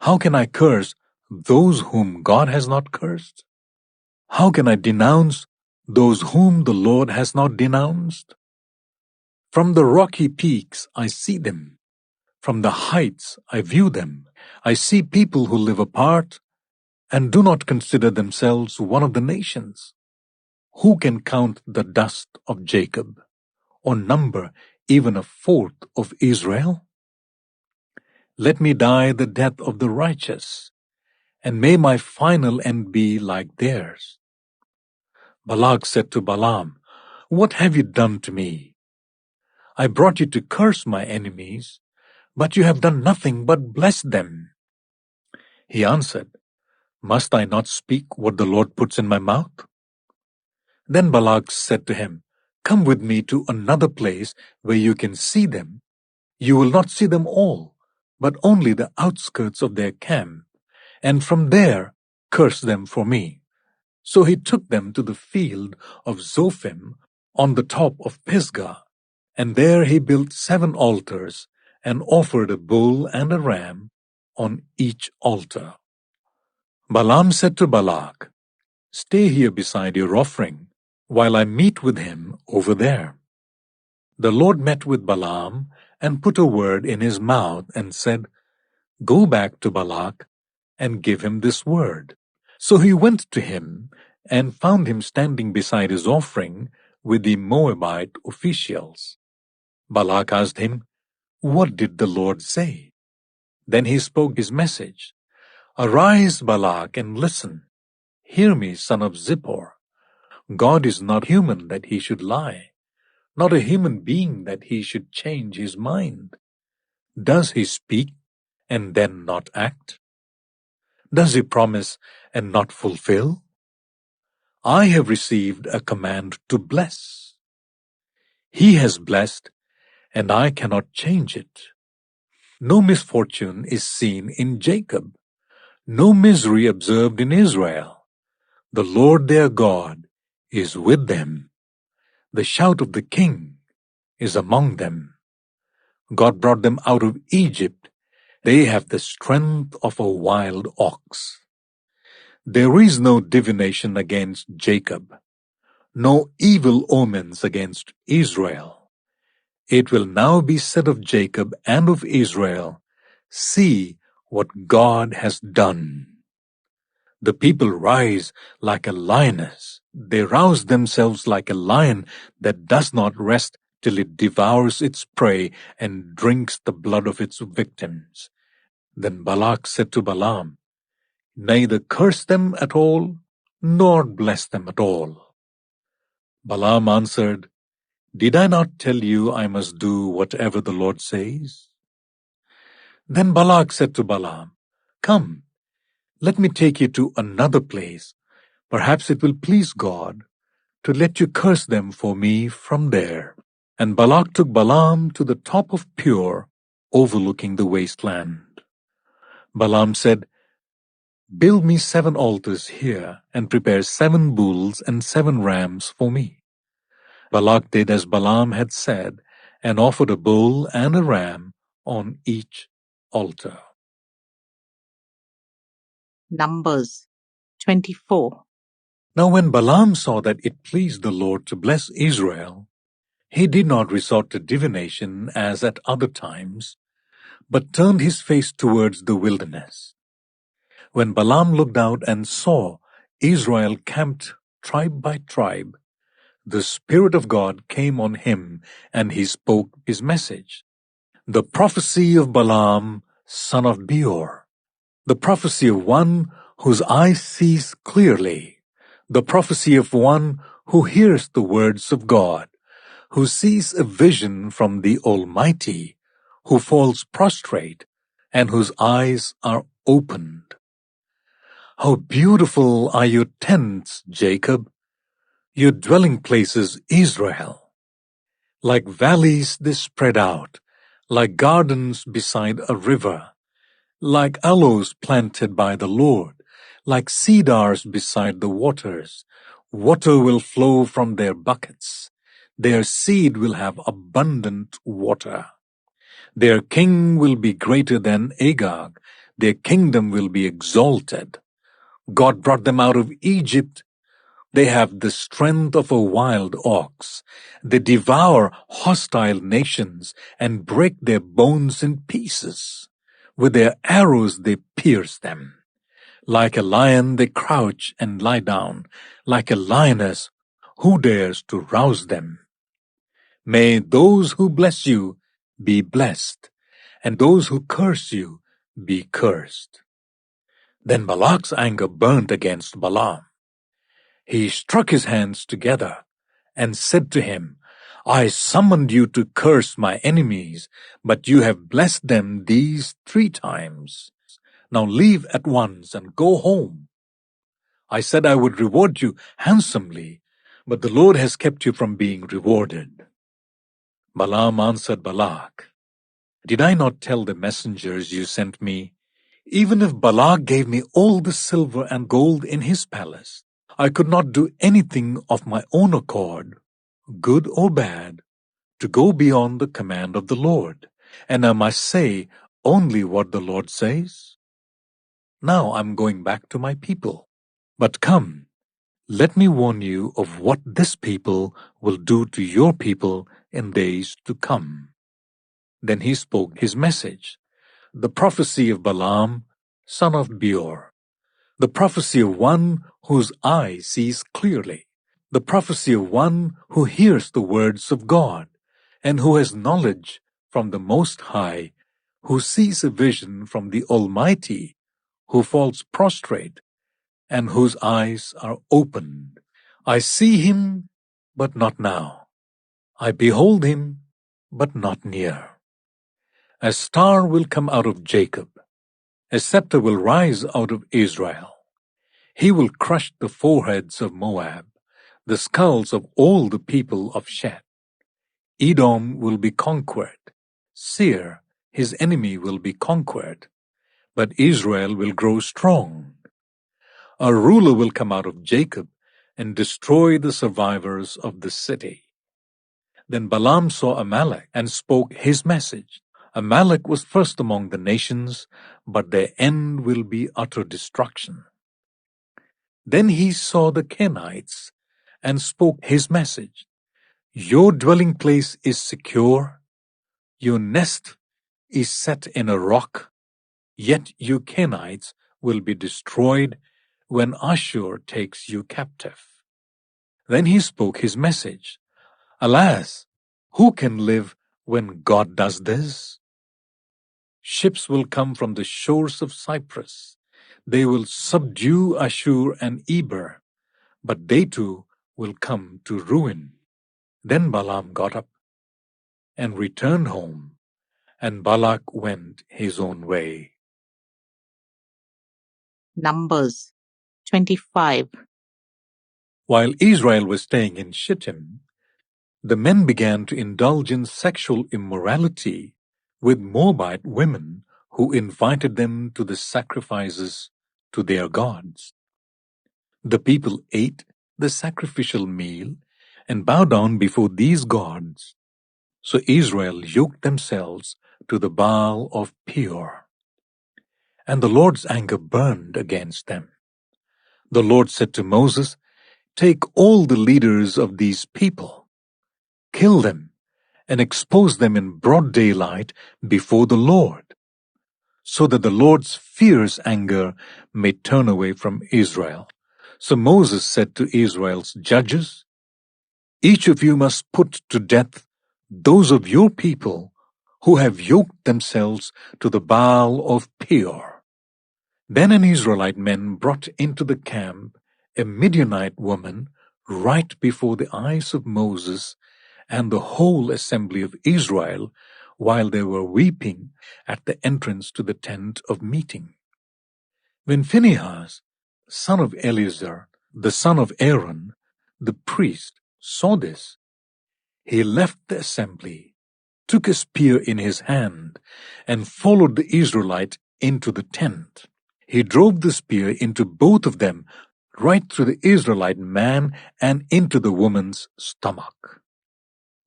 How can I curse those whom God has not cursed? How can I denounce those whom the Lord has not denounced? From the rocky peaks I see them. From the heights I view them. I see people who live apart and do not consider themselves one of the nations. Who can count the dust of Jacob, or number even a fourth of Israel? Let me die the death of the righteous, and may my final end be like theirs." Balak said to Balaam, "What have you done to me? I brought you to curse my enemies, but you have done nothing but bless them." He answered, "Must I not speak what the Lord puts in my mouth?" Then Balak said to him, "Come with me to another place where you can see them. You will not see them all, but only the outskirts of their camp, and from there curse them for me." So he took them to the field of Zophim on the top of Pisgah, and there he built 7 altars and offered a bull and a ram on each altar. Balaam said to Balak, "Stay here beside your offering, while I meet with him over there." The Lord met with Balaam and put a word in his mouth and said, "Go back to Balak and give him this word." So he went to him and found him standing beside his offering with the Moabite officials. Balak asked him, "What did the Lord say?" Then he spoke his message. "Arise, Balak, and listen. Hear me, son of Zippor. God is not human that he should lie, not a human being that he should change his mind. Does he speak and then not act? Does he promise and not fulfill? I have received a command to bless. He has blessed, and I cannot change it. No misfortune is seen in Jacob, no misery observed in Israel. The Lord their God is with them. The shout of the king is among them. God brought them out of Egypt. They have the strength of a wild ox. There is no divination against Jacob, no evil omens against Israel. It will now be said of Jacob and of Israel, see what God has done. The people rise like a lioness. They rouse themselves like a lion that does not rest till it devours its prey and drinks the blood of its victims. Then Balak said to Balaam, "Neither curse them at all, nor bless them at all." Balaam answered, "Did I not tell you I must do whatever the Lord says?" Then Balak said to Balaam, "Come, let me take you to another place. Perhaps it will please God to let you curse them for me from there." And Balak took Balaam to the top of Pur, overlooking the wasteland. Balaam said, "Build me 7 altars here, and prepare 7 bulls and 7 rams for me." Balak did as Balaam had said, and offered a bull and a ram on each altar. Numbers 24. Now when Balaam saw that it pleased the Lord to bless Israel, he did not resort to divination as at other times, but turned his face towards the wilderness. When Balaam looked out and saw Israel camped tribe by tribe, the Spirit of God came on him, and he spoke his message. The prophecy of Balaam, son of Beor, the prophecy of one whose eye sees clearly, the prophecy of one who hears the words of God, who sees a vision from the Almighty, who falls prostrate, and whose eyes are opened. How beautiful are your tents, Jacob, your dwelling places, Israel. Like valleys they spread out, like gardens beside a river, like aloes planted by the Lord, like cedars beside the waters. Water will flow from their buckets. Their seed will have abundant water. Their king will be greater than Agag. Their kingdom will be exalted. God brought them out of Egypt. They have the strength of a wild ox. They devour hostile nations and break their bones in pieces. With their arrows they pierce them. Like a lion they crouch and lie down. Like a lioness, who dares to rouse them? May those who bless you be blessed, and those who curse you be cursed. Then Balak's anger burned against Balaam. He struck his hands together and said to him, I summoned you to curse my enemies, but you have blessed them these 3 times. Now leave at once and go home. I said I would reward you handsomely, but the Lord has kept you from being rewarded. Balaam answered Balak, Did I not tell the messengers you sent me? Even if Balak gave me all the silver and gold in his palace, I could not do anything of my own accord, good or bad, to go beyond the command of the Lord, and I must say only what the Lord says. Now I'm going back to my people. But come, let me warn you of what this people will do to your people in days to come. Then he spoke his message, the prophecy of Balaam, son of Beor, the prophecy of one whose eye sees clearly, the prophecy of one who hears the words of God, and who has knowledge from the Most High, who sees a vision from the Almighty, who falls prostrate, and whose eyes are opened. I see him, but not now. I behold him, but not near. A star will come out of Jacob. A scepter will rise out of Israel. He will crush the foreheads of Moab, the skulls of all the people of Shet. Edom will be conquered. Seir, his enemy, will be conquered. But Israel will grow strong. A ruler will come out of Jacob and destroy the survivors of the city. Then Balaam saw Amalek and spoke his message. Amalek was first among the nations, but their end will be utter destruction. Then he saw the Kenites and spoke his message. Your dwelling place is secure, your nest is set in a rock, yet you Kenites will be destroyed when Ashur takes you captive. Then he spoke his message. Alas, who can live when God does this? Ships will come from the shores of Cyprus. They will subdue Ashur and Eber, but they too will come to ruin. Then Balaam got up and returned home, and Balak went his own way. Numbers 25. While Israel was staying in Shittim, the men began to indulge in sexual immorality with Moabite women who invited them to the sacrifices to their gods. The people ate the sacrificial meal and bowed down before these gods. So Israel yoked themselves to the Baal of Peor. And the Lord's anger burned against them. The Lord said to Moses, "Take all the leaders of these people, kill them, and expose them in broad daylight before the Lord, so that the Lord's fierce anger may turn away from Israel." So Moses said to Israel's judges, "Each of you must put to death those of your people who have yoked themselves to the Baal of Peor." Then an Israelite man brought into the camp a Midianite woman right before the eyes of Moses and the whole assembly of Israel while they were weeping at the entrance to the tent of meeting. When Phinehas, son of Eleazar, the son of Aaron, the priest, saw this, he left the assembly, took a spear in his hand, and followed the Israelite into the tent. He drove the spear into both of them, right through the Israelite man and into the woman's stomach.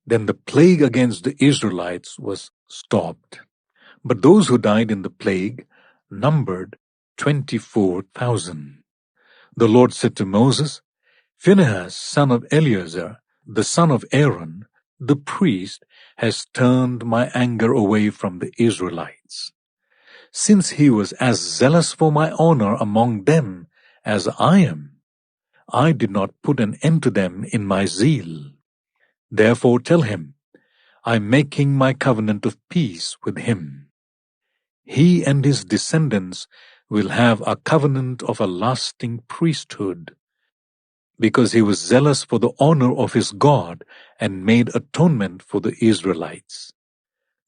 Then the plague against the Israelites was stopped. But those who died in the plague numbered 24,000. The Lord said to Moses, "Phinehas, son of Eleazar, the son of Aaron, the priest, has turned my anger away from the Israelites. Since he was as zealous for my honor among them as I am, I did not put an end to them in my zeal. Therefore tell him, I am making my covenant of peace with him. He and his descendants will have a covenant of a lasting priesthood, because he was zealous for the honor of his God and made atonement for the Israelites."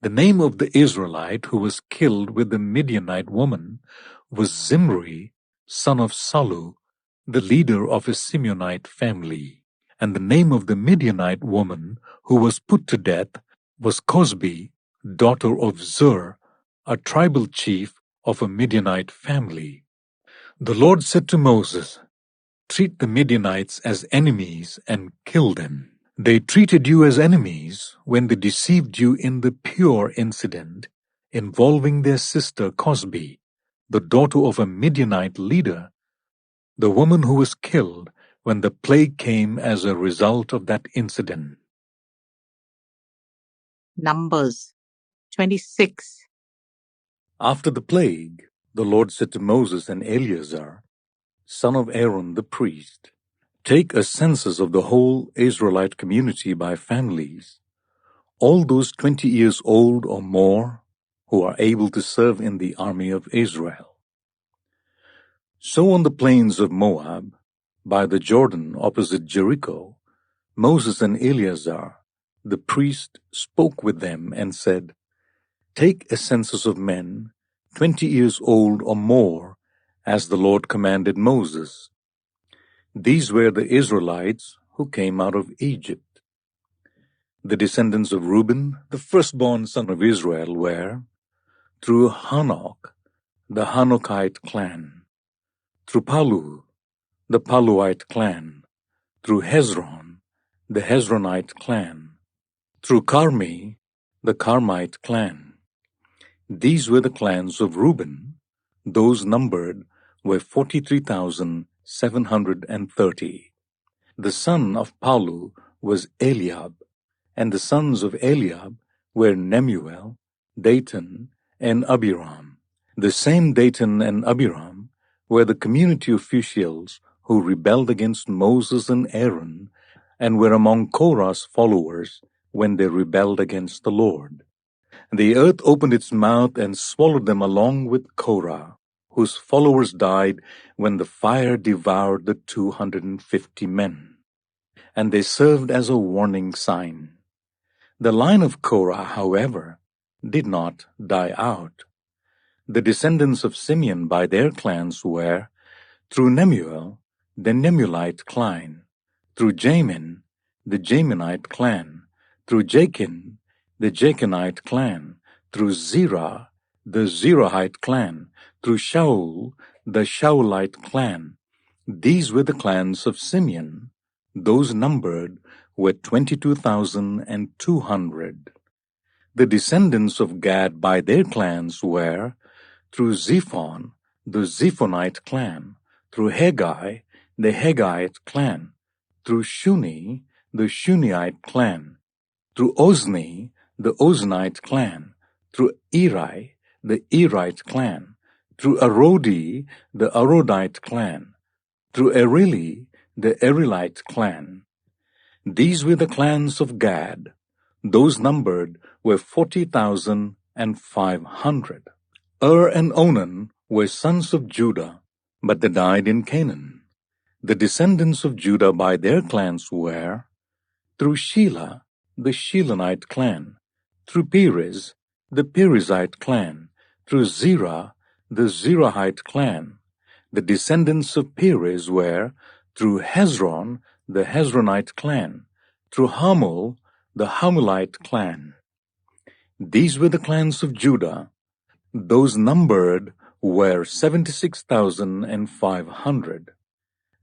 The name of the Israelite who was killed with the Midianite woman was Zimri, son of Salu, the leader of a Simeonite family. And the name of the Midianite woman who was put to death was Cosbi, daughter of Zur, a tribal chief of a Midianite family. The Lord said to Moses, "Treat the Midianites as enemies and kill them." They treated you as enemies when they deceived you in the Pure incident involving their sister Cosbi, the daughter of a Midianite leader, the woman who was killed when the plague came as a result of that incident. Numbers 26. After the plague, the Lord said to Moses and Eleazar, son of Aaron the priest, take a census of the whole Israelite community by families, all those 20 years old or more who are able to serve in the army of Israel. So on the plains of Moab, by the Jordan opposite Jericho, Moses and Eleazar, the priest, spoke with them and said, take a census of men 20 years old or more, as the Lord commanded Moses. These were the Israelites who came out of Egypt. The descendants of Reuben, the firstborn son of Israel, were, through Hanok, the Hanokite clan, through Palu, the Paluite clan, through Hezron, the Hezronite clan, through Carmi, the Carmite clan. These were the clans of Reuben. Those numbered were 43,730. The son of Palu was Eliab, and the sons of Eliab were Nemuel, Datan, and Abiram. The same Datan and Abiram were the community officials who rebelled against Moses and Aaron and were among Korah's followers when they rebelled against the Lord. The earth opened its mouth and swallowed them along with Korah, whose followers died when the fire devoured the 250 men. And they served as a warning sign. The line of Korah, however, did not die out. The descendants of Simeon by their clans were, through Nemuel, the Nemulite clan, through Jamin, the Jaminite clan, through Jachin, the Jachinite clan, through Zerah, the Zerahite clan, through Shaul, the Shaulite clan. These were the clans of Simeon. Those numbered were 22,200. The descendants of Gad by their clans were, through Zephon, the Zephonite clan, through Haggai, the Haggite clan, through Shuni, the Shunite clan, through Ozni, the Oznite clan, through Eri, the Erite clan, through Arodi, the Arodite clan, through Erili, the Erilite clan. These were the clans of Gad. Those numbered were 40,500. And Onan were sons of Judah, but they died in Canaan. The descendants of Judah by their clans were, through Shelah, the Shilonite clan, through Perez, the Perezite clan, through Zerah, the Zerahite clan. The descendants of Perez were, through Hezron, the Hezronite clan, through Hamul, the Hamulite clan. These were the clans of Judah. Those numbered were 76,500.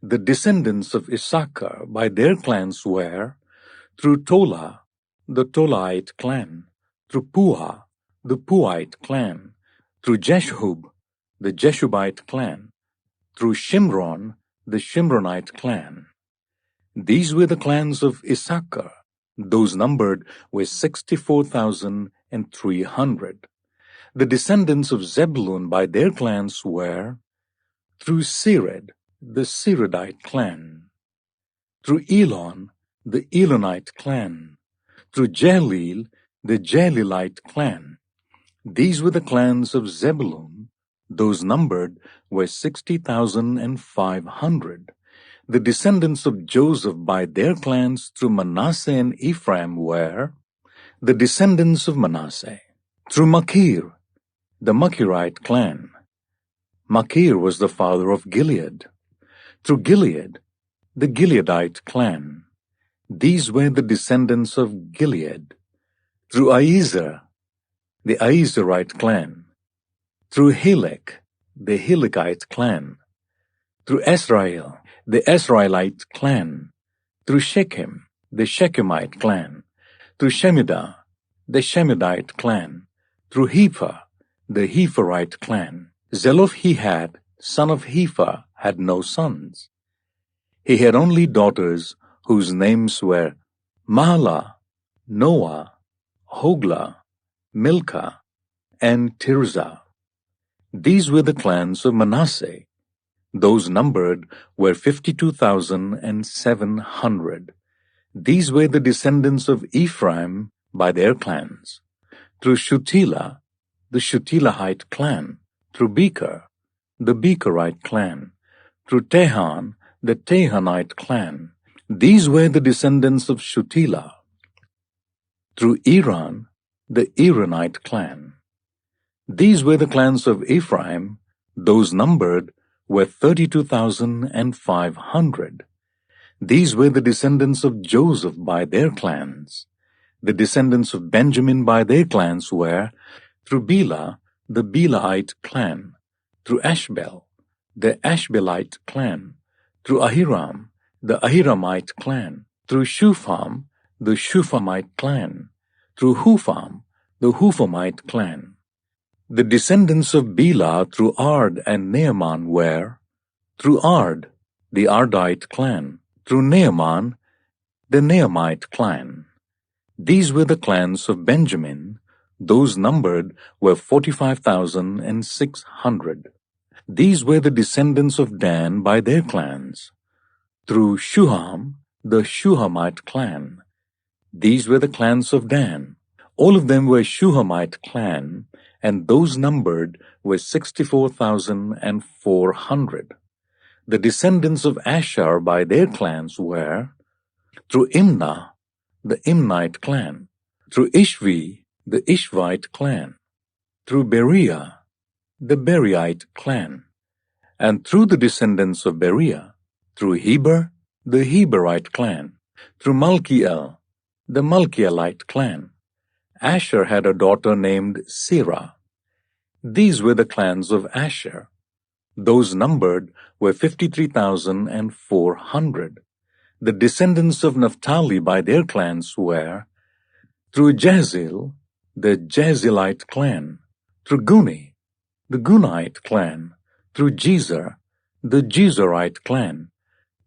The descendants of Issachar by their clans were, through Tola, the Tolaite clan, through Puah, the Puite clan, through Jeshub, the Jeshubite clan, through Shimron, the Shimronite clan. These were the clans of Issachar. Those numbered were 64,300. The descendants of Zebulun by their clans were, through Sered, the Seredite clan, through Elon, the Elonite clan, through Jaleel, the Jalelite clan. These were the clans of Zebulun. Those numbered were 60,500. The descendants of Joseph by their clans through Manasseh and Ephraim were, the descendants of Manasseh, through Machir, the Machirite clan. Machir was the father of Gilead. Through Gilead, the Gileadite clan. These were the descendants of Gilead. Through Aiezer, the Aizerite clan. Through Helek, the Helekite clan. Through Esrael, the Esraelite clan. Through Shechem, the Shechemite clan. Through Shemidah, the Shemidite clan. Through Hepher, the Hepherite clan. Zelophehad, son of Hepher, had no sons. He had only daughters whose names were Mahlah, Noah, Hoglah, Milcah, and Tirzah. These were the clans of Manasseh. Those numbered were 52,700. These were the descendants of Ephraim by their clans. Through Shutelah, the Shutelahite clan. Through Becher, the Becherite clan. Through Tehan, the Tehanite clan. These were the descendants of Shutelah. Through Iran, the Iranite clan. These were the clans of Ephraim. Those numbered were 32,500. These were the descendants of Joseph by their clans. The descendants of Benjamin by their clans were, through Bela, the Belaite clan. Through Ashbel, the Ashbelite clan. Through Ahiram, the Ahiramite clan. Through Shupham, the Shuphamite clan. Through Hupham, the Huphamite clan. The descendants of Bela through Ard and Naaman were, through Ard, the Ardite clan. Through Naaman, the Naamite clan. These were the clans of Benjamin. Those numbered were 45,600. These were the descendants of Dan by their clans. Through Shuham, the Shuhamite clan. These were the clans of Dan. All of them were Shuhamite clan, and those numbered were 64,400. The descendants of Asher by their clans were, through Imnah, the Imnite clan. Through Ishvi, the Ishvite clan. Through Beriah, the Beriite clan. And through the descendants of Beriah, through Heber, the Heberite clan. Through Malkiel, the Malkielite clan. Asher had a daughter named Serah. These were the clans of Asher. Those numbered were 53,400. The descendants of Naphtali by their clans were, through Jahzeel, the Jahzeelite clan. Through Guni, the Gunite clan. Through Jezer, the Jezerite clan.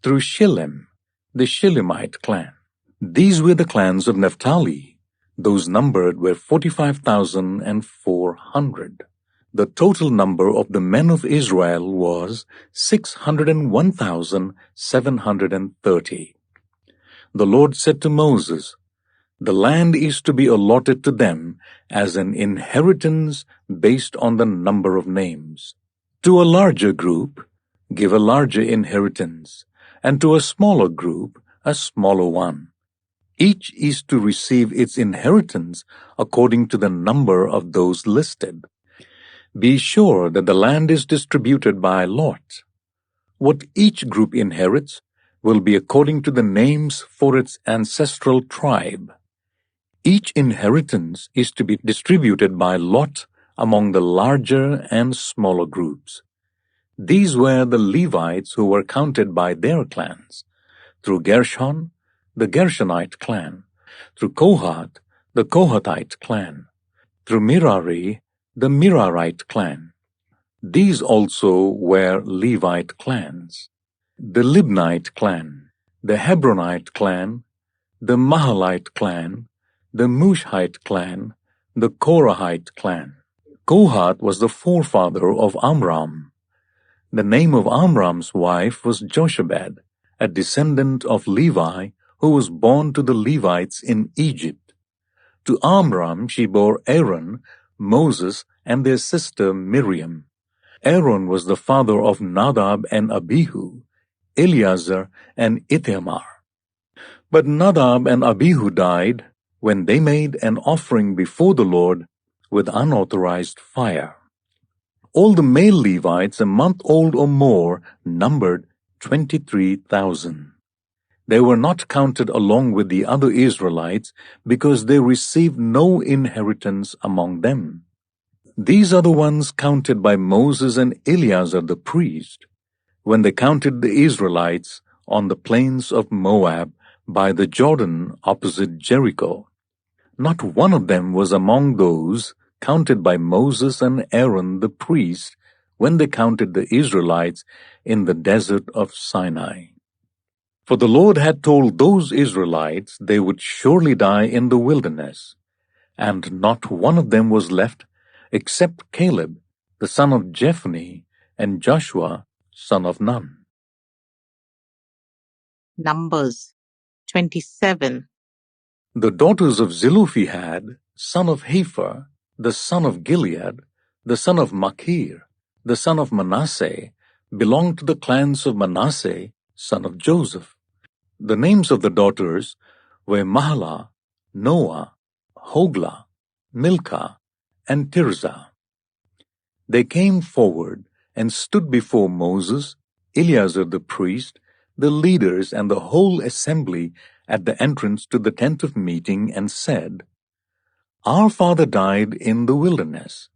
Through Shillem, the Shillemite clan. These were the clans of Naphtali. Those numbered were 45,400. The total number of the men of Israel was 601,730. The Lord said to Moses, "The land is to be allotted to them as an inheritance based on the number of names. To a larger group, give a larger inheritance, and to a smaller group, a smaller one. Each is to receive its inheritance according to the number of those listed. Be sure that the land is distributed by lot. What each group inherits will be according to the names for its ancestral tribe. Each inheritance is to be distributed by lot among the larger and smaller groups. These were the Levites who were counted by their clans. Through Gershon, the Gershonite clan. Through Kohath, the Kohathite clan. Through Merari, the Merarite clan. These also were Levite clans. The Libnite clan, the Hebronite clan, the Mahalite clan, the Mushite clan, the Korahite clan. Kohath was the forefather of Amram. The name of Amram's wife was Jochebed, a descendant of Levi, who was born to the Levites in Egypt. To Amram she bore Aaron, Moses, and their sister Miriam. Aaron was the father of Nadab and Abihu, Eleazar and Ithamar. But Nadab and Abihu died when they made an offering before the Lord with unauthorized fire. All the male Levites a month old or more numbered 23,000. They were not counted along with the other Israelites because they received no inheritance among them. These are the ones counted by Moses and Eleazar the priest when they counted the Israelites on the plains of Moab by the Jordan opposite Jericho. Not one of them was among those counted by Moses and Aaron the priest when they counted the Israelites in the desert of Sinai. For the Lord had told those Israelites they would surely die in the wilderness, and not one of them was left except Caleb, the son of Jephunneh, and Joshua, son of Nun. Numbers 27. The daughters of Zelophehad, son of Hepher, the son of Gilead, the son of Machir, the son of Manasseh, belonged to the clans of Manasseh, son of Joseph. The names of the daughters were Mahlah, Noah, Hoglah, Milcah, and Tirzah. They came forward and stood before Moses, Eleazar the priest, the leaders, and the whole assembly at the entrance to the tent of meeting, and said, Our father died in the wilderness.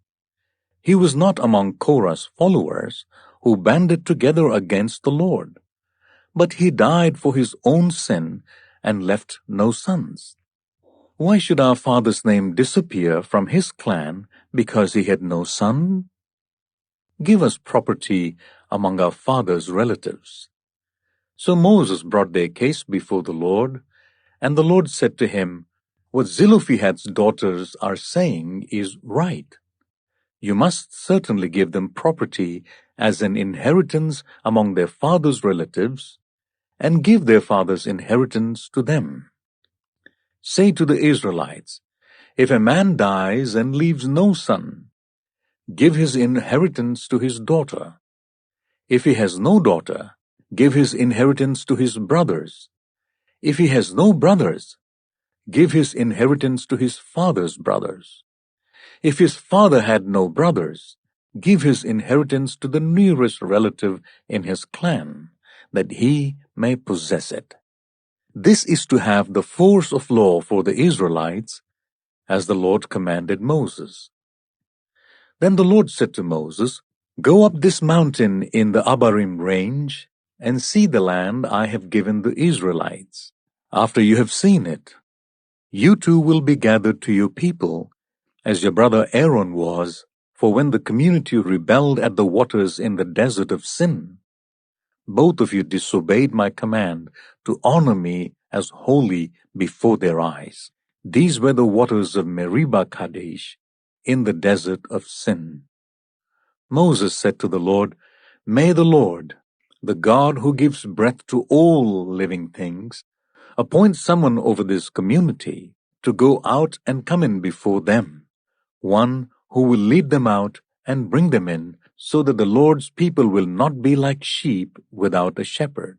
He was not among Korah's followers, who banded together against the Lord, but he died for his own sin and left no sons. Why should our father's name disappear from his clan because he had no son? Give us property among our father's relatives. So Moses brought their case before the Lord, and the Lord said to him, What Zelophehad's daughters are saying is right. You must certainly give them property as an inheritance among their father's relatives, and give their father's inheritance to them. Say to the Israelites, If a man dies and leaves no son, give his inheritance to his daughter. If he has no daughter, give his inheritance to his brothers. If he has no brothers, give his inheritance to his father's brothers. If his father had no brothers, give his inheritance to the nearest relative in his clan, that he may possess it. This is to have the force of law for the Israelites, as the Lord commanded Moses. Then the Lord said to Moses, Go up this mountain in the Abarim range, and see the land I have given the Israelites. After you have seen it, you too will be gathered to your people, as your brother Aaron was, for when the community rebelled at the waters in the desert of Sin, both of you disobeyed my command to honor me as holy before their eyes. These were the waters of Meribah Kadesh, in the desert of Sin. Moses said to the Lord, May the Lord, the God who gives breath to all living things, appoint someone over this community to go out and come in before them, one who will lead them out and bring them in, so that the Lord's people will not be like sheep without a shepherd.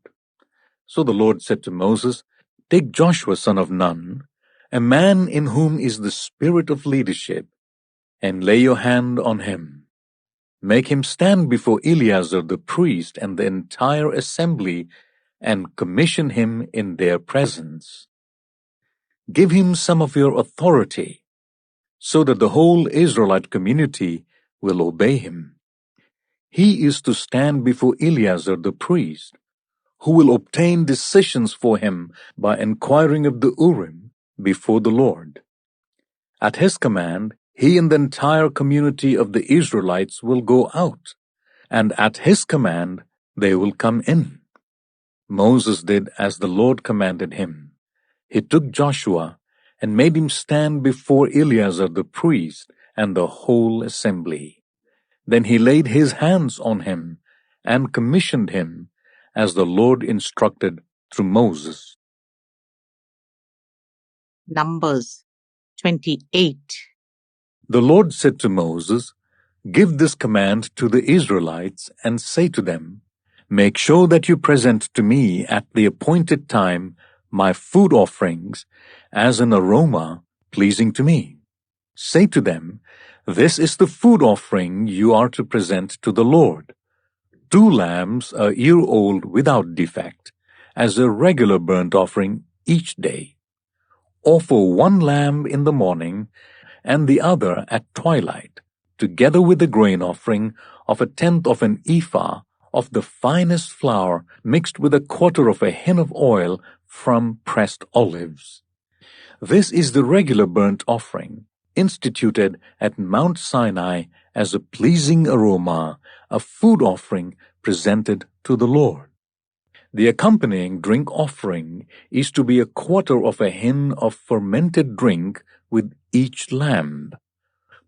So the Lord said to Moses, Take Joshua son of Nun, a man in whom is the spirit of leadership, and lay your hand on him. Make him stand before Eleazar the priest and the entire assembly, and commission him in their presence. Give him some of your authority, so that the whole Israelite community will obey him. He is to stand before Eleazar the priest, who will obtain decisions for him by inquiring of the Urim before the Lord. At his command, he and the entire community of the Israelites will go out, and at his command they will come in. Moses did as the Lord commanded him. He took Joshua and made him stand before Eleazar the priest and the whole assembly. Then he laid his hands on him and commissioned him as the Lord instructed through Moses. Numbers 28. The Lord said to Moses, Give this command to the Israelites and say to them, Make sure that you present to me at the appointed time my food offerings as an aroma pleasing to me. Say to them, This is the food offering you are to present to the Lord. 2 lambs a year old without defect, as a regular burnt offering each day. Offer 1 lamb in the morning and the other at twilight, together with the grain offering of 1/10 of an ephah of the finest flour mixed with 1/4 of a hin of oil from pressed olives. This is the regular burnt offering, instituted at Mount Sinai as a pleasing aroma, a food offering presented to the Lord. The accompanying drink offering is to be 1/4 of a hin of fermented drink with each lamb.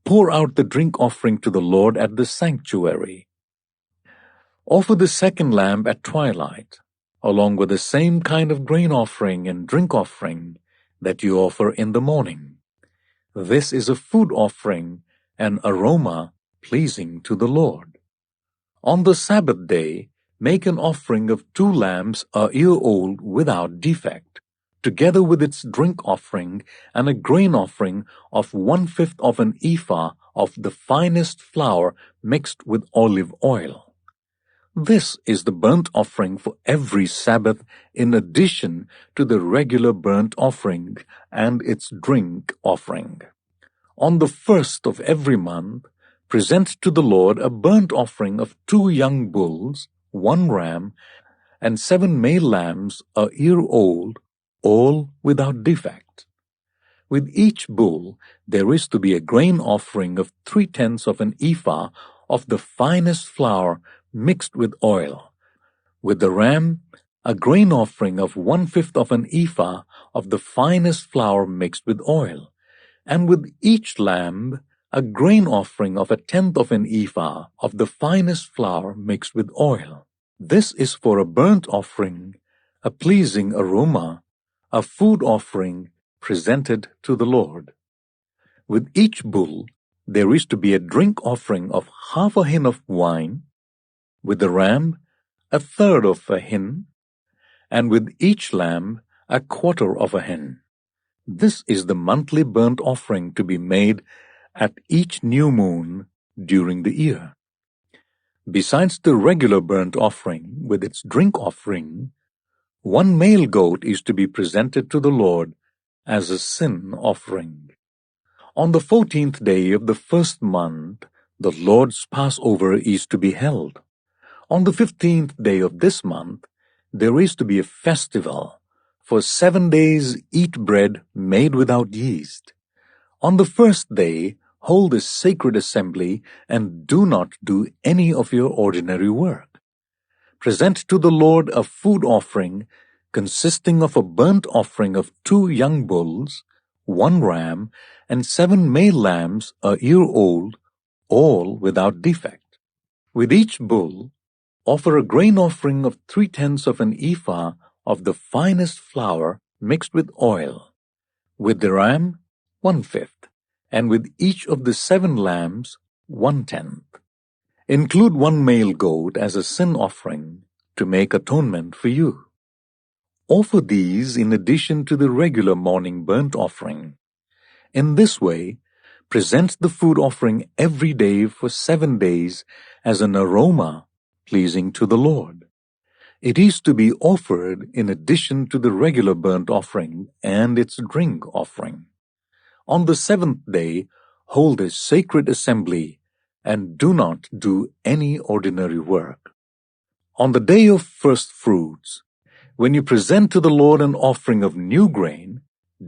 Pour out the drink offering to the Lord at the sanctuary. Offer the second lamb at twilight, along with the same kind of grain offering and drink offering that you offer in the morning. This is a food offering, an aroma pleasing to the Lord. On the Sabbath day, make an offering of 2 lambs a year old without defect, together with its drink offering and a grain offering of 1/5 of an ephah of the finest flour mixed with olive oil. This is the burnt offering for every Sabbath in addition to the regular burnt offering and its drink offering. On the 1st of every month, present to the Lord a burnt offering of 2 young bulls, 1 ram, and 7 male lambs a year old, all without defect. With each bull there is to be a grain offering of 3/10 of an ephah of the finest flour mixed with oil. With the ram, a grain offering of 1/5 of an ephah of the finest flour mixed with oil. And with each lamb, a grain offering of 1/10 of an ephah of the finest flour mixed with oil. This is for a burnt offering, a pleasing aroma, a food offering presented to the Lord. With each bull, there is to be a drink offering of 1/2 hin of wine, with the ram, 1/3 of a hin, and with each lamb, 1/4 hin. This is the monthly burnt offering to be made at each new moon during the year. Besides the regular burnt offering with its drink offering, 1 male goat is to be presented to the Lord as a sin offering. On the 14th day of the 1st month, the Lord's Passover is to be held. On the 15th day of this month, there is to be a festival. For 7 days eat bread made without yeast. On the 1st day, hold a sacred assembly and do not do any of your ordinary work. Present to the Lord a food offering consisting of a burnt offering of 2 young bulls, 1 ram, and 7 male lambs a year old, all without defect. With each bull, offer a grain offering of 3/10 of an ephah of the finest flour mixed with oil. With the ram, 1/5, and with each of the 7 lambs, 1/10. Include 1 male goat as a sin offering to make atonement for you. Offer these in addition to the regular morning burnt offering. In this way, present the food offering every day for 7 days as an aroma pleasing to the Lord. It is to be offered in addition to the regular burnt offering and its drink offering. On the 7th day, hold a sacred assembly and do not do any ordinary work. On the day of first fruits, when you present to the Lord an offering of new grain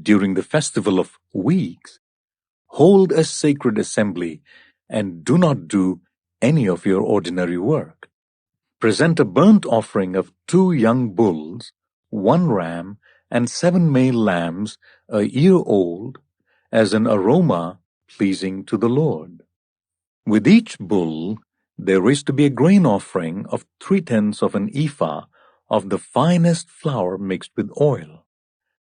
during the festival of weeks, hold a sacred assembly and do not do any of your ordinary work. Present a burnt offering of 2 young bulls, 1 ram, and 7 male lambs a year old as an aroma pleasing to the Lord. With each bull, there is to be a grain offering of 3/10 of an ephah of the finest flour mixed with oil.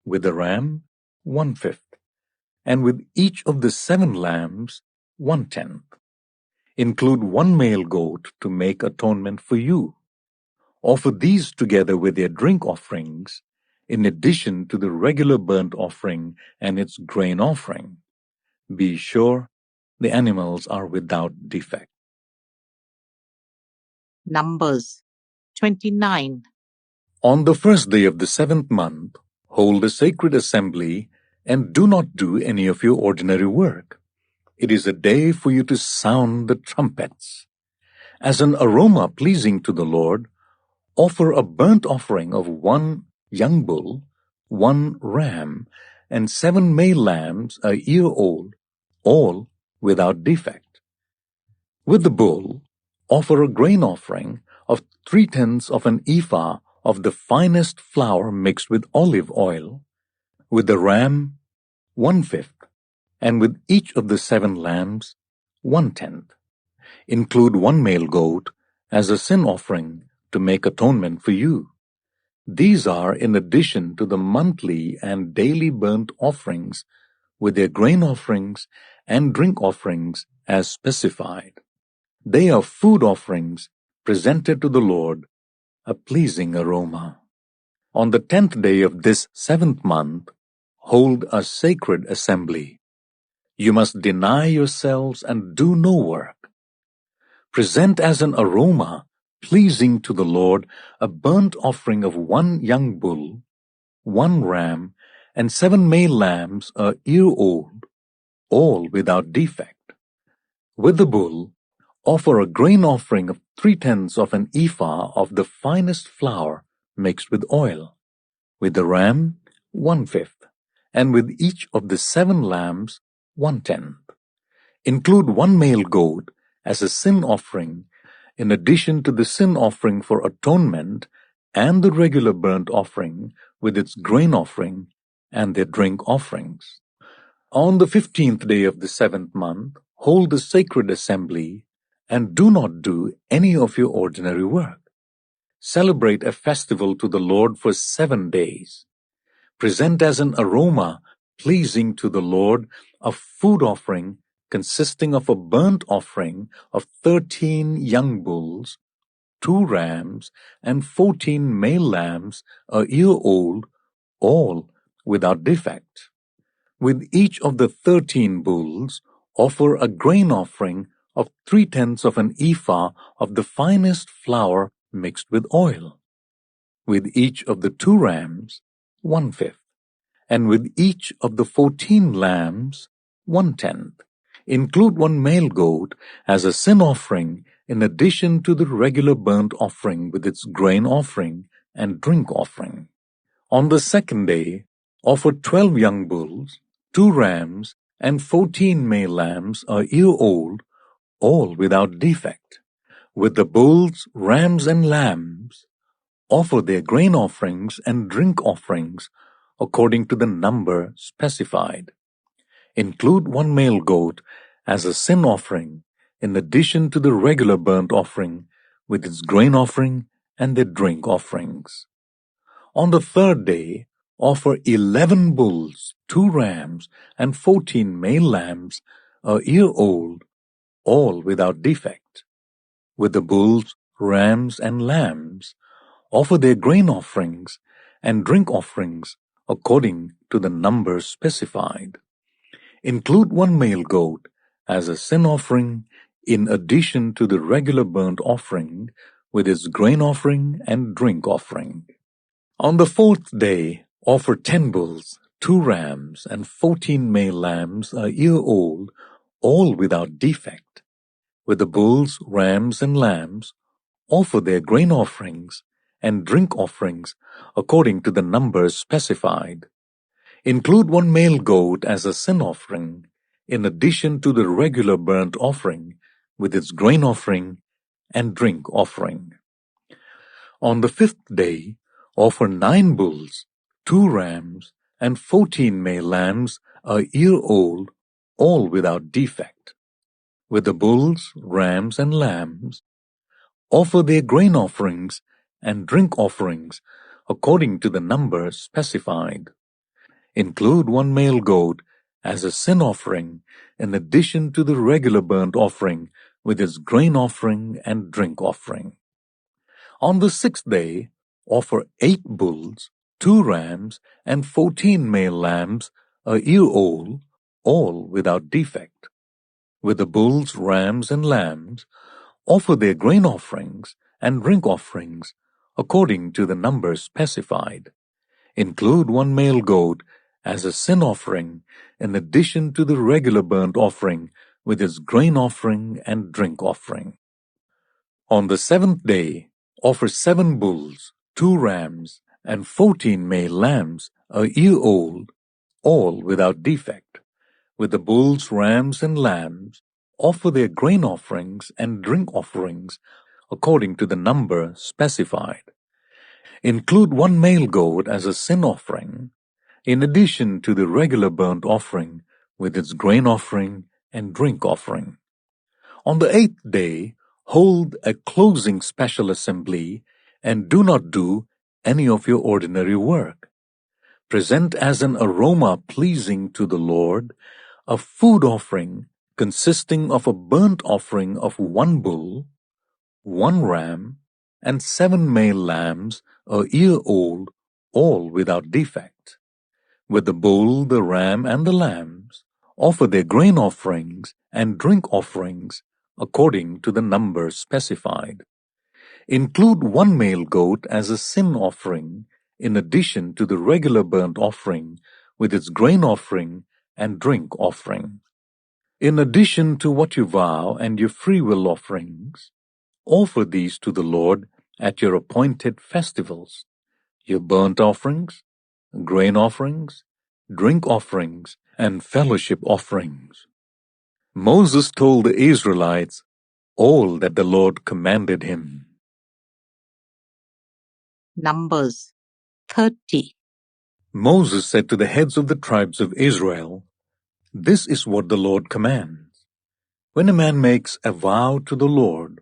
With the ram, 1/5, and with each of the 7 lambs, 1/10. Include 1 male goat to make atonement for you. Offer these together with their drink offerings, in addition to the regular burnt offering and its grain offering. Be sure the animals are without defect. Numbers 29. On the 1st day of the 7th month, hold a sacred assembly and do not do any of your ordinary work. It is a day for you to sound the trumpets. As an aroma pleasing to the Lord, offer a burnt offering of 1 young bull, 1 ram, and 7 male lambs a year old, all without defect. With the bull, offer a grain offering of 3/10 of an ephah of the finest flour mixed with olive oil. With the ram, 1/5, and with each of the 7 lambs, 1/10. Include 1 male goat as a sin offering to make atonement for you. These are in addition to the monthly and daily burnt offerings with their grain offerings and drink offerings as specified. They are food offerings presented to the Lord, a pleasing aroma. On the 10th day of this 7th month, hold a sacred assembly. You must deny yourselves and do no work. Present as an aroma pleasing to the Lord a burnt offering of 1 young bull, 1 ram, and 7 male lambs a year old, all without defect. With the bull, offer a grain offering of 3/10 of an ephah of the finest flour mixed with oil. With the ram, 1/5, and with each of the 7 lambs, 1/10. Include 1 male goat as a sin offering in addition to the sin offering for atonement and the regular burnt offering with its grain offering and their drink offerings. On the 15th day of the 7th month, hold the sacred assembly and do not do any of your ordinary work. Celebrate a festival to the Lord for 7 days. Present as an aroma pleasing to the Lord a food offering consisting of a burnt offering of 13 young bulls, 2 rams, and 14 male lambs a year old, all without defect. With each of the 13 bulls, offer a grain offering of 3/10 of an ephah of the finest flour mixed with oil. With each of the 2 rams, 1/5, and with each of the 14 lambs, 1/10. Include 1 male goat as a sin offering in addition to the regular burnt offering with its grain offering and drink offering. On the 2nd day, offer 12 young bulls, 2 rams, and 14 male lambs a year old, all without defect. With the bulls, rams, and lambs, offer their grain offerings and drink offerings according to the number specified. Include 1 male goat as a sin offering in addition to the regular burnt offering with its grain offering and their drink offerings. On the 3rd day, offer 11 bulls, 2 rams, and 14 male lambs a year old, all without defect. With the bulls, rams, and lambs, offer their grain offerings and drink offerings according to the number specified. Include 1 male goat as a sin offering in addition to the regular burnt offering with its grain offering and drink offering. On the 4th day, offer 10 bulls, 2 rams, and 14 male lambs a year old, all without defect. With the bulls, rams, and lambs, offer their grain offerings and drink offerings according to the numbers specified. Include 1 male goat as a sin offering in addition to the regular burnt offering with its grain offering and drink offering. On the 5th day, offer 9 bulls, 2 rams, and 14 male lambs a year old, all without defect. With the bulls, rams, and lambs, offer their grain offerings and drink offerings according to the number specified. Include 1 male goat as a sin offering in addition to the regular burnt offering with its grain offering and drink offering. On the 6th day, offer 8 bulls, 2 rams, and 14 male lambs a year old, all without defect. With the bulls, rams, and lambs, offer their grain offerings and drink offerings according to the number specified. Include 1 male goat as a sin offering in addition to the regular burnt offering with its grain offering and drink offering. On the 7th day, offer 7 bulls, 2 rams, and 14 male lambs a year old, all without defect. With the bulls, rams, and lambs, offer their grain offerings and drink offerings according to the number specified. Include 1 male goat as a sin offering in addition to the regular burnt offering with its grain offering and drink offering. On the 8th day, hold a closing special assembly and do not do any of your ordinary work. Present as an aroma pleasing to the Lord a food offering consisting of a burnt offering of 1 bull, 1 ram, and 7 male lambs a year old, all without defect. With the bull, the ram, and the lambs, offer their grain offerings and drink offerings according to the number specified. Include 1 male goat as a sin offering in addition to the regular burnt offering with its grain offering and drink offering. In addition to what you vow and your free will offerings, offer these to the Lord at your appointed festivals, your burnt offerings, grain offerings, drink offerings, and fellowship offerings. Moses told the Israelites all that the Lord commanded him. Numbers 30. Moses said to the heads of the tribes of Israel, "This is what the Lord commands. When a man makes a vow to the Lord,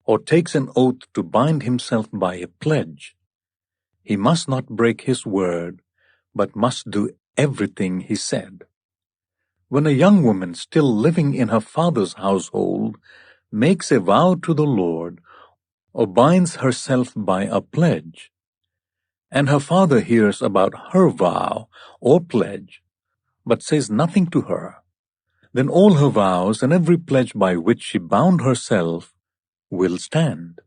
or takes an oath to bind himself by a pledge, he must not break his word, but must do everything he said. When a young woman still living in her father's household makes a vow to the Lord, or binds herself by a pledge, and her father hears about her vow or pledge, but says nothing to her, then all her vows and every pledge by which she bound herself will stand.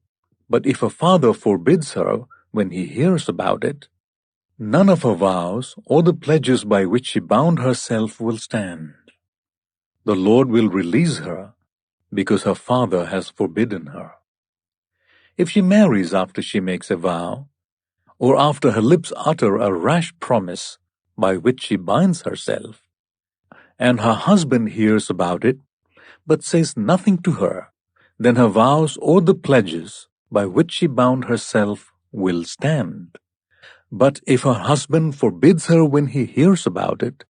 But if her father forbids her when he hears about it, none of her vows or the pledges by which she bound herself will stand. The Lord will release her because her father has forbidden her. If she marries after she makes a vow, or after her lips utter a rash promise by which she binds herself, and her husband hears about it, but says nothing to her, then her vows or the pledges by which she bound herself will stand. But if her husband forbids her when he hears about it,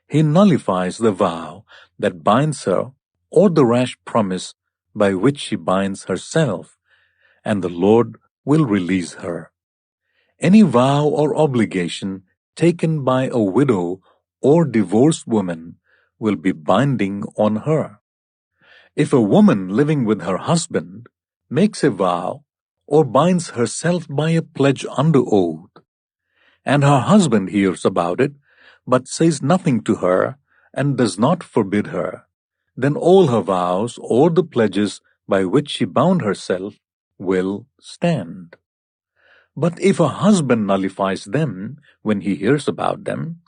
he nullifies the vow that binds her or the rash promise by which she binds herself, and the Lord will release her. Any vow or obligation taken by a widow or divorced woman will be binding on her. If a woman living with her husband makes a vow or binds herself by a pledge under oath, and her husband hears about it, but says nothing to her and does not forbid her, then all her vows or the pledges by which she bound herself will stand. But if her husband nullifies them when he hears about them,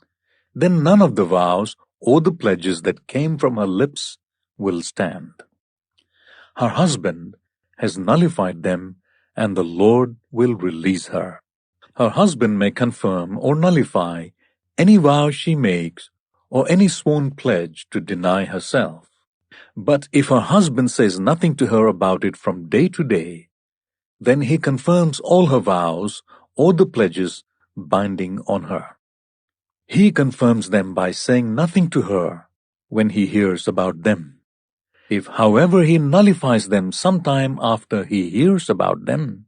then none of the vows or the pledges that came from her lips will stand. Her husband has nullified them, and the Lord will release her. Her husband may confirm or nullify any vow she makes or any sworn pledge to deny herself. But if her husband says nothing to her about it from day to day, then he confirms all her vows or the pledges binding on her. He confirms them by saying nothing to her when he hears about them. If, however, he nullifies them sometime after he hears about them,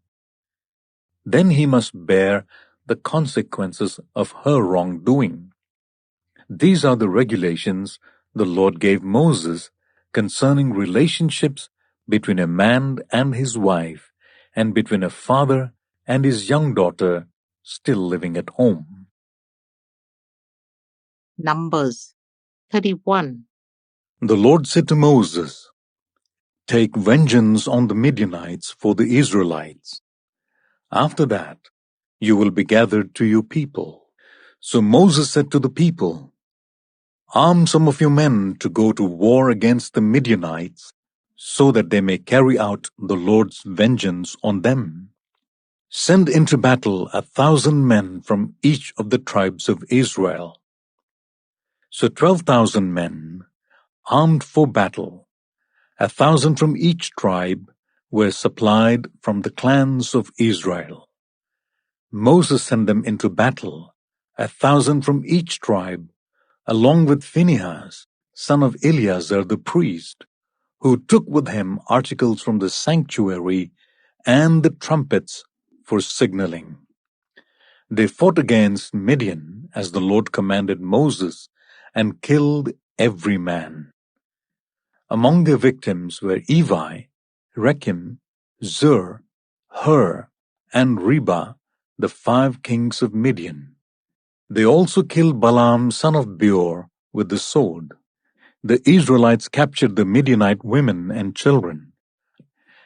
then he must bear the consequences of her wrongdoing. These are the regulations the Lord gave Moses concerning relationships between a man and his wife, and between a father and his young daughter still living at home. Numbers 31. The Lord said to Moses, "Take vengeance on the Midianites for the Israelites. After that, you will be gathered to your people." So Moses said to the people, "Arm some of your men to go to war against the Midianites, so that they may carry out the Lord's vengeance on them. Send into battle 1,000 men from each of the tribes of Israel." So 12,000 men, armed for battle, 1,000 from each tribe, were supplied from the clans of Israel. Moses sent them into battle, 1,000 from each tribe, along with Phinehas, son of Eleazar the priest, who took with him articles from the sanctuary and the trumpets for signaling. They fought against Midian as the Lord commanded Moses and killed every man. Among their victims were Evi, Rechem, Zur, Hur, and Reba, the 5 kings of Midian. They also killed Balaam son of Beor with the sword. The Israelites captured the Midianite women and children,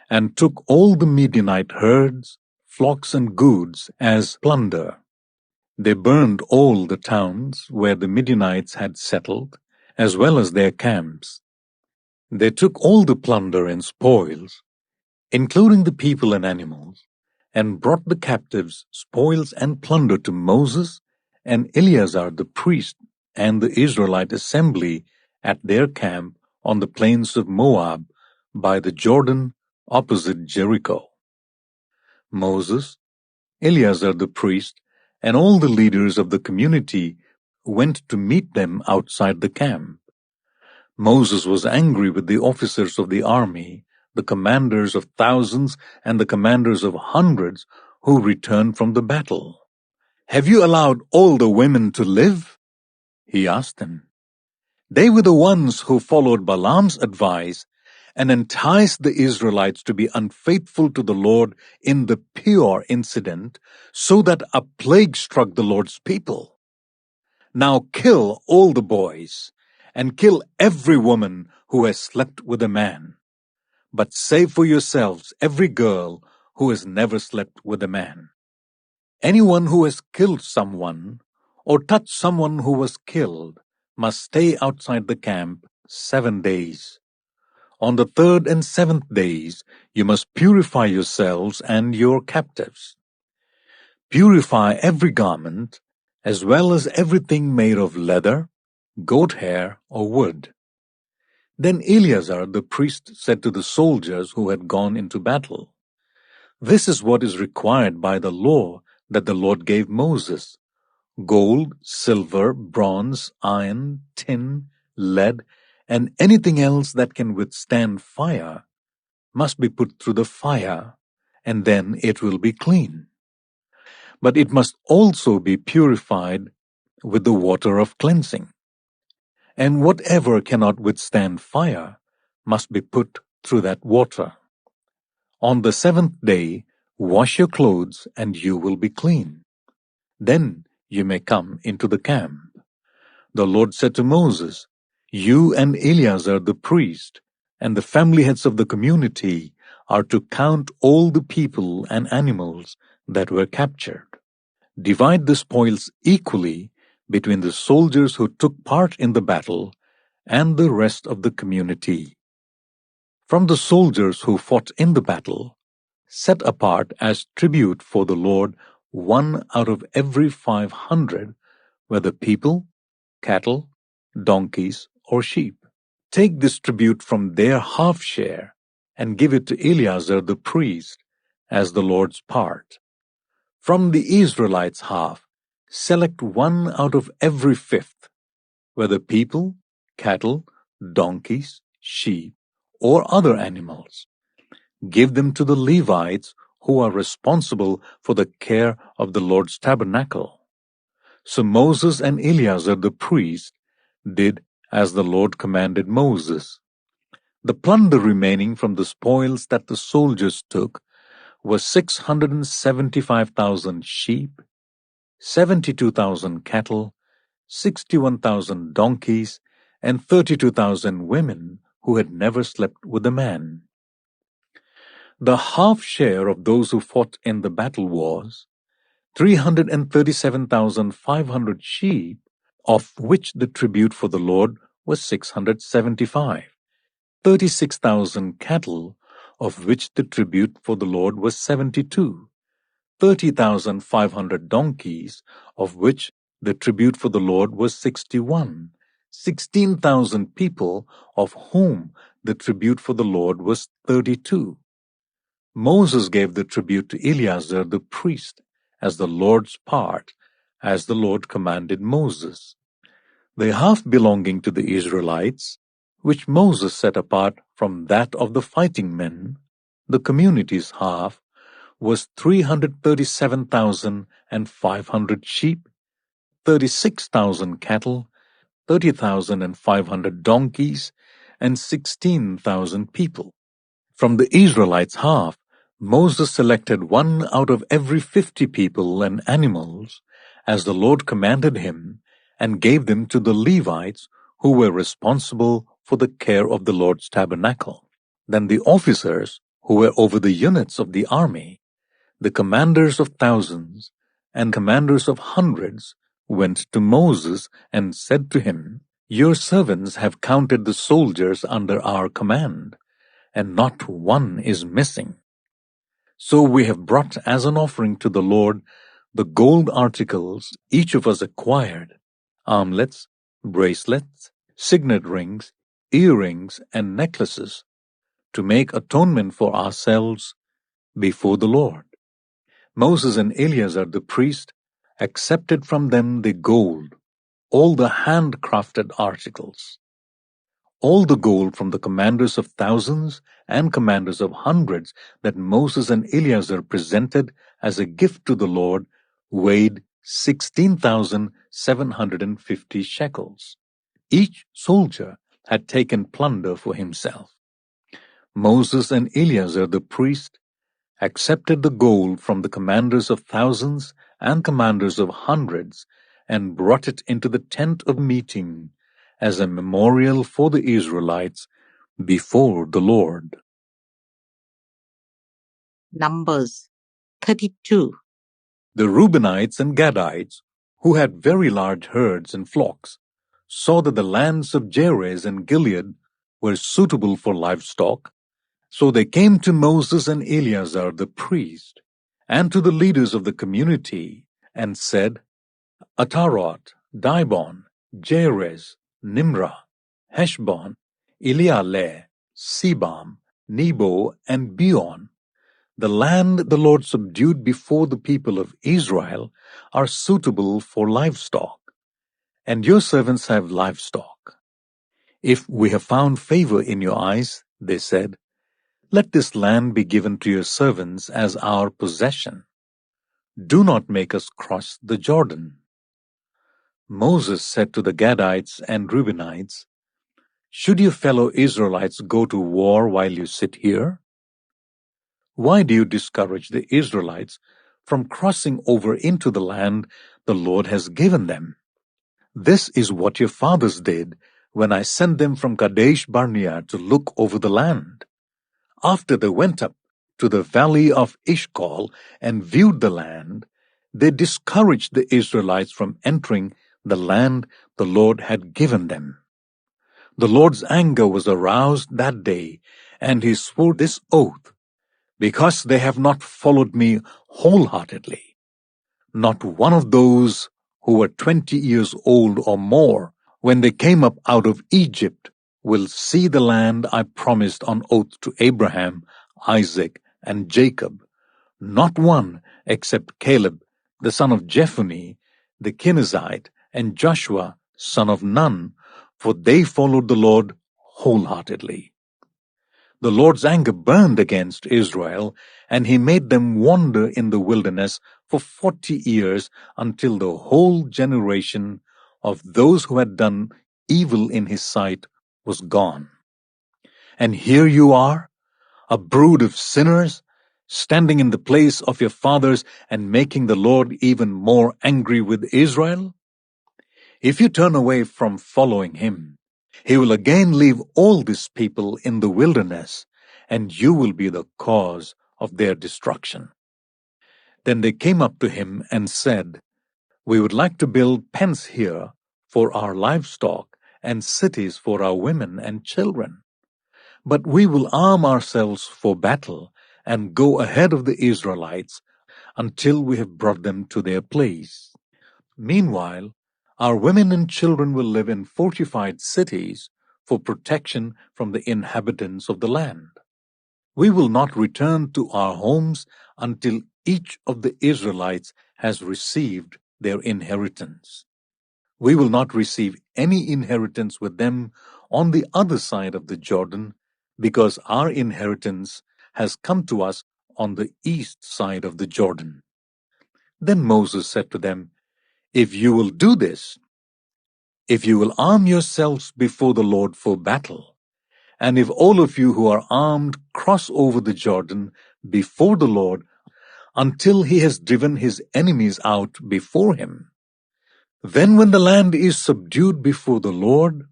and took all the Midianite herds, flocks, and goods as plunder. They burned all the towns where the Midianites had settled, as well as their camps. They took all the plunder and spoils, including the people and animals, and brought the captives, spoils, and plunder to Moses and Eleazar the priest and the Israelite assembly at their camp on the plains of Moab by the Jordan opposite Jericho. Moses, Eleazar the priest, and all the leaders of the community went to meet them outside the camp. Moses was angry with the officers of the army, the commanders of thousands and the commanders of hundreds who returned from the battle. "Have you allowed all the women to live?" he asked them. They were the ones who followed Balaam's advice and enticed the Israelites to be unfaithful to the Lord in the Peor incident, so that a plague struck the Lord's people. Now kill all the boys, and kill every woman who has slept with a man. But save for yourselves every girl who has never slept with a man. Anyone who has killed someone, or touched someone who was killed, must stay outside the camp 7 days. On the 3rd and 7th days, you must purify yourselves and your captives. Purify every garment, as well as everything made of leather, goat hair, or wood. Then Eleazar the priest said to the soldiers who had gone into battle, "This is what is required by the law that the Lord gave Moses. Gold, silver, bronze, iron, tin, lead, and anything else that can withstand fire must be put through the fire, and then it will be clean. But it must also be purified with the water of cleansing. And whatever cannot withstand fire must be put through that water. On the 7th day, wash your clothes, and you will be clean. Then you may come into the camp." The Lord said to Moses, "You and Eleazar the priest, and the family heads of the community are to count all the people and animals that were captured. Divide the spoils equally between the soldiers who took part in the battle and the rest of the community. From the soldiers who fought in the battle, set apart as tribute for the Lord 1 out of every 500, whether people, cattle, donkeys, or sheep. Take this tribute from their half share and give it to Eleazar the priest as the Lord's part. From the Israelites' half, select 1 out of every 5th, whether people, cattle, donkeys, sheep, or other animals. Give them to the Levites who are responsible for the care of the Lord's tabernacle." So Moses and Eleazar the priest did as the Lord commanded Moses. The plunder remaining from the spoils that the soldiers took was 675,000 sheep, 72,000 cattle, 61,000 donkeys, and 32,000 women who had never slept with a man. The half share of those who fought in the battle was 337,500 sheep, of which the tribute for the Lord was 675, 36,000 cattle, of which the tribute for the Lord was 72, 30,500 donkeys, of which the tribute for the Lord was 61, 16,000 people, of whom the tribute for the Lord was 32. Moses gave the tribute to Eleazar the priest as the Lord's part, as the Lord commanded Moses. the half belonging to the Israelites, which Moses set apart from that of the fighting men, the community's half, was 337,500 sheep, 36,000 cattle, 30,500 donkeys, and 16,000 people. From the Israelites' half, Moses selected one out of every 50 people and animals, as the Lord commanded him, and gave them to the Levites, who were responsible for the care of the Lord's tabernacle. Then the officers, who were over the units of the army, the commanders of thousands and commanders of hundreds, went to Moses and said to him, "Your servants have counted the soldiers under our command, and not one is missing. So we have brought as an offering to the Lord the gold articles each of us acquired, armlets, bracelets, signet rings, earrings, and necklaces, to make atonement for ourselves before the Lord." Moses and Eleazar the priest accepted from them the gold, all the handcrafted articles. All the gold from the commanders of thousands and commanders of hundreds that Moses and Eleazar presented as a gift to the Lord weighed 16,750 shekels. Each soldier had taken plunder for himself. Moses and Eleazar the priest accepted the gold from the commanders of thousands and commanders of hundreds and brought it into the tent of meeting as a memorial for the Israelites before the Lord. Numbers 32. The Reubenites and Gadites, who had very large herds and flocks, saw that the lands of Jahaz and Gilead were suitable for livestock. So they came to Moses and Eleazar the priest, and to the leaders of the community, and said, "Ataroth, Dibon, Jahaz, Nimrah, Heshbon, Elealeh, Sebam, Nebo, and Beon, the land the Lord subdued before the people of Israel, are suitable for livestock, and your servants have livestock. If we have found favor in your eyes," they said, "let this land be given to your servants as our possession. Do not make us cross the Jordan." Moses said to the Gadites and Reubenites, "Should your fellow Israelites go to war while you sit here? Why do you discourage the Israelites from crossing over into the land the Lord has given them? This is what your fathers did when I sent them from Kadesh Barnea to look over the land. After they went up to the valley of Eshcol and viewed the land, they discouraged the Israelites from entering the land the Lord had given them. The Lord's anger was aroused that day, and he swore this oath, because they have not followed me wholeheartedly. Not one of those who were 20 years old or more when they came up out of Egypt will see the land I promised on oath to Abraham, Isaac, and Jacob. Not one except Caleb, the son of Jephunneh, the Kenizzite, and Joshua, son of Nun, for they followed the Lord wholeheartedly. The Lord's anger burned against Israel, and he made them wander in the wilderness for 40 years until the whole generation of those who had done evil in his sight was gone. And here you are, a brood of sinners, standing in the place of your fathers and making the Lord even more angry with Israel? If you turn away from following him, he will again leave all these people in the wilderness, and you will be the cause of their destruction." Then they came up to him and said, "We would like to build pens here for our livestock and cities for our women and children. But we will arm ourselves for battle and go ahead of the Israelites until we have brought them to their place. Meanwhile, our women and children will live in fortified cities for protection from the inhabitants of the land. We will not return to our homes until each of the Israelites has received their inheritance." We will not receive any inheritance with them on the other side of the Jordan, because our inheritance has come to us on the east side of the Jordan." Then Moses said to them, "If you will do this, if you will arm yourselves before the Lord for battle, and if all of you who are armed cross over the Jordan before the Lord until he has driven his enemies out before him, then when the land is subdued before the Lord,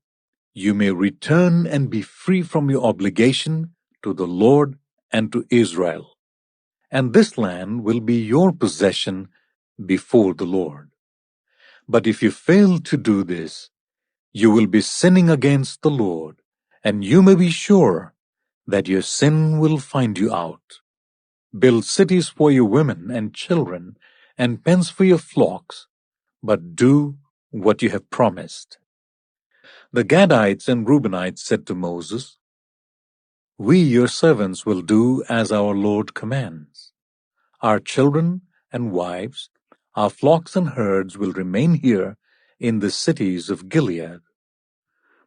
you may return and be free from your obligation to the Lord and to Israel, and this land will be your possession before the Lord. But if you fail to do this, you will be sinning against the Lord, and you may be sure that your sin will find you out. Build cities for your women and children, and pens for your flocks, but do what you have promised." The Gadites and Reubenites said to Moses, "We, your servants, will do as our Lord commands. Our children and wives, our flocks and herds will remain here in the cities of Gilead.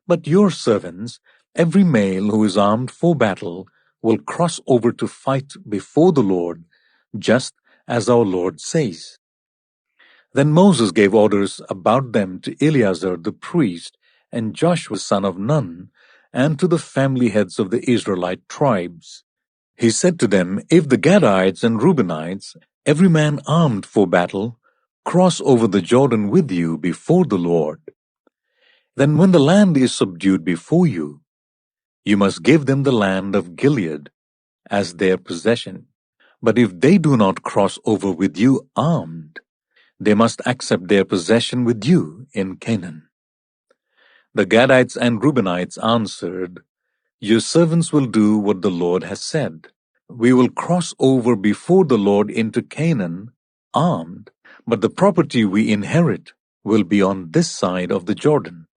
But your servants, every male who is armed for battle, will cross over to fight before the Lord, just as our Lord says." Then Moses gave orders about them to Eleazar the priest and Joshua son of Nun, and to the family heads of the Israelite tribes. He said to them, "If the Gadites and Reubenites, every man armed for battle, cross over the Jordan with you before the Lord, then when the land is subdued before you, you must give them the land of Gilead as their possession. But if they do not cross over with you armed, they must accept their possession with you in Canaan." The Gadites and Reubenites answered, "Your servants will do what the Lord has said. We will cross over before the Lord into Canaan armed, but the property we inherit will be on this side of the Jordan."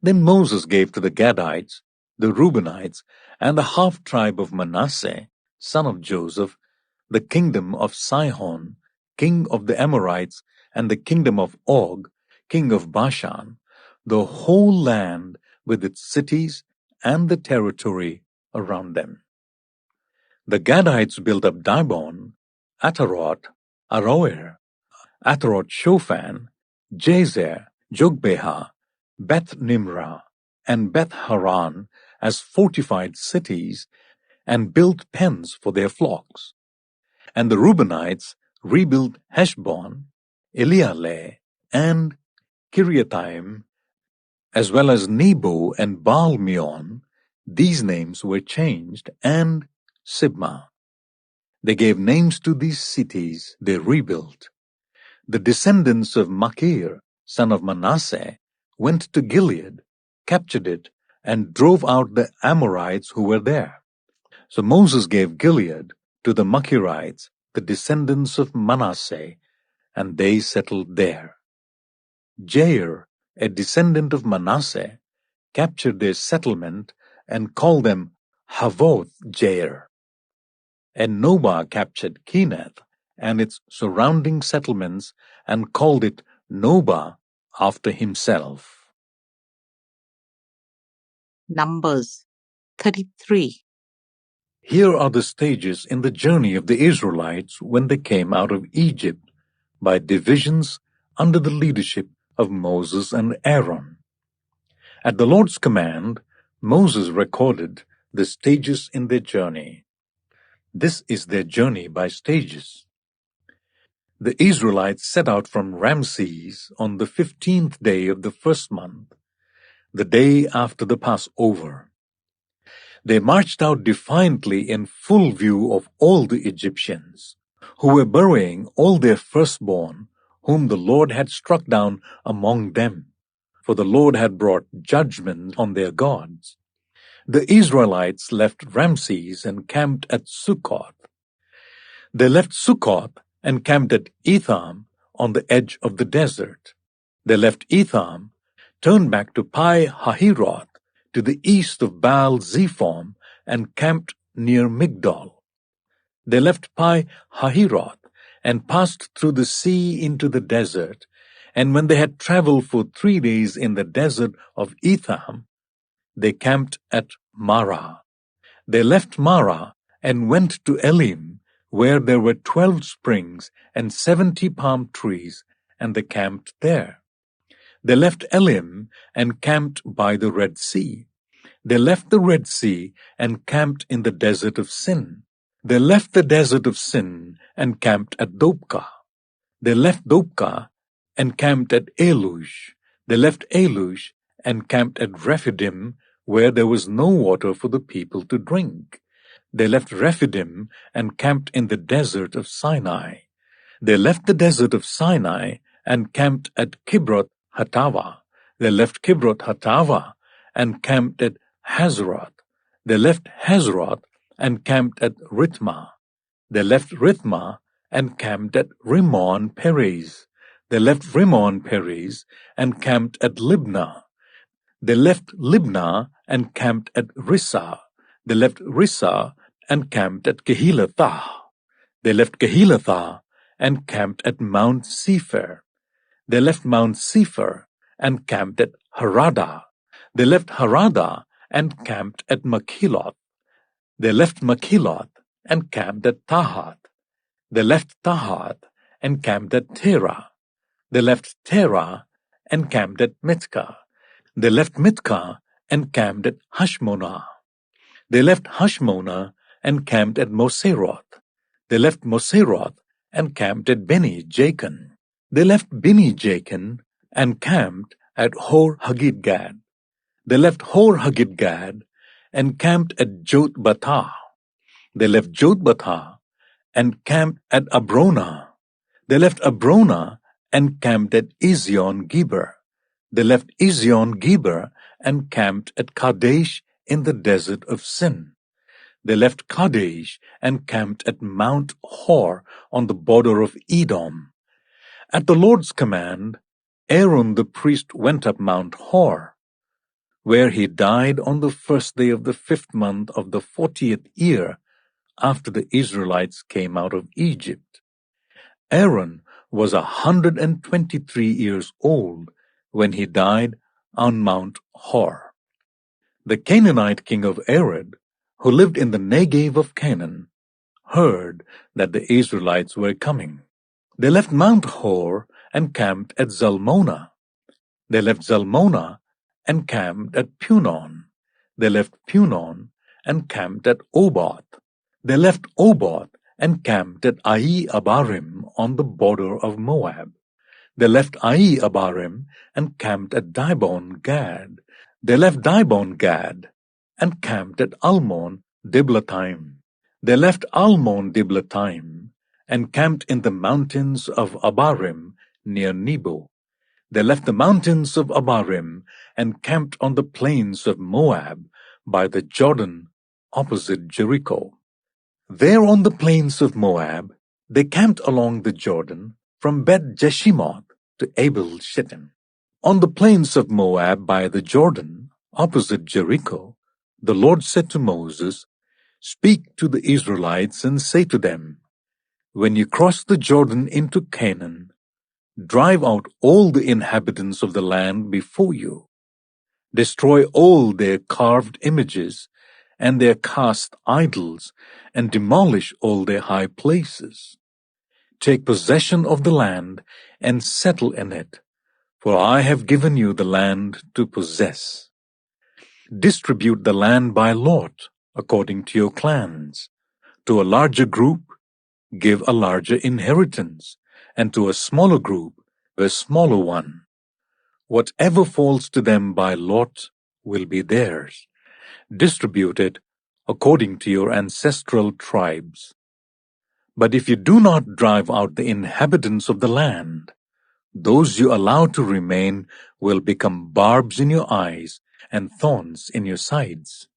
Then Moses gave to the Gadites, the Reubenites, and the half-tribe of Manasseh, son of Joseph, the kingdom of Sihon, king of the Amorites, and the kingdom of Og, king of Bashan, the whole land with its cities and the territory around them. The Gadites built up Dibon, Ataroth, Aroer, Ataroth-Shophan, Jazer, Jogbeha, Beth-Nimrah, and Beth-Haran as fortified cities, and built pens for their flocks. And the Reubenites rebuilt Heshbon, Elealeh, and Kiriathaim, as well as Nebo and Baal-Meon. These names were changed, and Sibmah. They gave names to these cities they rebuilt. The descendants of Machir, son of Manasseh, went to Gilead, captured it, and drove out the Amorites who were there. So Moses gave Gilead to the Machirites, the descendants of Manasseh, and they settled there. Jair, a descendant of Manasseh, captured their settlement and called them Havoth Jair. And Nobah captured Kenath and its surrounding settlements and called it Nobah after himself. Numbers 33. Here are the stages in the journey of the Israelites when they came out of Egypt, by divisions under the leadership of Moses and Aaron. At the Lord's command, Moses recorded the stages in their journey. This is their journey by stages. The Israelites set out from Ramses on the 15th day of the first month, the day after the Passover. They marched out defiantly in full view of all the Egyptians, who were burying all their firstborn, whom the Lord had struck down among them, for the Lord had brought judgment on their gods. The Israelites left Ramses and camped at Succoth. They left Succoth and camped at Etham on the edge of the desert. They left Etham, turned back to Pi-Hahiroth, to the east of Baal-Zephon, and camped near Migdol. They left Pi-Hahiroth and passed through the sea into the desert, And when they had traveled for 3 days in the desert of Etham, they camped at Marah. They left Marah and went to Elim, where there were 12 springs and 70 palm trees, and they camped there. They left Elim and camped by the Red Sea. They left the Red Sea and camped in the desert of Sin. They left the desert of Sin and camped at Dopka. They left Dopka and camped at Elush. They left Elush and camped at Rephidim, where there was no water for the people to drink. They left Rephidim and camped in the desert of Sinai. They left the desert of Sinai and camped at Kibroth Hattava. They left Kibroth Hattava and camped at Hazeroth. They left Hazeroth and camped at Rithmah. They left Rithmah and camped at Rimmon Perez. They left Rimmon Perez and camped at Libnah. They left Libnah and camped at Rissah. They left Rissah and camped at Kehelathah. They left Kehelathah and camped at Mount Sephir. They left Mount Sephir and camped at Harada. They left Harada and camped at Makheloth. They left Makheloth and camped at Tahath. They left Tahath and camped at Terah. They left Terah and camped at Mitkah. They left Mitkah and camped at Hashmonah. They left Hashmonah and camped at Moseroth. They left Moseroth and camped at Beni Jaakan. They left Beni Jaakan and camped at Hor Haggidgad. They left Hor Haggidgad and camped at Jotbathah. They left Jotbathah and camped at Abrona. They left Abrona and camped at Ezion Geber. They left Ezion Geber and camped at Kadesh in the desert of Sin. They left Kadesh and camped at Mount Hor on the border of Edom. At the Lord's command, Aaron the priest went up Mount Hor, where he died on the first day of the 5th month of the 40th year after the Israelites came out of Egypt. Aaron was 123 years old when he died on Mount Hor. The Canaanite king of Arad, who lived in the Negev of Canaan, heard that the Israelites were coming. They left Mount Hor and camped at Zalmonah. They left Zalmonah and camped at Punon. They left Punon and camped at Oboth. They left Oboth and camped at Ai Abarim on the border of Moab. They left Ai Abarim and camped at Dibon Gad. They left Dibon Gad and camped at Almon Diblathaim. They left Almon Diblathaim and camped in the mountains of Abarim near Nebo. They left the mountains of Abarim and camped on the plains of Moab by the Jordan opposite Jericho. There on the plains of Moab, they camped along the Jordan from Bet-Jeshimoth to Abel-Shittim. On the plains of Moab by the Jordan, opposite Jericho, the Lord said to Moses, "Speak to the Israelites and say to them, when you cross the Jordan into Canaan, drive out all the inhabitants of the land before you. Destroy all their carved images and their cast idols, and demolish all their high places. Take possession of the land and settle in it, for I have given you the land to possess. Distribute the land by lot, according to your clans. To a larger group, give a larger inheritance, and to a smaller group, a smaller one. Whatever falls to them by lot will be theirs. Distribute it according to your ancestral tribes. But if you do not drive out the inhabitants of the land, those you allow to remain will become barbs in your eyes and thorns in your sides.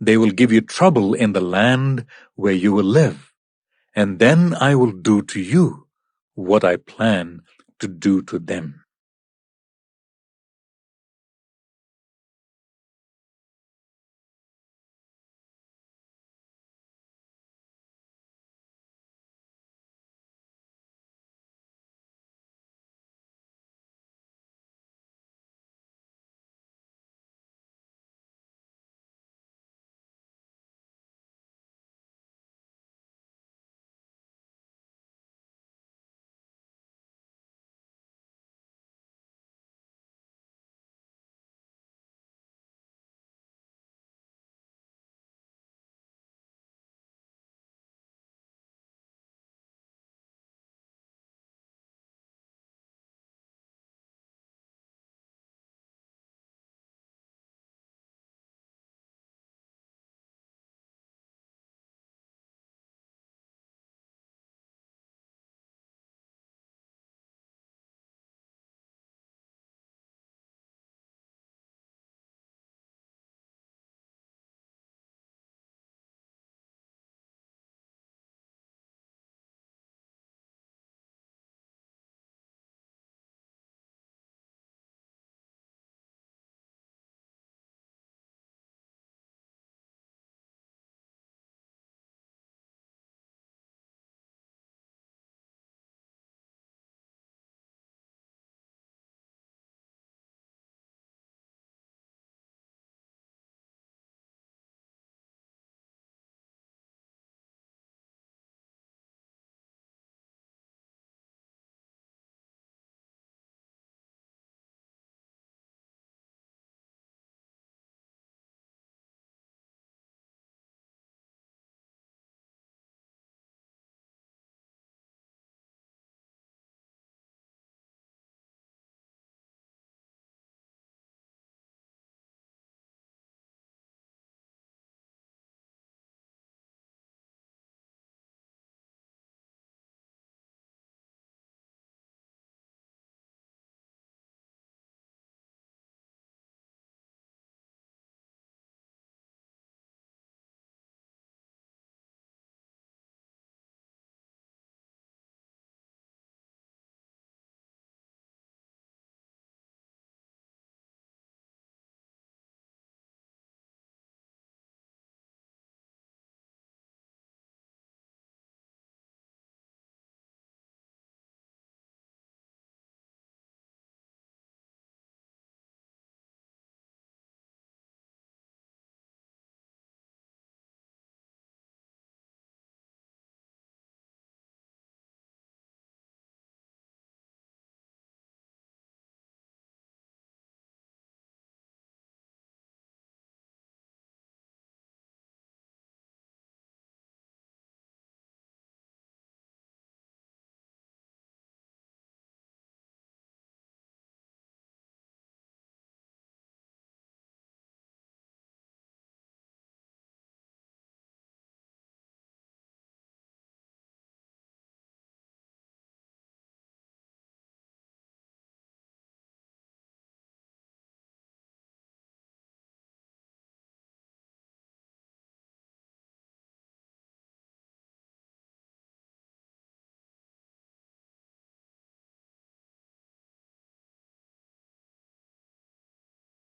They will give you trouble in the land where you will live, and then I will do to you what I plan to do to them."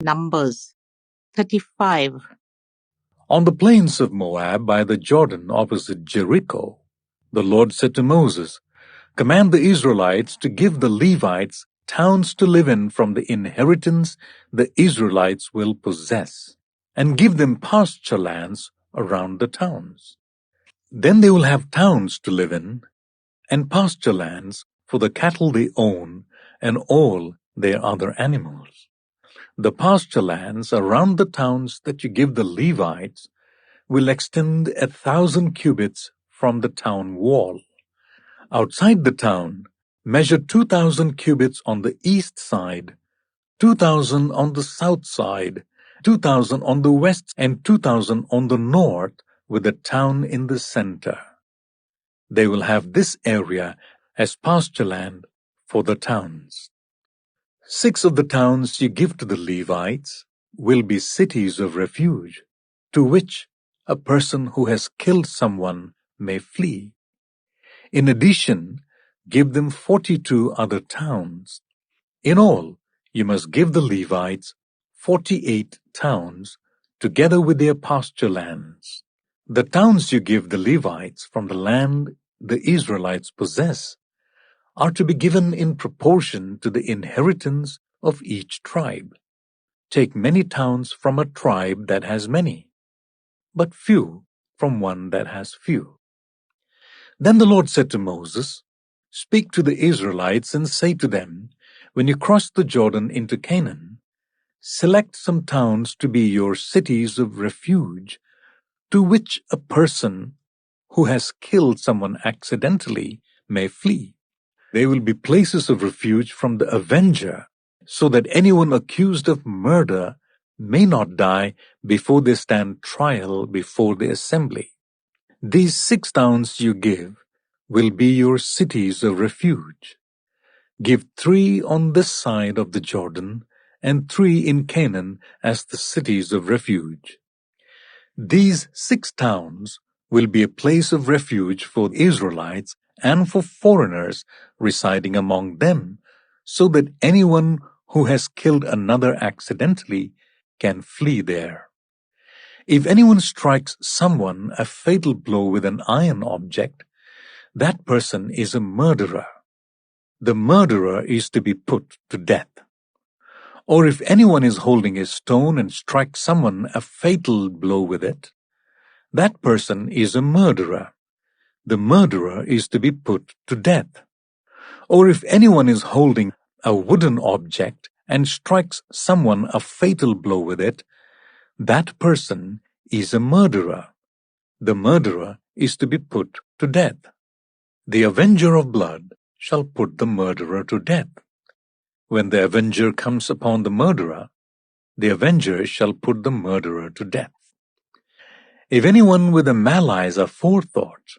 Numbers 35. On the plains of Moab by the Jordan opposite Jericho, the Lord said to Moses, "Command the Israelites to give the Levites towns to live in from the inheritance the Israelites will possess, and give them pasture lands around the towns. Then they will have towns to live in, and pasture lands for the cattle they own and all their other animals. The pasture lands around the towns that you give the Levites will extend 1,000 cubits from the town wall. Outside the town, measure 2,000 cubits on the east side, 2,000 on the south side, 2,000 on the west, and 2,000 on the north, with the town in the center. They will have this area as pasture land for the towns. 6 of the towns you give to the Levites will be cities of refuge, to which a person who has killed someone may flee. In addition, give them 42 other towns. In all, you must give the Levites 48 towns, together with their pasture lands. The towns you give the Levites from the land the Israelites possess are to be given in proportion to the inheritance of each tribe. Take many towns from a tribe that has many, but few from one that has few." Then the Lord said to Moses, "Speak to the Israelites and say to them, when you cross the Jordan into Canaan, select some towns to be your cities of refuge, to which a person who has killed someone accidentally may flee. They will be places of refuge from the avenger, so that anyone accused of murder may not die before they stand trial before the assembly. These 6 towns you give will be your cities of refuge. Give 3 on this side of the Jordan, and 3 in Canaan as the cities of refuge. These 6 towns will be a place of refuge for the Israelites and for foreigners residing among them, so that anyone who has killed another accidentally can flee there. If anyone strikes someone a fatal blow with an iron object, that person is a murderer. The murderer is to be put to death. Or if anyone is holding a stone and strikes someone a fatal blow with it, that person is a murderer. The murderer is to be put to death. Or if anyone is holding a wooden object and strikes someone a fatal blow with it, that person is a murderer. The murderer is to be put to death. The avenger of blood shall put the murderer to death. When the avenger comes upon the murderer, the avenger shall put the murderer to death. If anyone with a malice aforethought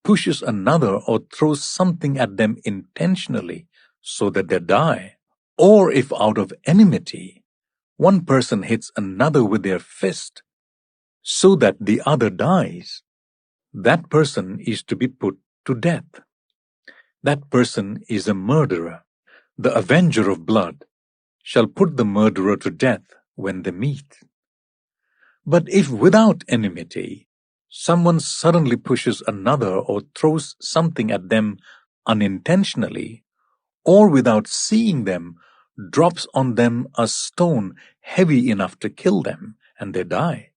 pushes another or throws something at them intentionally so that they die, or if out of enmity one person hits another with their fist so that the other dies, that person is to be put to death. That person is a murderer. The avenger of blood shall put the murderer to death when they meet. But if without enmity someone suddenly pushes another or throws something at them unintentionally, or without seeing them drops on them a stone heavy enough to kill them, and they die,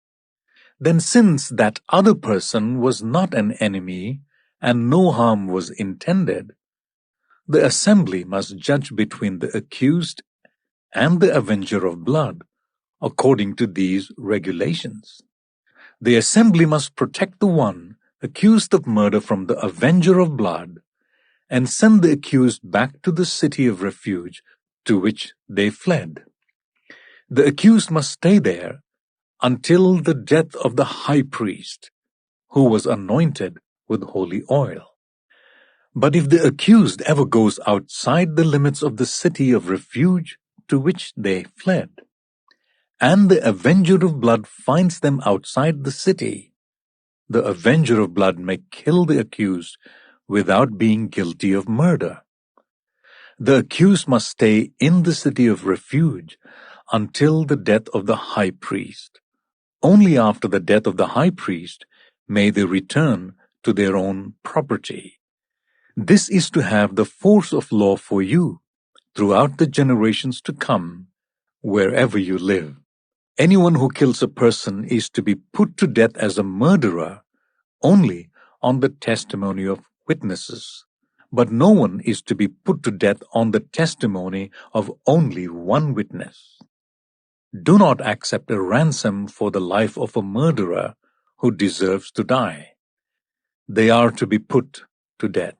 then since that other person was not an enemy and no harm was intended, the assembly must judge between the accused and the avenger of blood according to these regulations. The assembly must protect the one accused of murder from the avenger of blood and send the accused back to the city of refuge to which they fled. The accused must stay there until the death of the high priest, who was anointed with holy oil. But if the accused ever goes outside the limits of the city of refuge to which they fled, and the avenger of blood finds them outside the city, the avenger of blood may kill the accused without being guilty of murder. The accused must stay in the city of refuge until the death of the high priest. Only after the death of the high priest may they return to their own property. This is to have the force of law for you throughout the generations to come, wherever you live. Anyone who kills a person is to be put to death as a murderer only on the testimony of witnesses. But no one is to be put to death on the testimony of only one witness. Do not accept a ransom for the life of a murderer who deserves to die. They are to be put to death.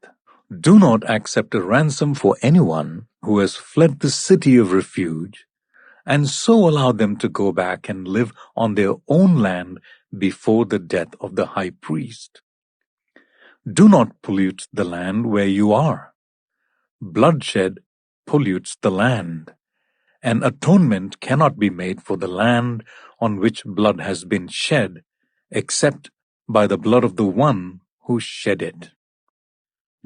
Do not accept a ransom for anyone who has fled the city of refuge, and so allow them to go back and live on their own land before the death of the high priest. Do not pollute the land where you are. Bloodshed pollutes the land, and atonement cannot be made for the land on which blood has been shed, except by the blood of the one who shed it.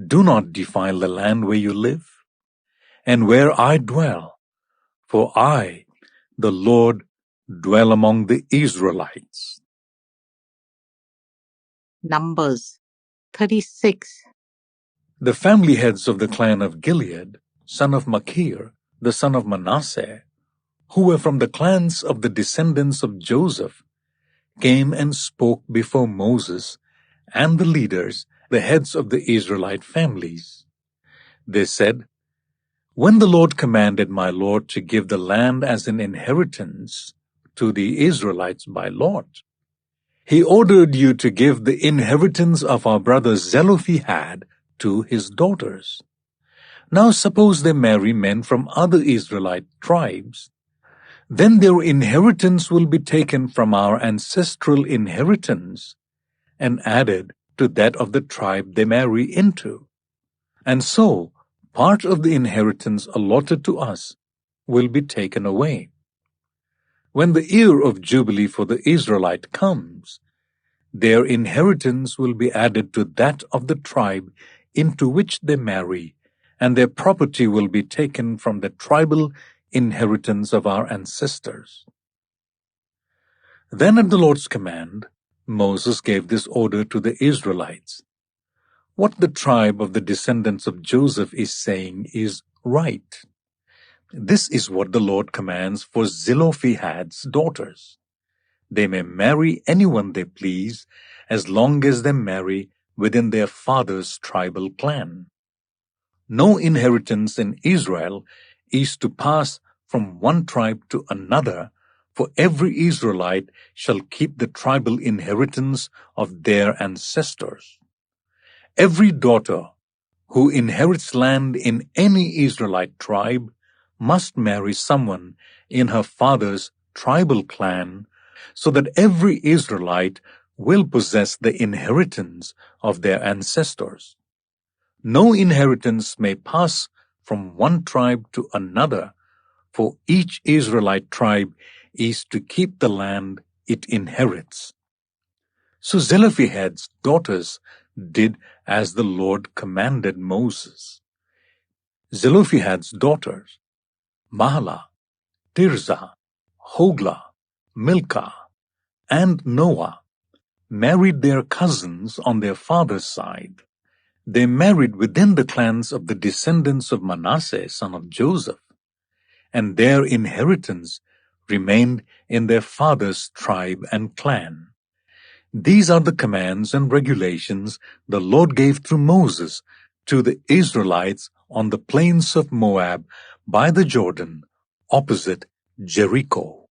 Do not defile the land where you live, and where I dwell, for I, the Lord, dwell among the Israelites. Numbers 36. The family heads of the clan of Gilead, son of Machir, the son of Manasseh, who were from the clans of the descendants of Joseph, came and spoke before Moses and the leaders, the heads of the Israelite families. They said, "When the Lord commanded my Lord to give the land as an inheritance to the Israelites by lot, he ordered you to give the inheritance of our brother Zelophehad to his daughters. Now suppose they marry men from other Israelite tribes. Then their inheritance will be taken from our ancestral inheritance and added to that of the tribe they marry into. And so, part of the inheritance allotted to us will be taken away. When the year of Jubilee for the Israelite comes, their inheritance will be added to that of the tribe into which they marry, and their property will be taken from the tribal inheritance of our ancestors." Then at the Lord's command, Moses gave this order to the Israelites. What the tribe of the descendants of Joseph is saying is right. This is what the Lord commands for Zelophehad's daughters. They may marry anyone they please, as long as they marry within their father's tribal clan. No inheritance in Israel is to pass from one tribe to another, for every Israelite shall keep the tribal inheritance of their ancestors. Every daughter who inherits land in any Israelite tribe must marry someone in her father's tribal clan, so that every Israelite will possess the inheritance of their ancestors. No inheritance may pass from one tribe to another, for each Israelite tribe is to keep the land it inherits. So Zelophehad's daughters did as the Lord commanded Moses. Zelophehad's daughters, Mahlah, Tirzah, Hoglah, Milcah, and Noah, married their cousins on their father's side. They married within the clans of the descendants of Manasseh, son of Joseph, and their inheritance remained in their father's tribe and clan. These are the commands and regulations the Lord gave through Moses to the Israelites on the plains of Moab by the Jordan, opposite Jericho.